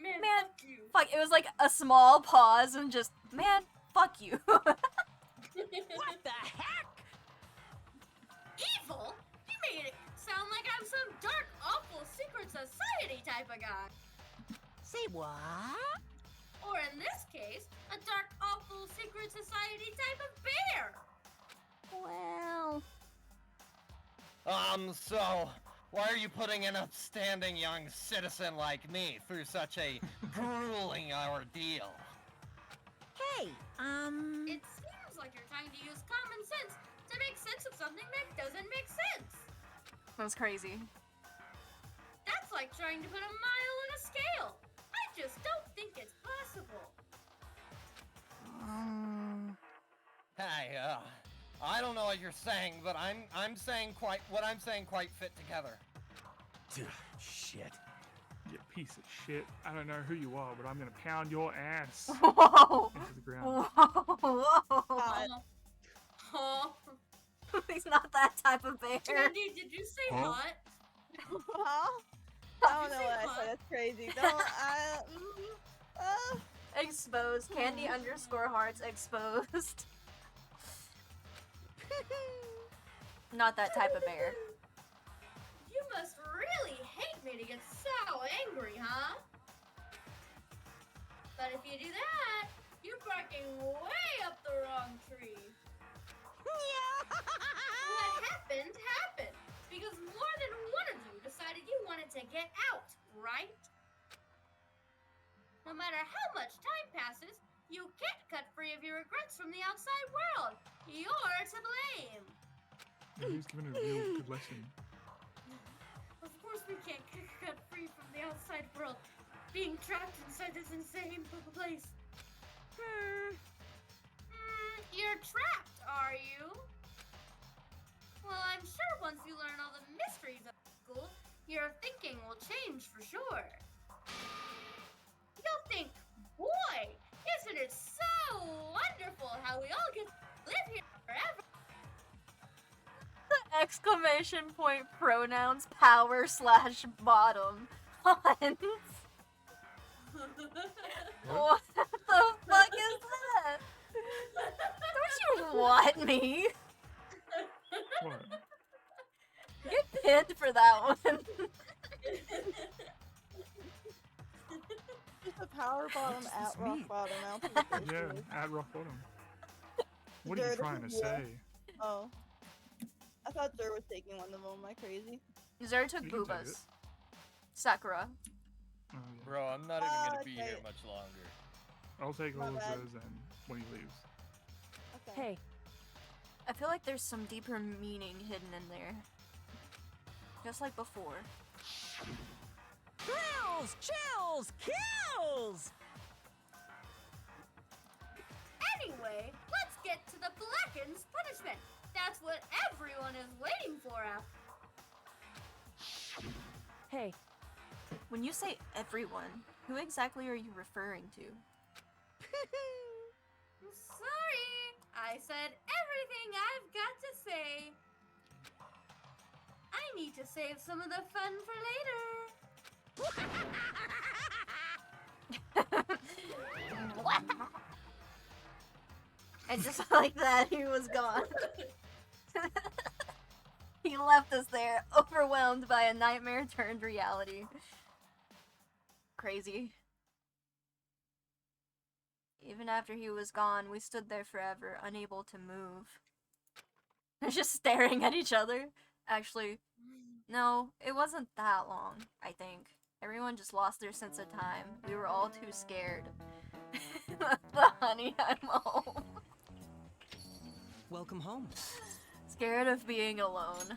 Man, Man, fuck you. Fuck, it was like a small pause and just, man, fuck you. What the heck? Evil? You made it sound like I'm some dark, awful secret society type of guy. Say what? Or in this case, a dark, awful secret society type of bear. Well, So, why are you putting an upstanding young citizen like me through such a grueling ordeal? Hey, It seems like you're trying to use common sense to make sense of something that doesn't make sense. That's crazy. That's like trying to put a mile on a scale. I just don't think it's possible. Hey, I don't know what you're saying, but I'm saying quite fit together. Shit. You piece of shit. I don't know who you are, but I'm gonna pound your ass Whoa. into the ground. Whoa. Huh? He's not that type of bear. Candy, did you say Huh? hot? Huh? I don't know what I said. That's crazy. Don't. Exposed. Candy underscore hearts exposed. Not that type of bear. You must really hate me to get so angry, huh? But if you do that, you're barking way up the wrong tree. What happened, happened. Because more than one of you decided you wanted to get out, right? No matter how much time passes, you can't cut free of your regrets from the outside world. You're to blame. Yeah, he's given a real good lesson. Of course we can't cut free from the outside world. Being trapped inside this insane place. You're trapped, are you? Well, I'm sure once you learn all the mysteries of school, your thinking will change for sure. You'll think, boy, isn't it so wonderful how we all get to live here forever? The exclamation point pronouns power / bottom. Hanz. What the fuck is that? Don't you want me? What? Get pinned for that one. Just a power bottom at rock bottom. Yeah, at rock bottom. What are Zer, you this trying to is you. say? Oh. I thought Zer was taking one of them. Am I crazy? Zer took You can take Booba's. it. Sakura. Oh, yeah. Bro, I'm not even gonna be okay. here much longer. I'll take My all of bad. those then when he leaves. Okay. Hey, I feel like there's some deeper meaning hidden in there. Just like before. Thrills, chills, kills! Anyway, let's get to the Blacken's punishment. That's what everyone is waiting for after. hey, When you say everyone, who exactly are you referring to? Sorry, I said everything I've got to say. I need to save some of the fun for later. And just like that, he was gone. He left us there, overwhelmed by a nightmare turned reality. Crazy. Even after he was gone, we stood there forever, unable to move. Just staring at each other. Actually, no, it wasn't that long, I think. Everyone just lost their sense of time. We were all too scared. The honey, I'm home. Welcome home. Scared of being alone.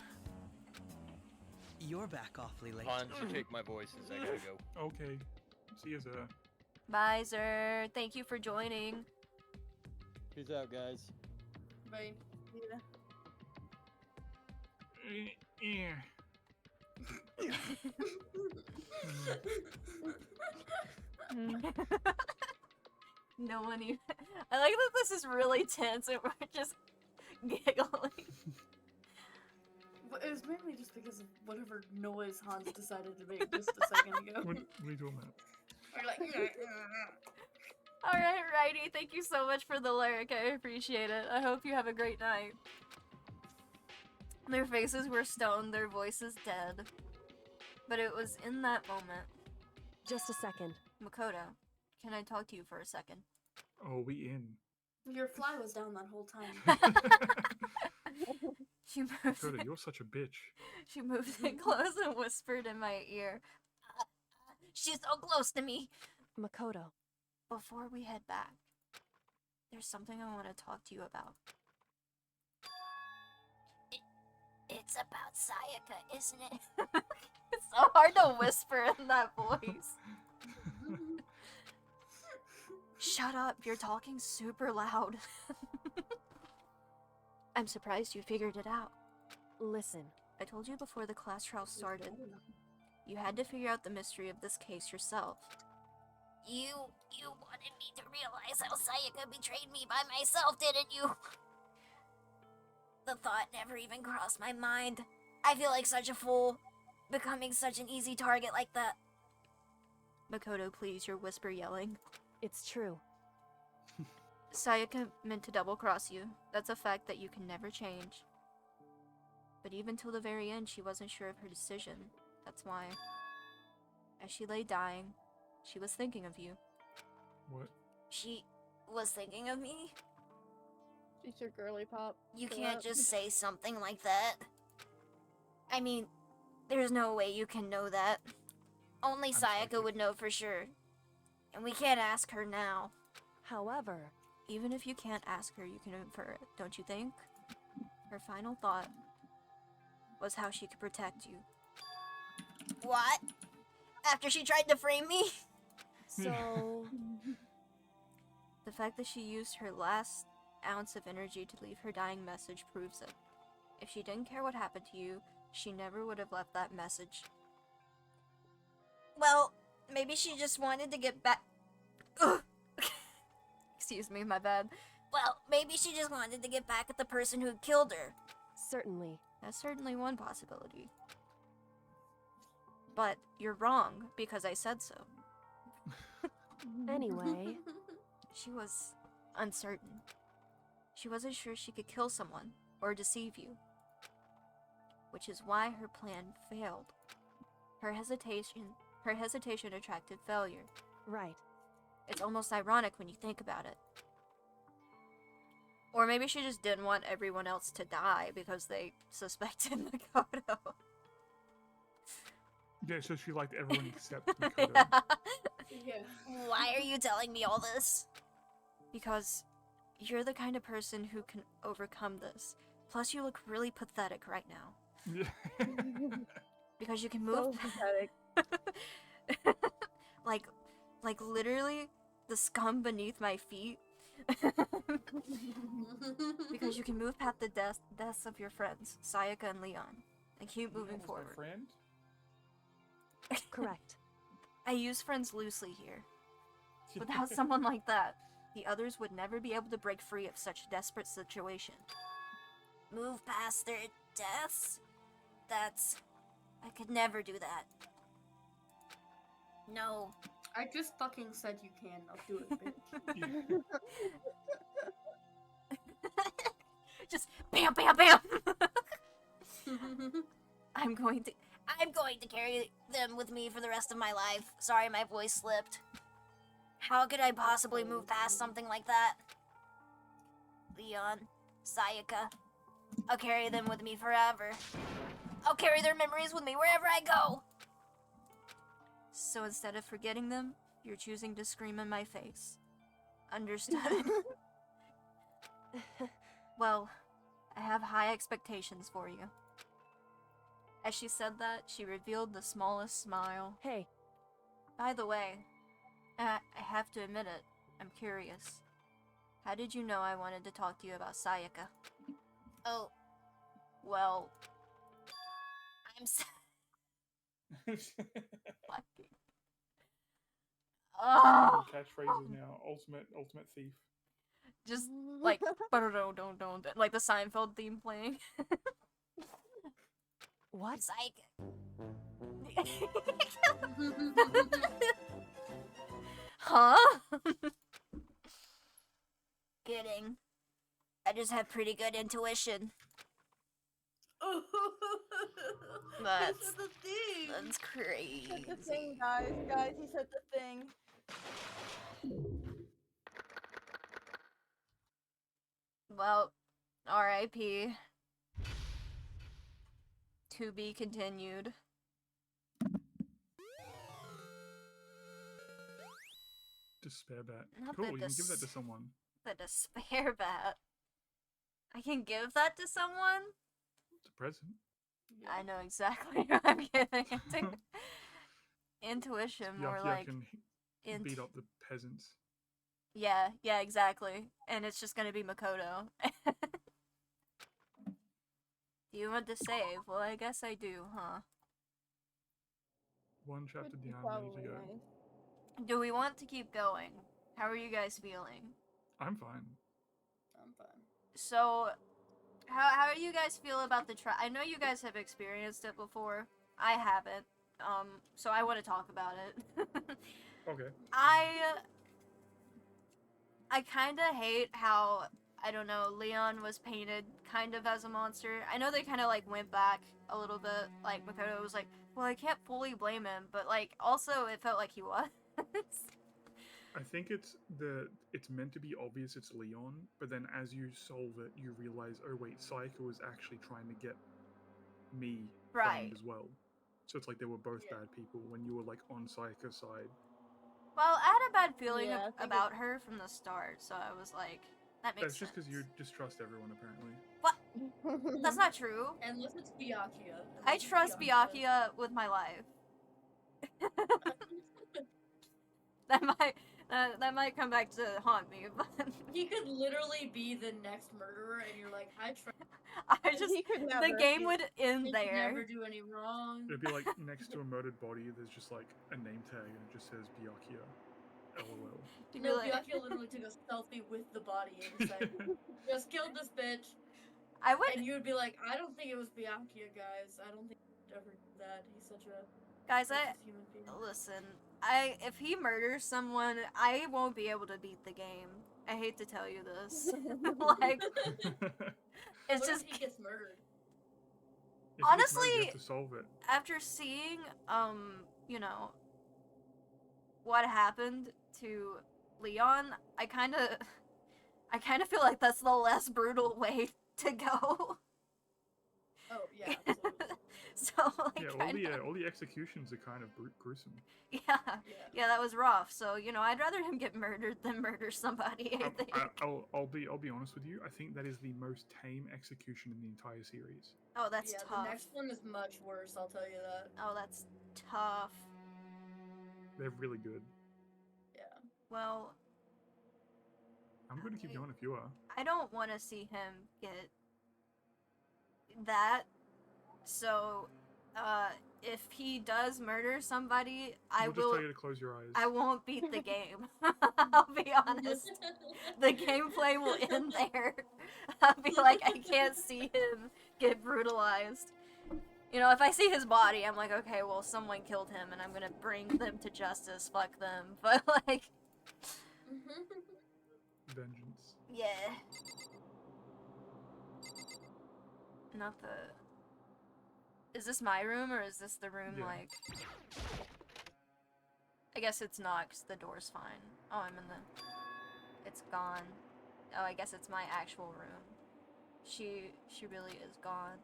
You're back awfully late. Hanz, you take my voices. I gotta go. Okay. See you, Zer. Bye, Zer. Thank you for joining. Peace out, guys. Bye. Yeah. No one even. I like that this is really tense and we're just giggling. But it was mainly just because of whatever noise Hanz decided to make just a second ago. What are you talking about? Or like, Alright, righty. Thank you so much for the lyric. I appreciate it. I hope you have a great night. Their faces were stone, their voices dead. But it was in that moment. just a second. Makoto, can I talk to you for a second? Oh, we in. your fly was down that whole time. She moved Dakota, you're such a bitch. She moved in close and whispered in my ear. She's so close to me. Makoto. Before we head back, there's something I want to talk to you about. It's about Sayaka, isn't it? It's so hard to whisper in that voice. Shut up, you're talking super loud. I'm surprised you figured it out. Listen. I told you before the class trial started. You had to figure out the mystery of this case yourself. You wanted me to realize how Sayaka betrayed me by myself, didn't you? The thought never even crossed my mind. I feel like such a fool, becoming such an easy target like that. Makoto, please, your whisper yelling. It's true. Sayaka meant to double-cross you. That's a fact that you can never change. But even till the very end, she wasn't sure of her decision. That's why, as she lay dying, she was thinking of you. What? She was thinking of me? She's your girly pop. You for can't that. just say something like that. I mean, there's no way you can know that. Only Sayaka would know for sure. And we can't ask her now. However, even if you can't ask her, you can infer it, don't you think? Her final thought was how she could protect you. What? After she tried to frame me? So... The fact that she used her last ounce of energy to leave her dying message proves it. If she didn't care what happened to you, she never would have left that message. Well, maybe she just wanted to get back... Excuse me, my bad. Well, maybe she just wanted to get back at the person who killed her. Certainly. That's certainly one possibility. But you're wrong, because I said so. Anyway... She was uncertain. She wasn't sure she could kill someone or deceive you. Which is why her plan failed. Her hesitation attracted failure. Right. It's almost ironic when you think about it. Or maybe she just didn't want everyone else to die because they suspected Makoto. Yeah, so she liked everyone except Makoto. Yeah. Why are you telling me all this? Because you're the kind of person who can overcome this. Plus, you look really pathetic right now. Yeah. Because you can move. So pathetic. like literally the scum beneath my feet. Because you can move past the deaths of your friends, Sayaka and Leon, and keep moving Leon was forward. my friend? Correct. I use friends loosely here. Without someone like that, the others would never be able to break free of such a desperate situation. Move past their deaths? I could never do that. No. I just fucking said you can. I'll do it, bitch. Just bam, bam, bam! I'm going to carry them with me for the rest of my life. Sorry, my voice slipped. How could I possibly move past something like that? Leon, Sayaka, I'll carry them with me forever. I'll carry their memories with me wherever I go. So instead of forgetting them, you're choosing to scream in my face. Understood? Well, I have high expectations for you. As she said that, she revealed the smallest smile. Hey. By the way, I have to admit it, I'm curious. How did you know I wanted to talk to you about Sayaka? Oh, well, I'm fucking... Oh! Catchphrases now. Ultimate thief. Just like, don't, like the Seinfeld theme playing. What? Sayaka. Huh? Kidding. I just have pretty good intuition. That's the thing. That's crazy. He said the thing, guys. Guys, he said the thing. Well, R.I.P. To be continued. Despair bat. Not Cool, the you can give that to someone. The despair bat. I can give that to someone? It's a present. I know exactly what I'm giving. I think intuition, more like can beat up the peasants. Yeah, exactly. And it's just gonna be Makoto. Do you want to save? Well, I guess I do, huh? One chapter down, ready to go. Do we want to keep going? How are you guys feeling? I'm fine. I'm fine. So, how do you guys feel about the trial? I know you guys have experienced it before. I haven't. So I want to talk about it. Okay. I kind of hate how, I don't know, Leon was painted kind of as a monster. I know they kind of like went back a little bit. Like Makoto was like, well, I can't fully blame him, but like also it felt like he was. I think it's meant to be obvious it's Leon, but then as you solve it, you realize, oh wait, Sayaka was actually trying to get me framed Right. as well. So it's like they were both bad people when you were like on Sayaka's side. Well, I had a bad feeling Yeah, I think about her from the start, so I was like, that makes That's just sense. because you distrust everyone, apparently. What? That's not true. Unless it's Byakuya. I trust Byakuya with my life. that might come back to haunt me, but He could literally be the next murderer, and you're like, I trust. I just the game would end He could there. never do any wrong. It'd be like next to a murdered body, there's just like a name tag and it just says Byakuya. LOL. No, Byakuya literally took a selfie with the body and was like, just killed this bitch. I would. And you would be like, I don't think it was Byakuya, guys. I don't think he'd ever do that. He's such a Guys, precious human being. listen. If he murders someone, I won't be able to beat the game. I hate to tell you this. Like, it's What just if he gets murdered? If you just know honestly, you have to solve it. after seeing, you know, what happened to Leon, I kind of feel like that's the less brutal way to go. Oh yeah, absolutely. So like, Yeah, all the executions are kind of gruesome. yeah, that was rough. So you know, I'd rather him get murdered than murder somebody. I think. I'll be honest with you. I think that is the most tame execution in the entire series. Oh, that's tough. The next one is much worse. I'll tell you that. Oh, that's tough. They're really good. Yeah. Well, I'm going to keep going if you are. I don't want to see him get that. So, if he does murder somebody, We'll just tell you to close your eyes. I won't beat the game. I'll be honest. The gameplay will end there. I'll be like, I can't see him get brutalized. You know, if I see his body, I'm like, okay, well, someone killed him, and I'm gonna bring them to justice. Fuck them. But like, Vengeance. yeah. Not the. Is this my room, or is this the room, Yeah. like... I guess it's not, because the door's fine. Oh, I'm in the... It's gone. Oh, I guess it's my actual room. She really is gone.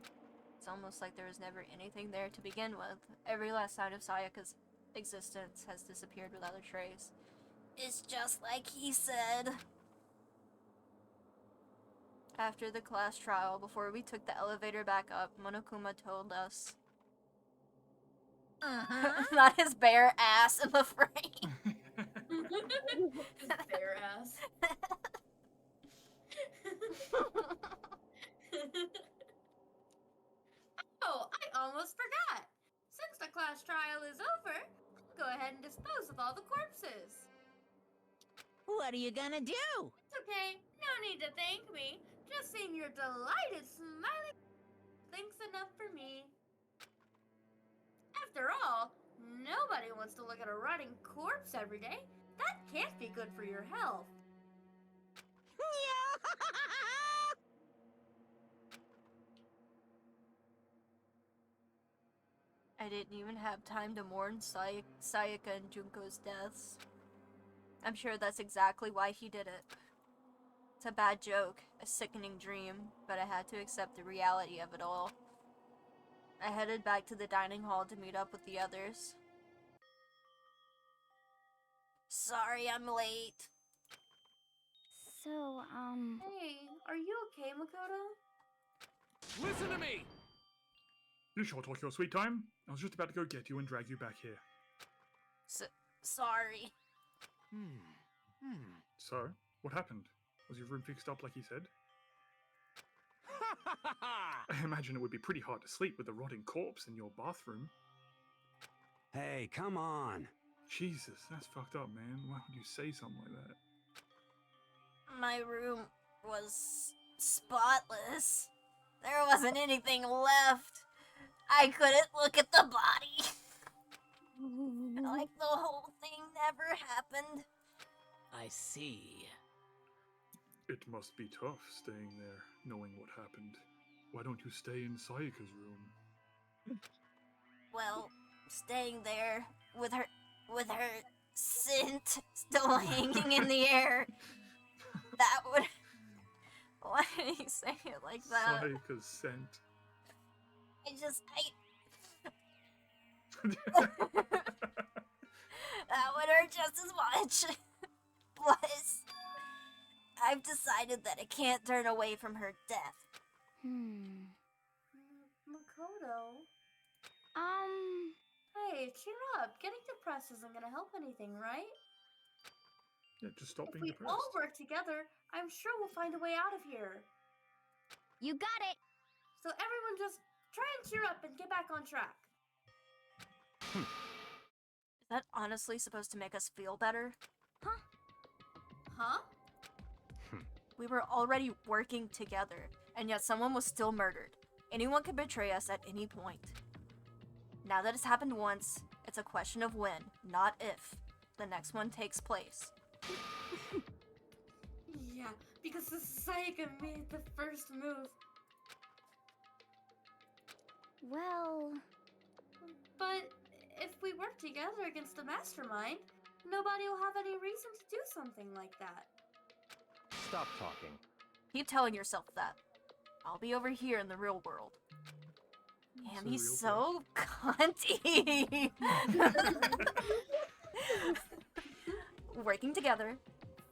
It's almost like there was never anything there to begin with. Every last sign of Sayaka's existence has disappeared without a trace. It's just like he said. After the class trial, before we took the elevator back up, Monokuma told us... Not his bare ass in the frame. His bare ass. Oh, I almost forgot. Since the class trial is over, I'll go ahead and dispose of all the corpses. What are you gonna do? It's okay. No need to thank me. Just seeing your delighted smiling thanks enough for me. After all, nobody wants to look at a rotting corpse every day. That can't be good for your health. I didn't even have time to mourn Sayaka and Junko's deaths. I'm sure that's exactly why he did it. It's a bad joke, a sickening dream, but I had to accept the reality of it all. I headed back to the dining hall to meet up with the others. Sorry I'm late. So, Hey, are you okay, Makoto? Listen to me! You sure talk your sweet time? I was just about to go get you and drag you back here. Sorry. So, what happened? Was your room fixed up like he said? I imagine it would be pretty hard to sleep with a rotting corpse in your bathroom. Hey, come on. Jesus, that's fucked up, man. Why would you say something like that? my room was spotless. There wasn't anything left. I couldn't look at the body. Like the whole thing never happened. I see. It must be tough staying there, knowing what happened. Why don't you stay in Sayaka's room? Well, staying there with her scent still hanging in the air. That would. Why did he say it like that? Sayaka's scent. That would hurt just as much. Plus, I've decided that I can't turn away from her death. Makoto? Hey, cheer up. Getting depressed isn't gonna help anything, right? Yeah, just stop If being we depressed. all work together, I'm sure we'll find a way out of here. You got it! So everyone just try and cheer up and get back on track. Is that honestly supposed to make us feel better? Huh? We were already working together, and yet someone was still murdered. Anyone could betray us at any point. Now that it's happened once, it's a question of when, not if, the next one takes place. Yeah, because the Sayaka made the first move. Well... But if we work together against the mastermind, nobody will have any reason to do something like that. Stop talking. Keep telling yourself that. I'll be over here in the real world. Damn, he's so cunty. Working together,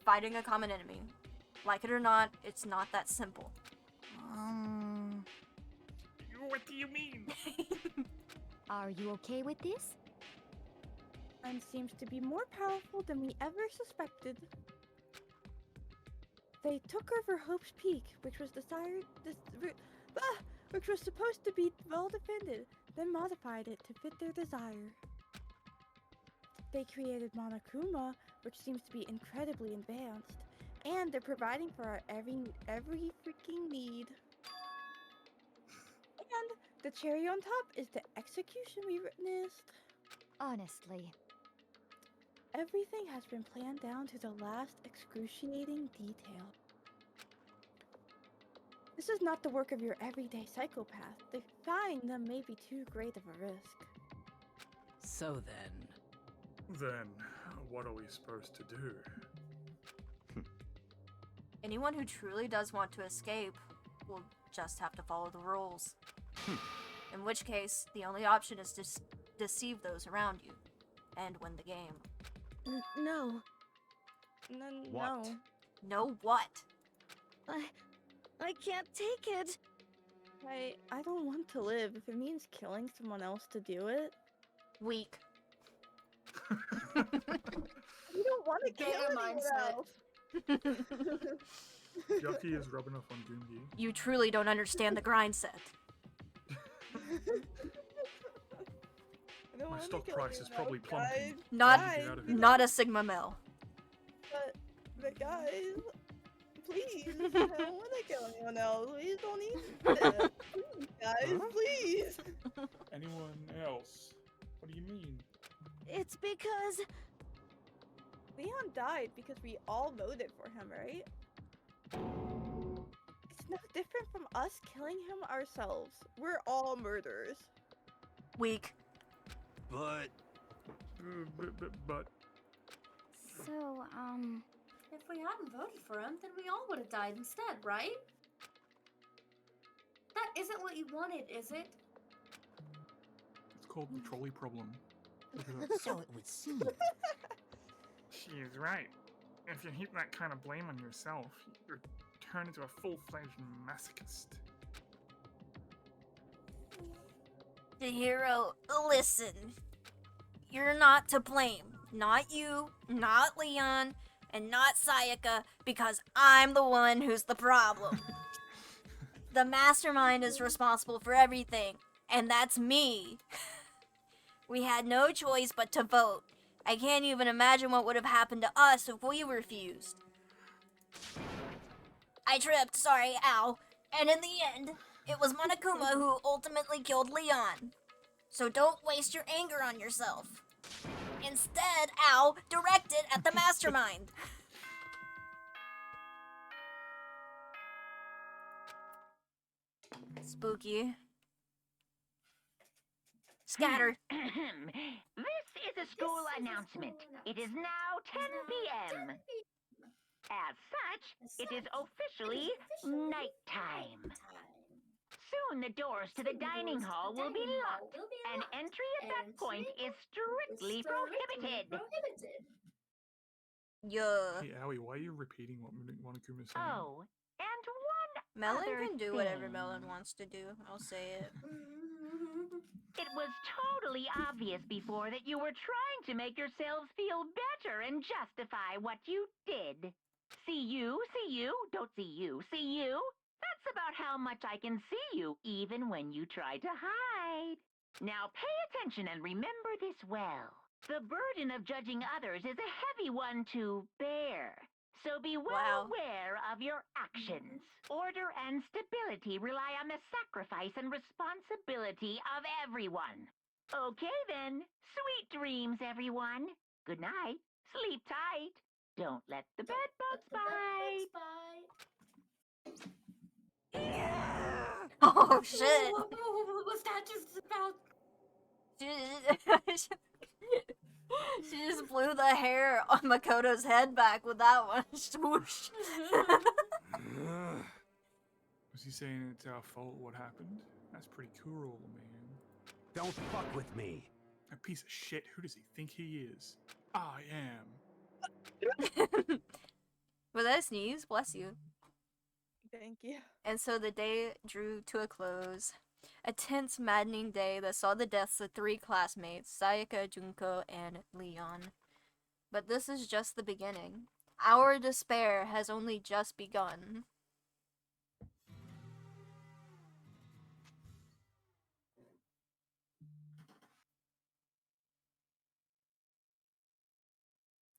fighting a common enemy. Like it or not, it's not that simple. What do you mean? Are you okay with this? And seems to be more powerful than we ever suspected. They took over Hope's Peak, which was which was supposed to be well defended, then modified it to fit their desire. They created Monokuma, which seems to be incredibly advanced, and they're providing for our every freaking need. And the cherry on top is the execution we witnessed. Honestly. Everything has been planned down to the last excruciating detail. This is not the work of your everyday psychopath. To find them may be too great of a risk. So then... Then, what are we supposed to do? Anyone who truly does want to escape will just have to follow the rules. In which case, the only option is to deceive those around you and win the game. No. What? No. No what? I can't take it. I don't want to live if it means killing someone else to do it. Weak. You don't want to kill anyone else. Yucky is rubbing off on Gungi. You truly don't understand the grind set. My stock price is probably plummeting. Not a Sigma Mill. But guys, please, I don't want to kill anyone else. Please don't eat this. Please, guys, please. Anyone else? What do you mean? It's because Leon died because we all voted for him, right? It's no different from us killing him ourselves. We're all murderers. Weak. But... So, If we hadn't voted for him, then we all would have died instead, right? That isn't what you wanted, is it? It's called the trolley problem. Look at that. So it would seem. She is right. If you heap that kind of blame on yourself, you're turned into a full-fledged masochist. Chihiro, listen. You're not to blame. Not you, not Leon, and not Sayaka, because I'm the one who's the problem. The mastermind is responsible for everything, and that's me. We had no choice but to vote. I can't even imagine what would have happened to us if we refused. I tripped, sorry, ow. And in the end, it was Monokuma who ultimately killed Leon. So don't waste your anger on yourself. Instead, ow, direct it at the mastermind. Spooky. Scatter. This is a school announcement. It is now 10 p.m. As such, it is officially nighttime. Soon the doors to the dining hall will be locked, and entry at that point is strictly prohibited. Yeah. Hey, Owie, why are you repeating what Monokuma's saying? Oh, and one Melon other can do thing. whatever Melon wants to do. I'll say it. It was totally obvious before that you were trying to make yourselves feel better and justify what you did. See you, don't see you, see you. That's about how much I can see you, even when you try to hide. Now pay attention and remember this well. The burden of judging others is a heavy one to bear. So be well aware of your actions. Order and stability rely on the sacrifice and responsibility of everyone. Okay then. Sweet dreams, everyone. Good night. Sleep tight. Don't let the bed bugs bite. Oh shit. What was that just about? She just blew the hair on Makoto's head back with that one. Swoosh. Was he saying it's our fault what happened? That's pretty cruel, man. Don't fuck with me. A piece of shit. Who does he think he is? I am. Was that a sneeze? Bless you. Thank you. And so the day drew to a close. A tense, maddening day that saw the deaths of 3 classmates, Sayaka, Junko, and Leon. But this is just the beginning. Our despair has only just begun.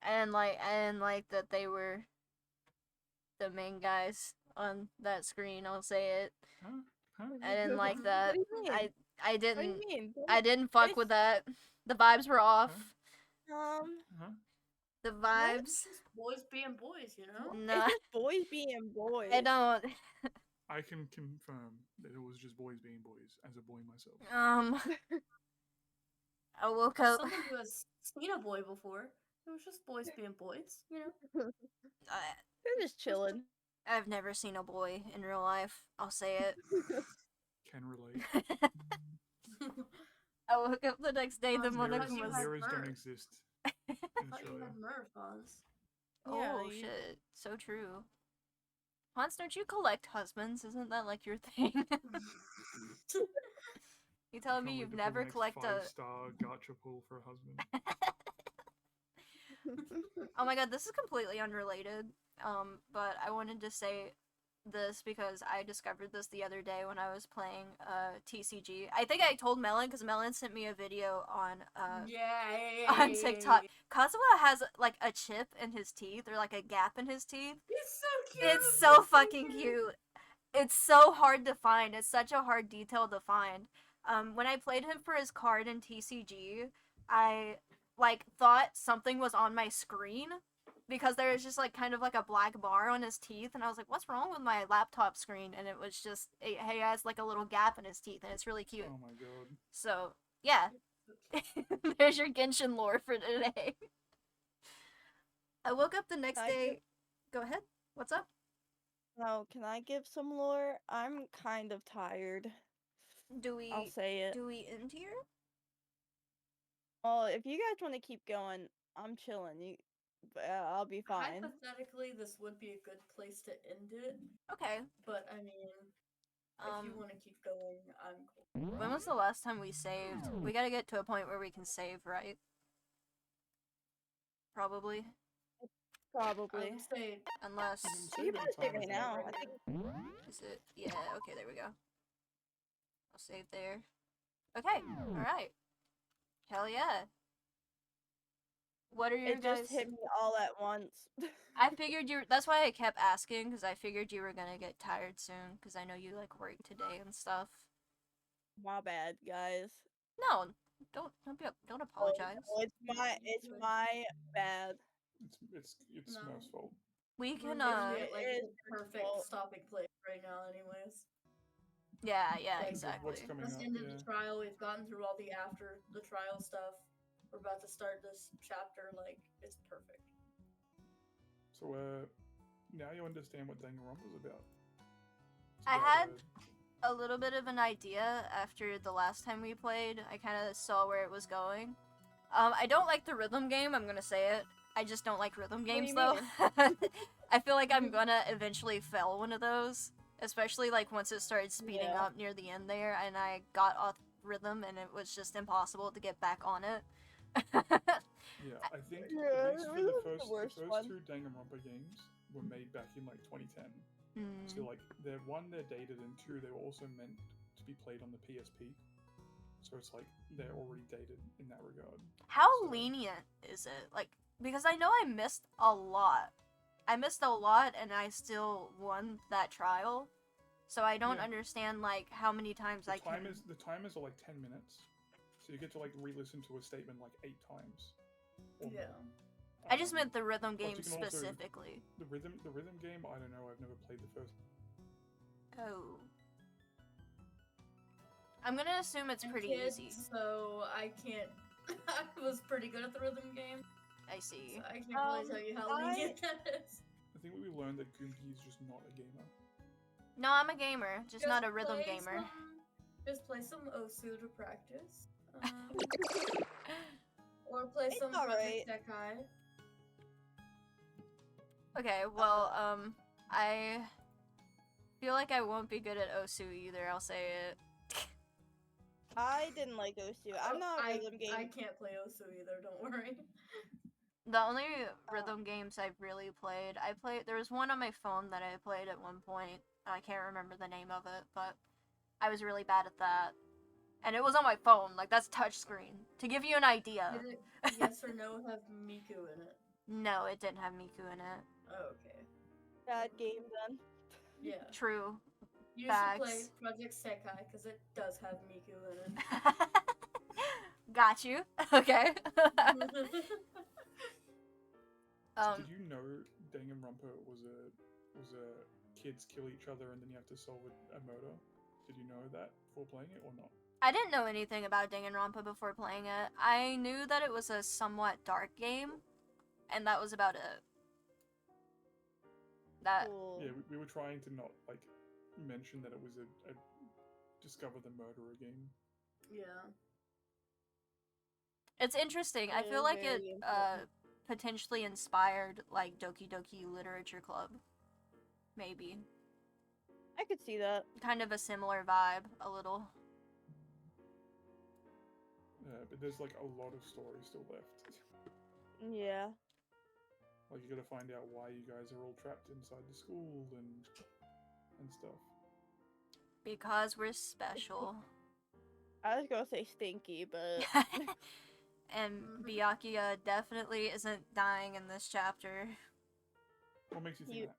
I didn't like that they were the main guys on that screen, I'll say it. I didn't like that. What do you mean? I didn't What do you mean? I didn't fuck with that. The vibes were off. The vibes. It's just boys being boys, you know? No. It's just boys being boys. I don't. I can confirm that it was just boys being boys, as a boy myself. I woke up. Someone who has seen a boy before. It was just boys being boys, you know? They're just chilling. I've never seen a boy in real life. I'll say it. Can relate. I woke up the next day. The Mirrors Monokuma was. don't exist. I thought you had Nerf Hans. Oh shit! So true. Hans, don't you collect husbands? Isn't that like your thing? You telling me Can't you've wait to pull never the next collected a 5-star gacha pull for a husband. Oh my god, this is completely unrelated. But I wanted to say this because I discovered this the other day when I was playing TCG. I think I told Melon because Melon sent me a video on on TikTok. Kazuha has like a chip in his teeth or like a gap in his teeth. It's so cute. It's so fucking cute. It's so hard to find. It's such a hard detail to find. When I played him for his card in TCG, I like thought something was on my screen because there was just like kind of like a black bar on his teeth, and I was like, what's wrong with my laptop screen? And it was just he has like a little gap in his teeth, and it's really cute. Oh my god. So yeah. There's your Genshin lore for today. I woke up the next day. Go ahead. What's up? No, can I give some lore? I'm kind of tired. I'll say it. Do we end here? Well, if you guys want to keep going, I'm chilling. I'll be fine. Hypothetically, this would be a good place to end it. Okay. But I mean, if you want to keep going, I'm cool. When was the last time we saved? We gotta get to a point where we can save, right? Probably. Probably. I would say Unless you better save right now. I think. Is it? Yeah. Okay. There we go. I'll save there. Okay. All right. Hell yeah. What are your It guys? just hit me all at once. I figured you. That's why I kept asking, because I figured you were gonna get tired soon, because I know you like work today and stuff. My bad, guys. No, don't apologize. No, it's my bad. It's Smurf's fault. We can Literally at, like, It the is perfect stopping place right now, anyways. Yeah, Like, exactly. What's coming just up, ended yeah. the trial. We've gotten through all the after the trial stuff. We're about to start this chapter. Like, it's perfect. So, now you understand what Danganronpa's about. It's I about, had a little bit of an idea after the last time we played. I kind of saw where it was going. I don't like the rhythm game, I'm gonna say it. I just don't like rhythm games, you though. I feel like I'm gonna eventually fail one of those. Especially, like, once it started speeding Yeah. up near the end there, and I got off rhythm, and it was just impossible to get back on it. Yeah, I think Yeah, at least for the rhythm's first, the worst one. two Danganronpa games were made back in like 2010. Mm. So like, they're dated, and two, they were also meant to be played on the PSP. So it's like they're already dated in that regard. How lenient is it? Like, because I know I missed a lot. I missed a lot, and I still won that trial. So I don't Yeah. understand, like, how many times I can... The timers are like 10 minutes. So you get to like re-listen to a statement like 8 times. Or Yeah. more. I just meant the rhythm Plus game you can also- specifically. the rhythm game, I don't know, I've never played the first. Oh. I'm gonna assume it's pretty Kid, easy. So I can't. I was pretty good at the rhythm game. I see. So I can't really tell you how lenient that is. I think we learned that Gungi is just not a gamer. No, I'm a gamer, just not a rhythm play gamer. Just play some Osu to practice. Or play It's some Project alright. Sekai. Okay, well, I feel like I won't be good at Osu either, I'll say it. I didn't like Osu. I'm not a rhythm game. I can't play Osu either, don't worry. The only rhythm games I've really played, there was one on my phone that I played at one point. I can't remember the name of it, but I was really bad at that. And it was on my phone, like, that's touchscreen. To give you an idea. Did it, yes or no, have Miku in it? No, it didn't have Miku in it. Oh, okay. Bad game then. Yeah. True. You Facts. should play Project Sekai, because it does have Miku in it. Got you. Okay. Did you know Danganronpa was a kids kill each other and then you have to solve a murder? Did you know that before playing it or not? I didn't know anything about Danganronpa before playing it. I knew that it was a somewhat dark game, and that was about it. That. Yeah, we were trying to not like mention that it was a discover the murderer game. Yeah. It's interesting. I feel like it potentially inspired like Doki Doki Literature Club. Maybe. I could see that. Kind of a similar vibe, a little. Yeah, but there's like a lot of story still left. Yeah. Like you gotta find out why you guys are all trapped inside the school and stuff. Because we're special. I was gonna say stinky, but And Byakuya definitely isn't dying in this chapter. What makes you think that?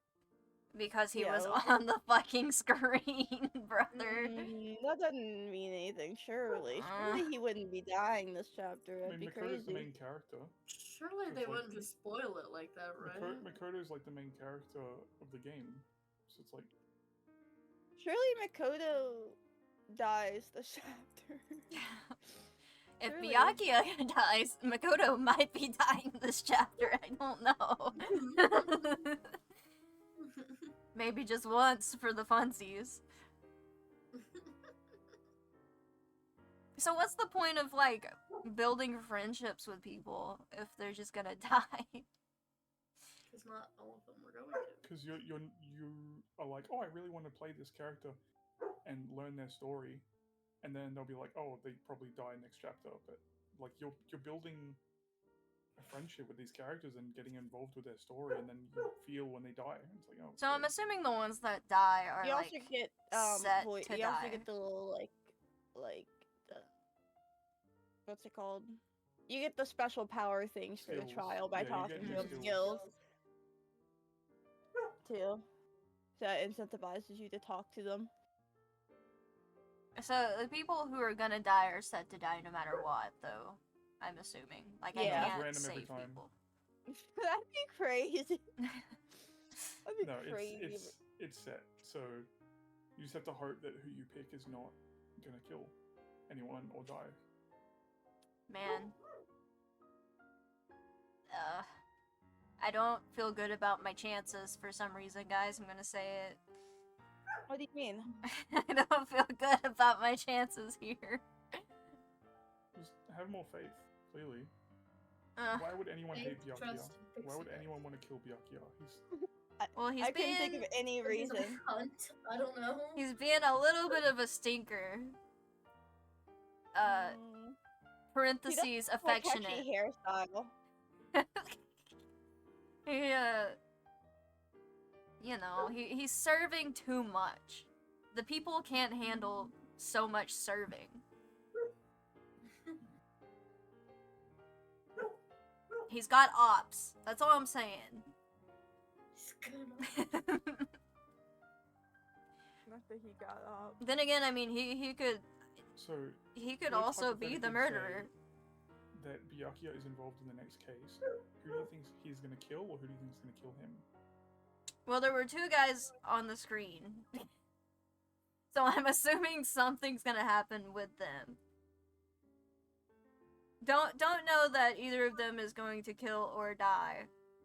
Because he Yeah, was well- on the fucking screen, brother. That doesn't mean anything, surely. Surely he wouldn't be dying this chapter. That'd be Makoto's the crazy. main character. Surely So they it's like- wouldn't just spoil it like that, right? Makoto's like the main character of the game. So it's like... Surely Makoto dies this chapter. If Surely. Byakuya dies, Makoto might be dying this chapter. I don't know. Maybe just once for the funsies. So what's the point of, like, building friendships with people if they're just gonna die? Because not all of them were going to. Because you are like, oh, I really want to play this character and learn their story, and then they'll be like, oh, they probably die next chapter. But like you're building a friendship with these characters and getting involved with their story, and then you feel when they die. And it's like, oh. So I'm assuming the ones that die are You like also get set to you die. also get the little like the what's it called? You get the special power things for the Skills. trial by Yeah, you talking get to your them. skills. Too. So that incentivizes you to talk to them. So the people who are gonna die are set to die no matter what, though. I'm assuming. Like, Yeah. I It's can't random every save time. people. That'd be crazy. That'd be No, crazy. it's set. So you just have to hope that who you pick is not gonna kill anyone or die. Man. I don't feel good about my chances for some reason, guys. I'm gonna say it. What do you mean? I don't feel good about my chances here. Just have more faith, clearly. Ugh. Why would anyone hate Faith, Byakuya? trust, and Why would fixing it. anyone want to kill Byakuya? Well, he's I couldn't think being- of any He's a reason. cunt. I don't know. He's being a little bit of a stinker. Parentheses, He doesn't have a catchy affectionate. hairstyle. He, you know, he's serving too much. The people can't handle so much serving. He's got ops. That's all I'm saying. Not that he got up. Then again, I mean, he could So he could let's also be the hypothetically murderer. say that Byakuya is involved in the next case. Who do you think he's gonna kill, or who do you think is gonna kill him? Well, there were two guys on the screen. So I'm assuming something's gonna happen with them. Don't know that either of them is going to kill or die.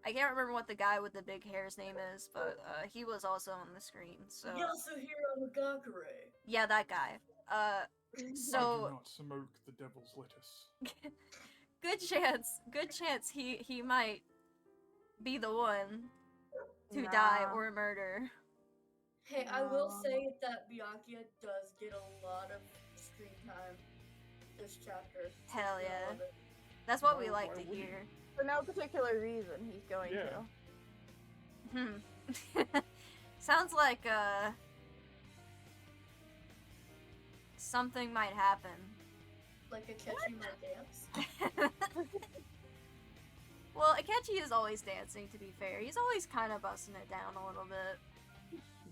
I can't remember what the guy with the big hair's name is, but he was also on the screen, so... Yasuhiro Magakure. Yeah, that guy. I do So... not smoke the devil's lettuce. good chance he might be the one to die Nah. or murder. Hey, I will say that Byakuya does get a lot of screen time this chapter. Hell I yeah. love it. That's what we Why- like why to wouldn't hear. For no particular reason, he's going to. Sounds like something might happen. Like a catchy might dance. Well, Akechi is always dancing, to be fair. He's always kind of busting it down a little bit.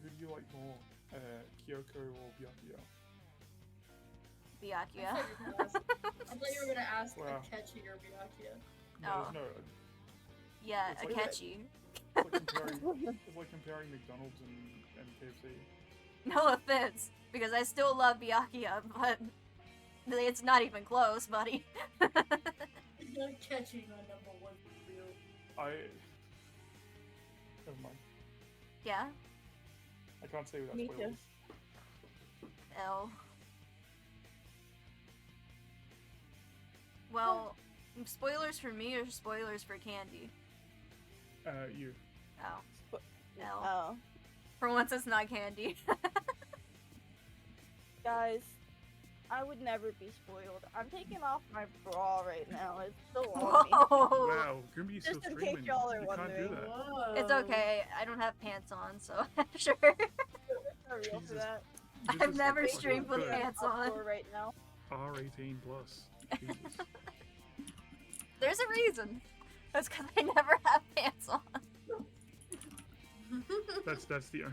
Who do you like more, Kyoko or Byakuya? Byakuya. I thought you were gonna ask Wow. Akechi or Byakuya. No, Oh. there's no. Yeah, It's like- Akechi. It's like comparing McDonald's and KFC. No offense, because I still love Byakuya, but it's not even close, buddy. Catching on number one for you. Never mind. Yeah? I can't say without Me too. spoilers. L. Well, spoilers for me or spoilers for Candy? You. Oh. L. Oh. For once it's not Candy. Guys, I would never be spoiled. I'm taking off my bra right now. It's still on me. Whoa! Wow, Grimby's still Just in streaming. case y'all are You can't do wondering. that. It's okay, I don't have pants on, so sure. For real for that. This I've is never like streamed with good. pants on. Right now. R18 plus. Jesus. There's a reason. That's because I never have pants on. That's the.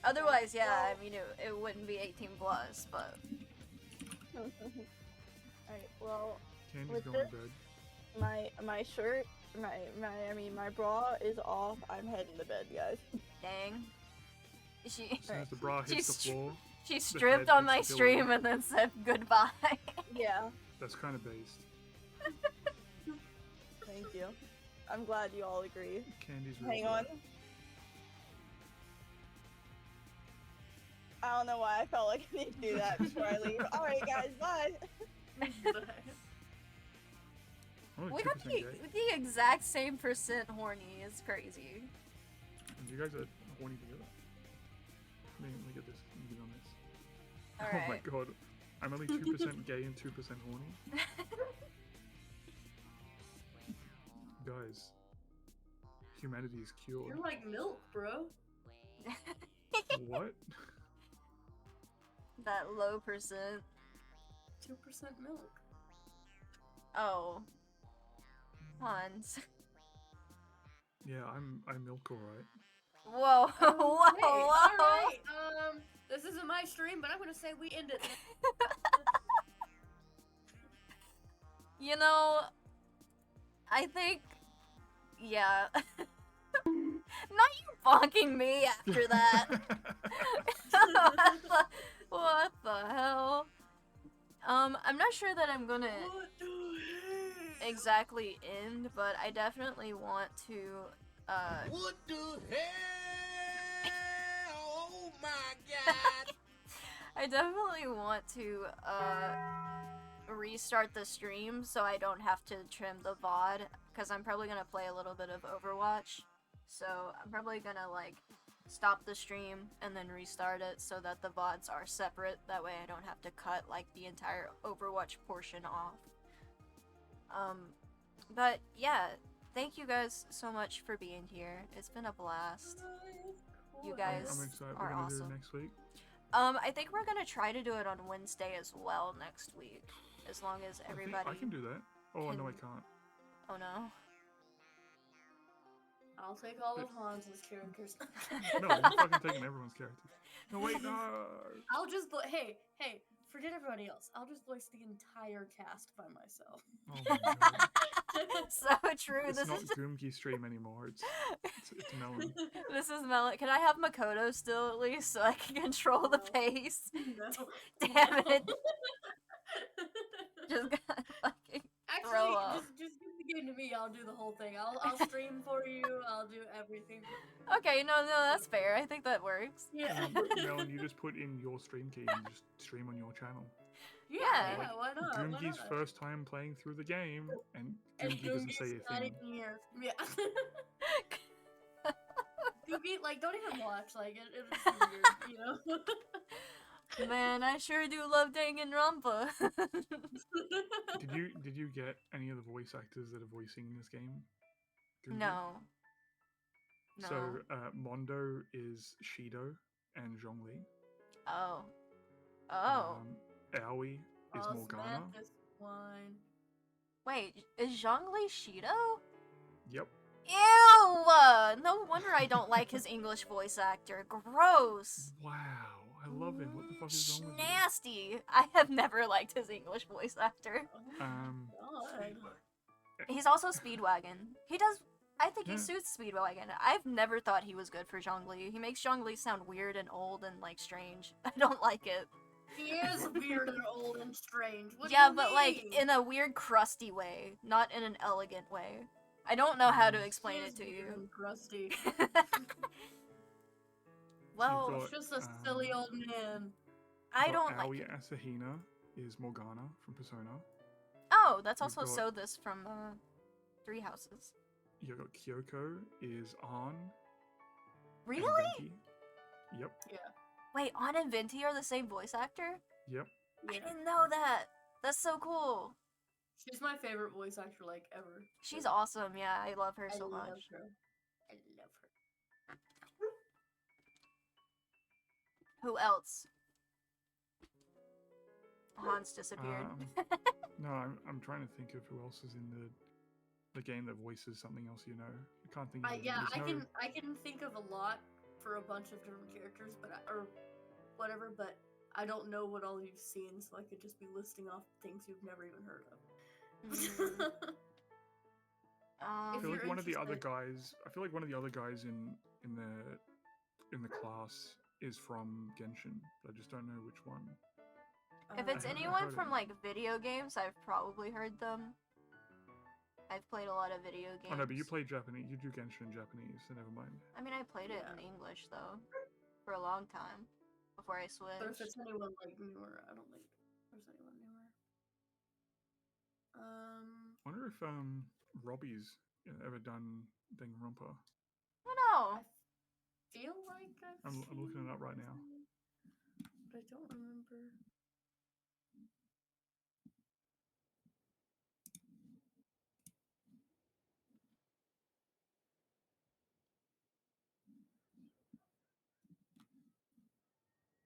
Otherwise, yeah, I mean, it wouldn't be 18 plus, but... Alright, well, Candy's with going this, to bed. my shirt, my bra is off. I'm heading to bed, guys. Dang. As soon as the bra hits the floor. She the stripped head on my hits the stream pillow. and then said goodbye. Yeah, That's kind of based. thank you. I'm glad you all agree. Candy's real Hang good. on. I don't know why I felt like I need to do that before I leave. Alright, guys, bye. Only We 2% got gay. the exact same % horny. It's crazy. And you guys are horny together. Let me get this. Let me get on this. All Oh my right. god. I'm only 2% gay and 2% horny. Guys. Humanity is cured. You're like milk, bro. What? That low %. 2% milk. Oh. Hans. Yeah, I milk alright. Whoa, whoa, Hey, whoa! alright, this isn't my stream, but I'm gonna say we end it. You know, I think, yeah. Not you bonking me after that. What the hell? I'm not sure that I'm gonna exactly end, but I definitely want to, What the hell? Oh my god! I definitely want to, restart the stream so I don't have to trim the VOD, because I'm probably gonna play a little bit of Overwatch. So I'm probably gonna, like, stop the stream and then restart it so that the VODs are separate. That way I don't have to cut, like, the entire Overwatch portion off. But yeah, thank you guys so much for being here. It's been a blast. You guys I'm excited. are We're gonna awesome. do it next week. I think we're gonna try to do it on Wednesday as well next week, as long as everybody. I can do that. Oh no, I can't. Oh no. I'll take all of Hans's characters. No, I'm fucking taking everyone's characters. No, wait, no. I'll just hey, forget everybody else. I'll just voice the entire cast by myself. Oh my god. So true. It's This not is Goomki stream anymore. It's Melon. this is Melon. Can I have Makoto still at least so I can control the pace? No. Damn it. Just gotta fucking throw Actually, up. just give the game to me. I'll do the whole thing. I'll stream for you. I'll do everything. Okay, no, that's fair. I think that works. Yeah. Melon, you just put in your stream key and just stream on your channel. Yeah, Like, why not? Goomki's first time playing through the game, and And Goomki doesn't say Goomki's a not thing. even here. Yeah. Goomki, like, don't even watch. Like, it was weird, you know? Man, I sure do love Danganronpa. Did you get any of the voice actors that are voicing this game? Goomki? No. No. So Mondo is Shido and Zhongli. Oh. Oh. Aoi is Oh, Morgana. Samantha's wine. Wait, is Zhongli Shido? Yep. Ew! No wonder I don't like his English voice actor. Gross. Wow, I love him. What the fuck is wrong with you? Nasty. I have never liked his English voice actor. He's also Speedwagon. He does. I think he suits Speedwagon. I've never thought he was good for Zhongli. He makes Zhongli sound weird and old and like strange. I don't like it. He is weird and old and strange. What Yeah, do you but like mean? in a weird crusty way, not in an elegant way. I don't know how to explain it to Weird you. and crusty. Well, You've He's just a silly old man. I don't Aoi like it. Asahina is Morgana from Persona. Oh, that's also got- So This from Three Houses. You got Kyoko is An. Really? Venti. Yep. Yeah. Wait, Ann and Venti are the same voice actor? Yep. I didn't know that. That's so cool. She's my favorite voice actor, like, ever. She's awesome. Yeah, I love her I so love much. her. I love her. Who else? Hans disappeared. No, I'm trying to think of who else is in the game that voices something else. You know, I can't think of. Yeah, there's I can think of a lot for a bunch of different characters, but or whatever. But I don't know what all you've seen, so I could just be listing off things you've never even heard of. I If feel like you're one of the other interested- guys. I feel like one of the other guys in the class is from Genshin. But I just don't know which one. If it's I anyone heard from it. like video games, I've probably heard them. I've played a lot of video games. Oh no, but you play Japanese. You do Genshin in Japanese, so never mind. I mean, I played it in English though, for a long time before I switched. But if it's anyone like newer, I don't think there's anyone newer. I wonder if Robbie's ever done Danganronpa. I don't know. Feel like I'm looking it up right now. but I don't remember.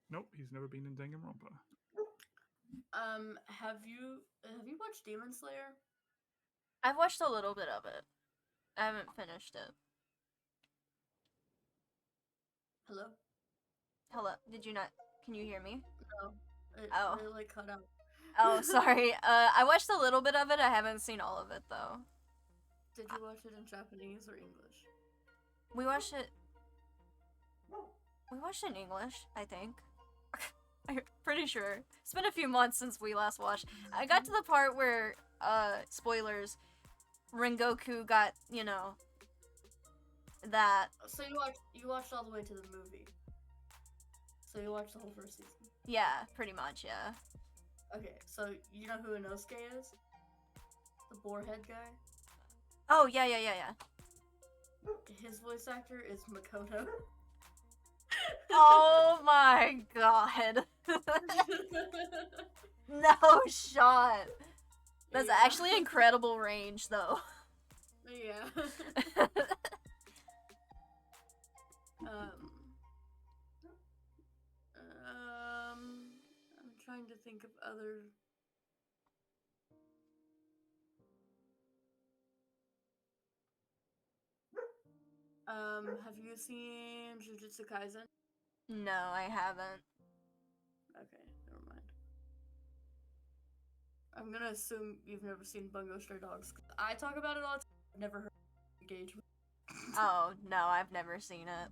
Nope, he's never been in Danganronpa. Have you watched Demon Slayer? I've watched a little bit of it. I haven't finished it. Hello? Hello? Did you not? Can you hear me? No. It Oh. really cut out. Oh, sorry. I watched a little bit of it. I haven't seen all of it though. Did you watch it in Japanese or English? We watched it. We watched it in English, I think. I'm pretty sure. It's been a few months since we last watched. I got to the part where, spoilers, Rengoku got, you know, that. So you watched all the way to the movie. So you watched the whole first season. Yeah, pretty much, yeah. Okay, so you know who Inosuke is? The boarhead guy? Oh, yeah. His voice actor is Makoto. Oh my god. No shot. That's actually incredible range, though. Yeah. I'm trying to think of other. Have you seen Jujutsu Kaisen? No, I haven't. Okay, never mind. I'm gonna assume you've never seen Bungo Stray Dogs. I talk about it all the time. I've never heard of engagement. Oh, no, I've never seen it.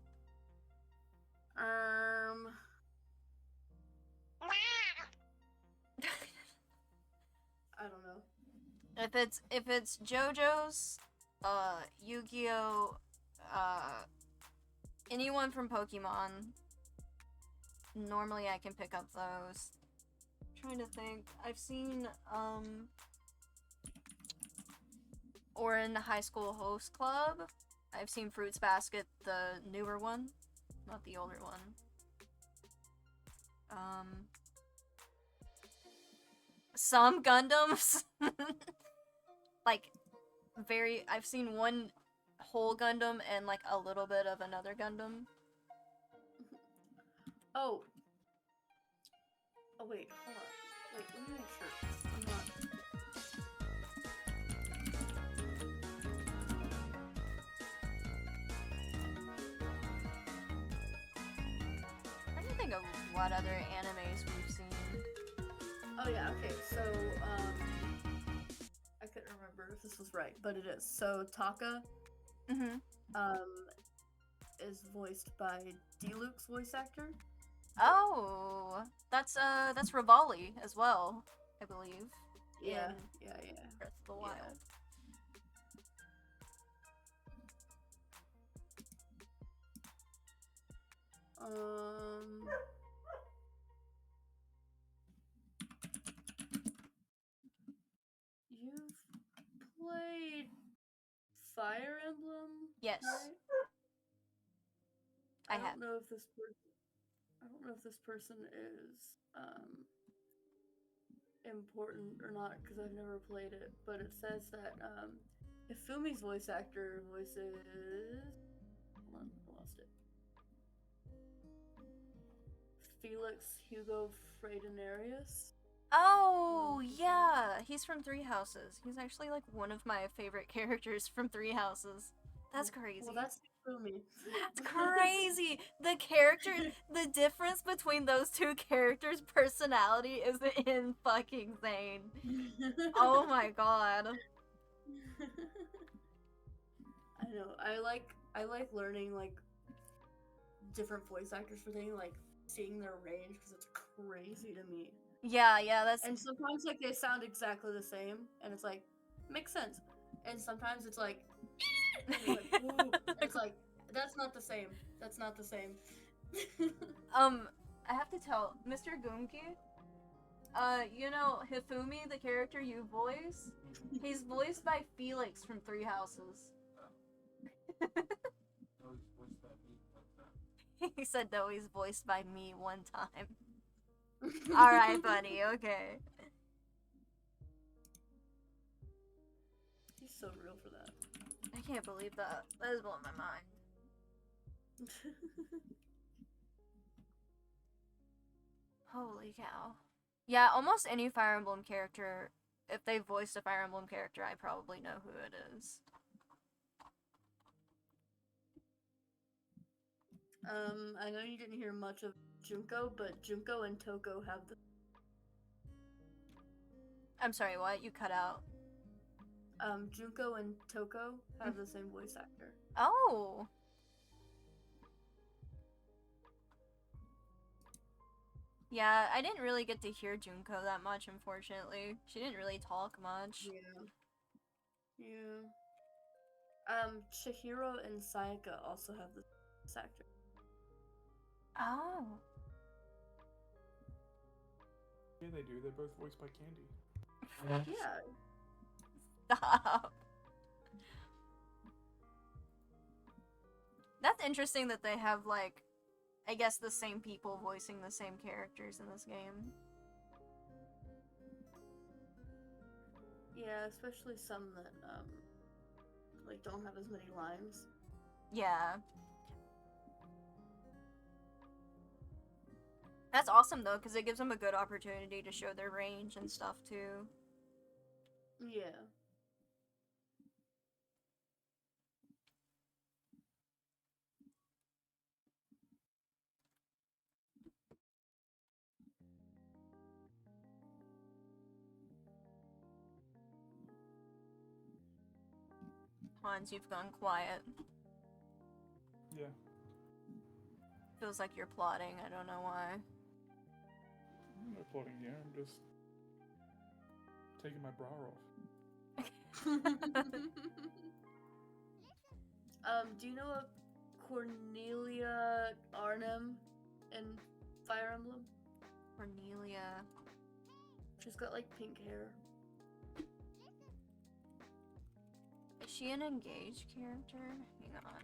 I don't know. If it's JoJo's, Yu-Gi-Oh, anyone from Pokemon, normally I can pick up those. I'm trying to think. I've seen, or in the High School Host Club, I've seen Fruits Basket, the newer one, not the older one. Some Gundams, like, I've seen one whole Gundam and, like, a little bit of another Gundam. Oh, wait, hold on. Wait, let me make sure. I'm not... I'm trying to think of what other animes we've seen. Oh yeah, okay, so, I couldn't remember if this was right, but it is. So, Taka, is voiced by D-Luke's voice actor. Oh, that's Rivali as well, I believe. Yeah, in yeah. Breath of the Wild. You've played Fire Emblem? Yes. Right? I have. I don't know if this person is important or not because I've never played it, but it says that Hifumi's voice actor voices. Hold on, I lost it. Felix Hugo Freidenarius. Oh, yeah, he's from Three Houses. He's actually, like, one of my favorite characters from Three Houses. That's crazy. Well, that's Hifumi. That's crazy! The difference between those two characters' personality is fucking insane. Oh my god. I know. I like learning, like, different voice actors for things, like, seeing their range, because it's crazy to me. Yeah, that's... And sometimes, like, they sound exactly the same, and it's like, makes sense. And sometimes it's like, it's like, that's not the same. That's not the same. I have to tell, Mr. Goomki, you know, Hifumi, the character you voice, he's voiced by Felix from Three Houses. He said no, he's voiced by me one time. Alright, buddy, okay. He's so real for that. I can't believe that. That is blowing my mind. Holy cow. Yeah, almost any Fire Emblem character, if they voiced a Fire Emblem character, I probably know who it is. I know you didn't hear much of Junko, but Junko and Toko have the I'm sorry, what? You cut out. Junko and Toko have the same voice actor. Oh! Yeah, I didn't really get to hear Junko that much, unfortunately. She didn't really talk much. Yeah. Chihiro and Sayaka also have the voice actor. Oh. Yeah, they do. They're both voiced by Candy. Yeah. Stop. That's interesting that they have, like, I guess the same people voicing the same characters in this game. Yeah, especially some that, like, don't have as many lines. Yeah. That's awesome, though, because it gives them a good opportunity to show their range and stuff, too. Yeah. Hanz, you've gone quiet. Yeah. Feels like you're plotting, I don't know why. I'm not plotting here, I'm just taking my bra off. Do you know a Cornelia Arnhem in Fire Emblem? Cornelia. She's got, like, pink hair. Is she an engaged character? Hang on.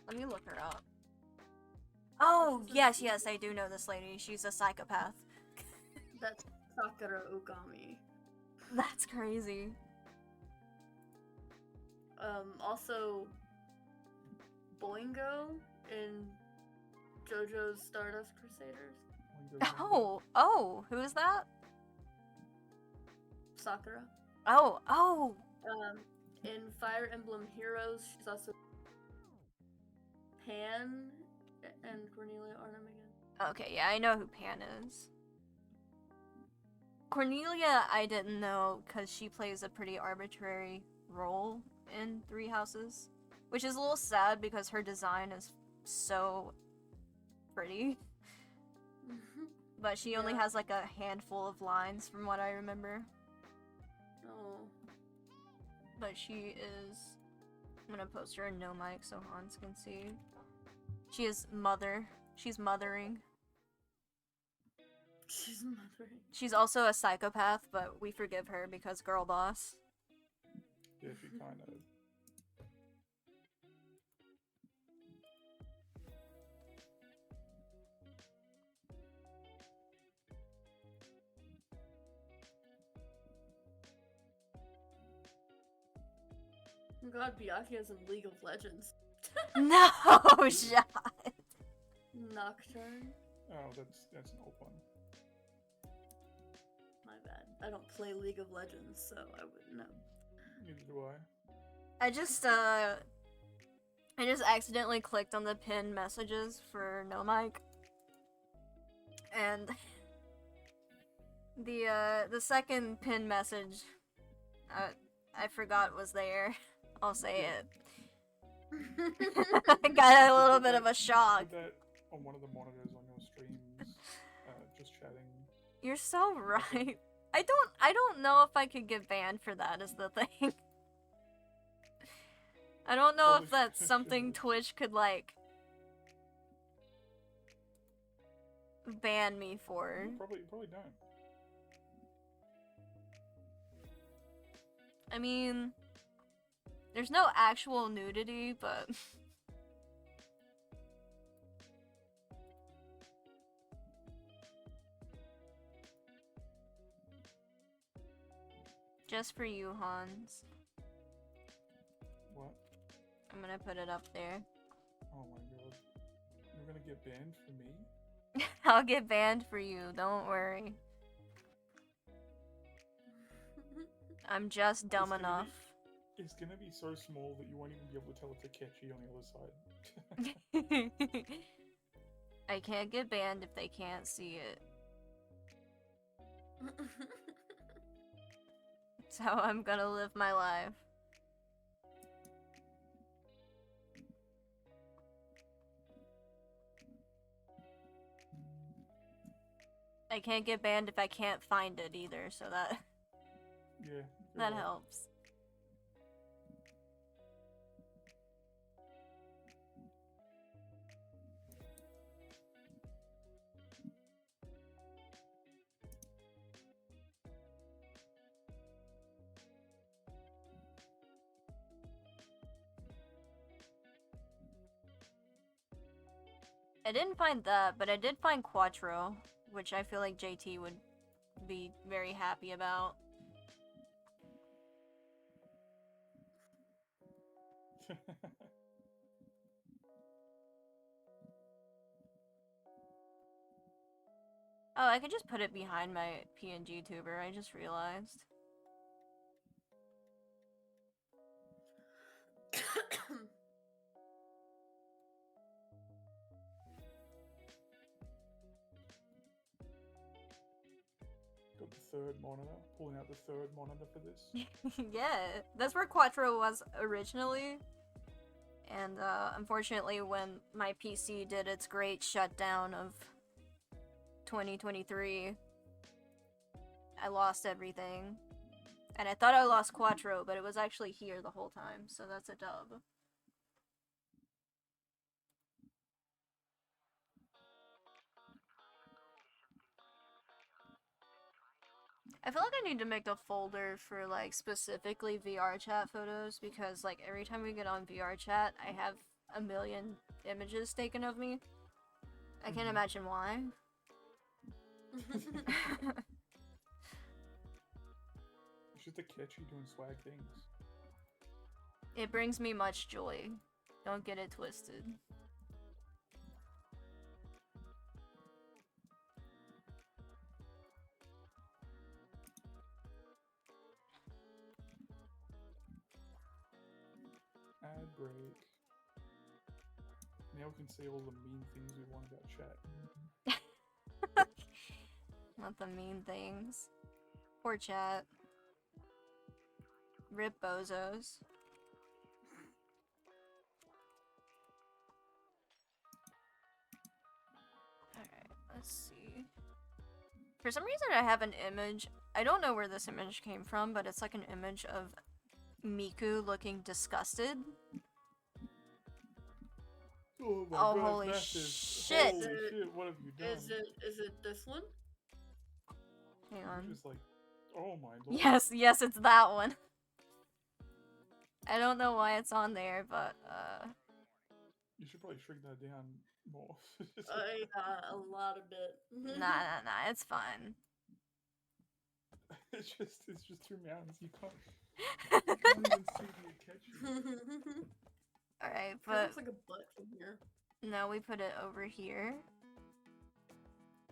Let me look her up. Oh, yes, I do know this lady. She's a psychopath. That's Sakura Ogami. That's crazy. Also, Boingo in JoJo's Stardust Crusaders. Oh, who is that? Sakura. Oh. In Fire Emblem Heroes, she's also Pan and Cornelia Arnhem again. Okay, yeah, I know who Pan is. Cornelia, I didn't know because she plays a pretty arbitrary role in Three Houses, which is a little sad because her design is so pretty. But she only has like a handful of lines from what I remember. Oh. But she is... I'm gonna post her in no mic so Hanz can see. She is mother. She's mothering. She's mothering. She's also a psychopath, but we forgive her because girl boss. Yeah, she kind of. Oh God, Byakuya's in League of Legends. No shot. Nocturne. Oh, that's an old one. My bad. I don't play League of Legends, so I wouldn't know. Neither do I just accidentally clicked on the pinned messages for no mic. And the second pinned message I forgot was there. I'll say it. I got a little bit of a shock. Put that on one of the monitors on your streams, just chatting. You're so right. I don't know if I could get banned for that is the thing. I don't know if that's something Twitch could like ban me for. Probably don't. I mean, there's no actual nudity, but just for you, Hanz. What? I'm gonna put it up there. Oh my god. You're gonna get banned for me? I'll get banned for you, don't worry. I'm just dumb enough. It's gonna be so small that you won't even be able to tell it's a catchy on the other side. I can't get banned if they can't see it. That's how I'm gonna live my life. I can't get banned if I can't find it either, so that Yeah. that helps. I didn't find that, but I did find Quattro, which I feel like JT would be very happy about. Oh, I could just put it behind my PNG tuber, I just realized. Got the third monitor, pulling out the third monitor for this. Yeah, that's where Quattro was originally. And unfortunately when my PC did its great shutdown of 2023, I lost everything. And I thought I lost Quattro, but it was actually here the whole time, so that's a dub. I feel like I need to make a folder for like specifically VR chat photos because like every time we get on VR chat, I have a million images taken of me. I can't imagine why. It's just a catchy doing swag things. It brings me much joy. Don't get it twisted. Ad break. Now we can see all the mean things we want about chat. Not the mean things. Poor chat. Rip bozos. Alright, let's see. For some reason I have an image. I don't know where this image came from, but it's like an image of Miku looking disgusted. Oh my Oh, god, holy massive. shit! Holy shit, what have you done? Is it this one? Hang on. Just like, oh my lord. Yes, it's that one. I don't know why it's on there, but You should probably shrink that down more. A lot of it. Nah, it's fine. It's just two mountains. You can't even see the catchy. Alright, It but looks like a butt from here. no, we put it over here.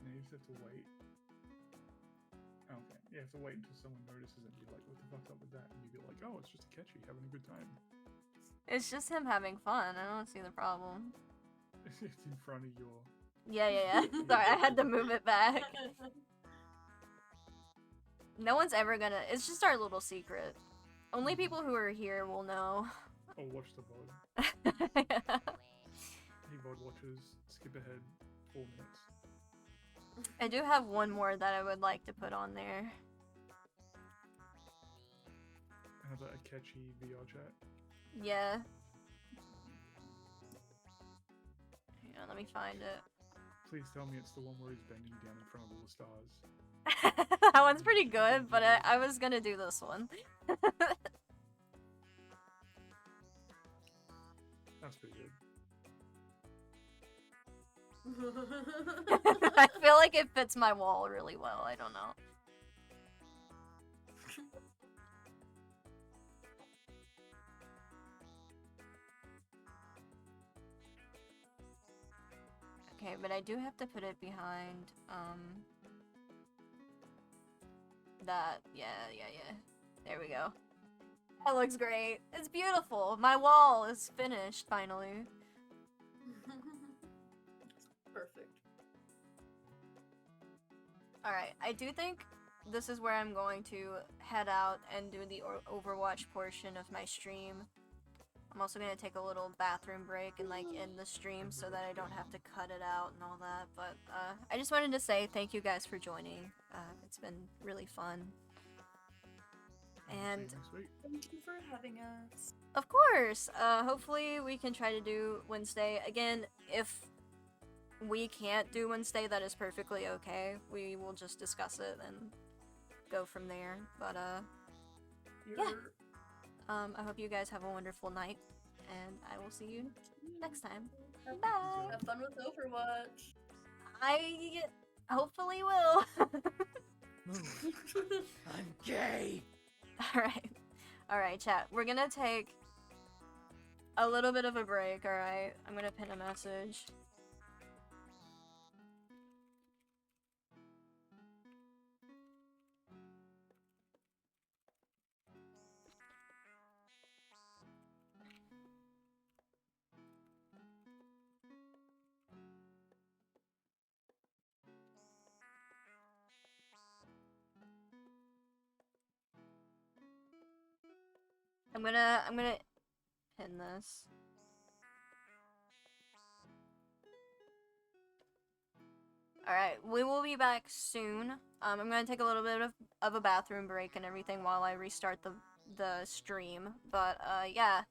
Now you just have to wait. Okay, you have to wait until someone notices it and be like, what the fuck's up with that? And you'd be like, oh, it's just a catchy, having a good time. It's just him having fun. I don't see the problem. It's in front of your... Yeah. Sorry, I had to move it back. No one's ever gonna... It's just our little secret. Only people who are here will know. Oh, watch the VOD. Hey, VOD watchers, skip ahead 4 minutes. I do have one more that I would like to put on there. Have a catchy VR chat. Yeah. Hang on, let me find it. Please tell me it's the one where he's bending down in front of all the stars. That one's pretty good, but I was gonna do this one. That's pretty good. I feel like it fits my wall really well, I don't know. Okay, but I do have to put it behind, that, yeah. There we go. That looks great. It's beautiful. My wall is finished, finally. Perfect. Alright, I do think this is where I'm going to head out and do the Overwatch portion of my stream. I'm also going to take a little bathroom break and like end the stream so that I don't have to cut it out and all that. But I just wanted to say thank you guys for joining. It's been really fun. And Thank you for having us. of course, hopefully we can try to do Wednesday. Again, if we can't do Wednesday, that is perfectly okay. We will just discuss it and go from there. But yeah. I hope you guys have a wonderful night, and I will see you next time. Bye! Have fun with Overwatch. I hopefully will. I'm gay. Alright, chat. We're gonna take a little bit of a break, alright? I'm gonna pin a message. I'm gonna pin this. Alright, we will be back soon. I'm gonna take a little bit of a bathroom break and everything while I restart the stream. But yeah,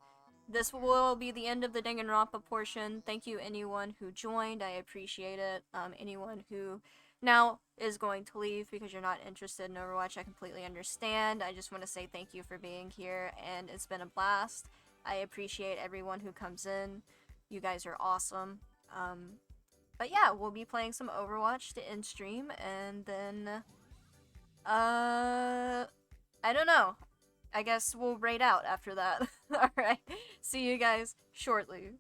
this will be the end of the Danganronpa portion. Thank you anyone who joined, I appreciate it. Anyone who now is going to leave because you're not interested in Overwatch, I completely understand. I just want to say thank you for being here, and it's been a blast. I appreciate everyone who comes in. You guys are awesome. But yeah, we'll be playing some Overwatch to end stream, and then, I don't know. I guess we'll raid out after that. Alright, see you guys shortly.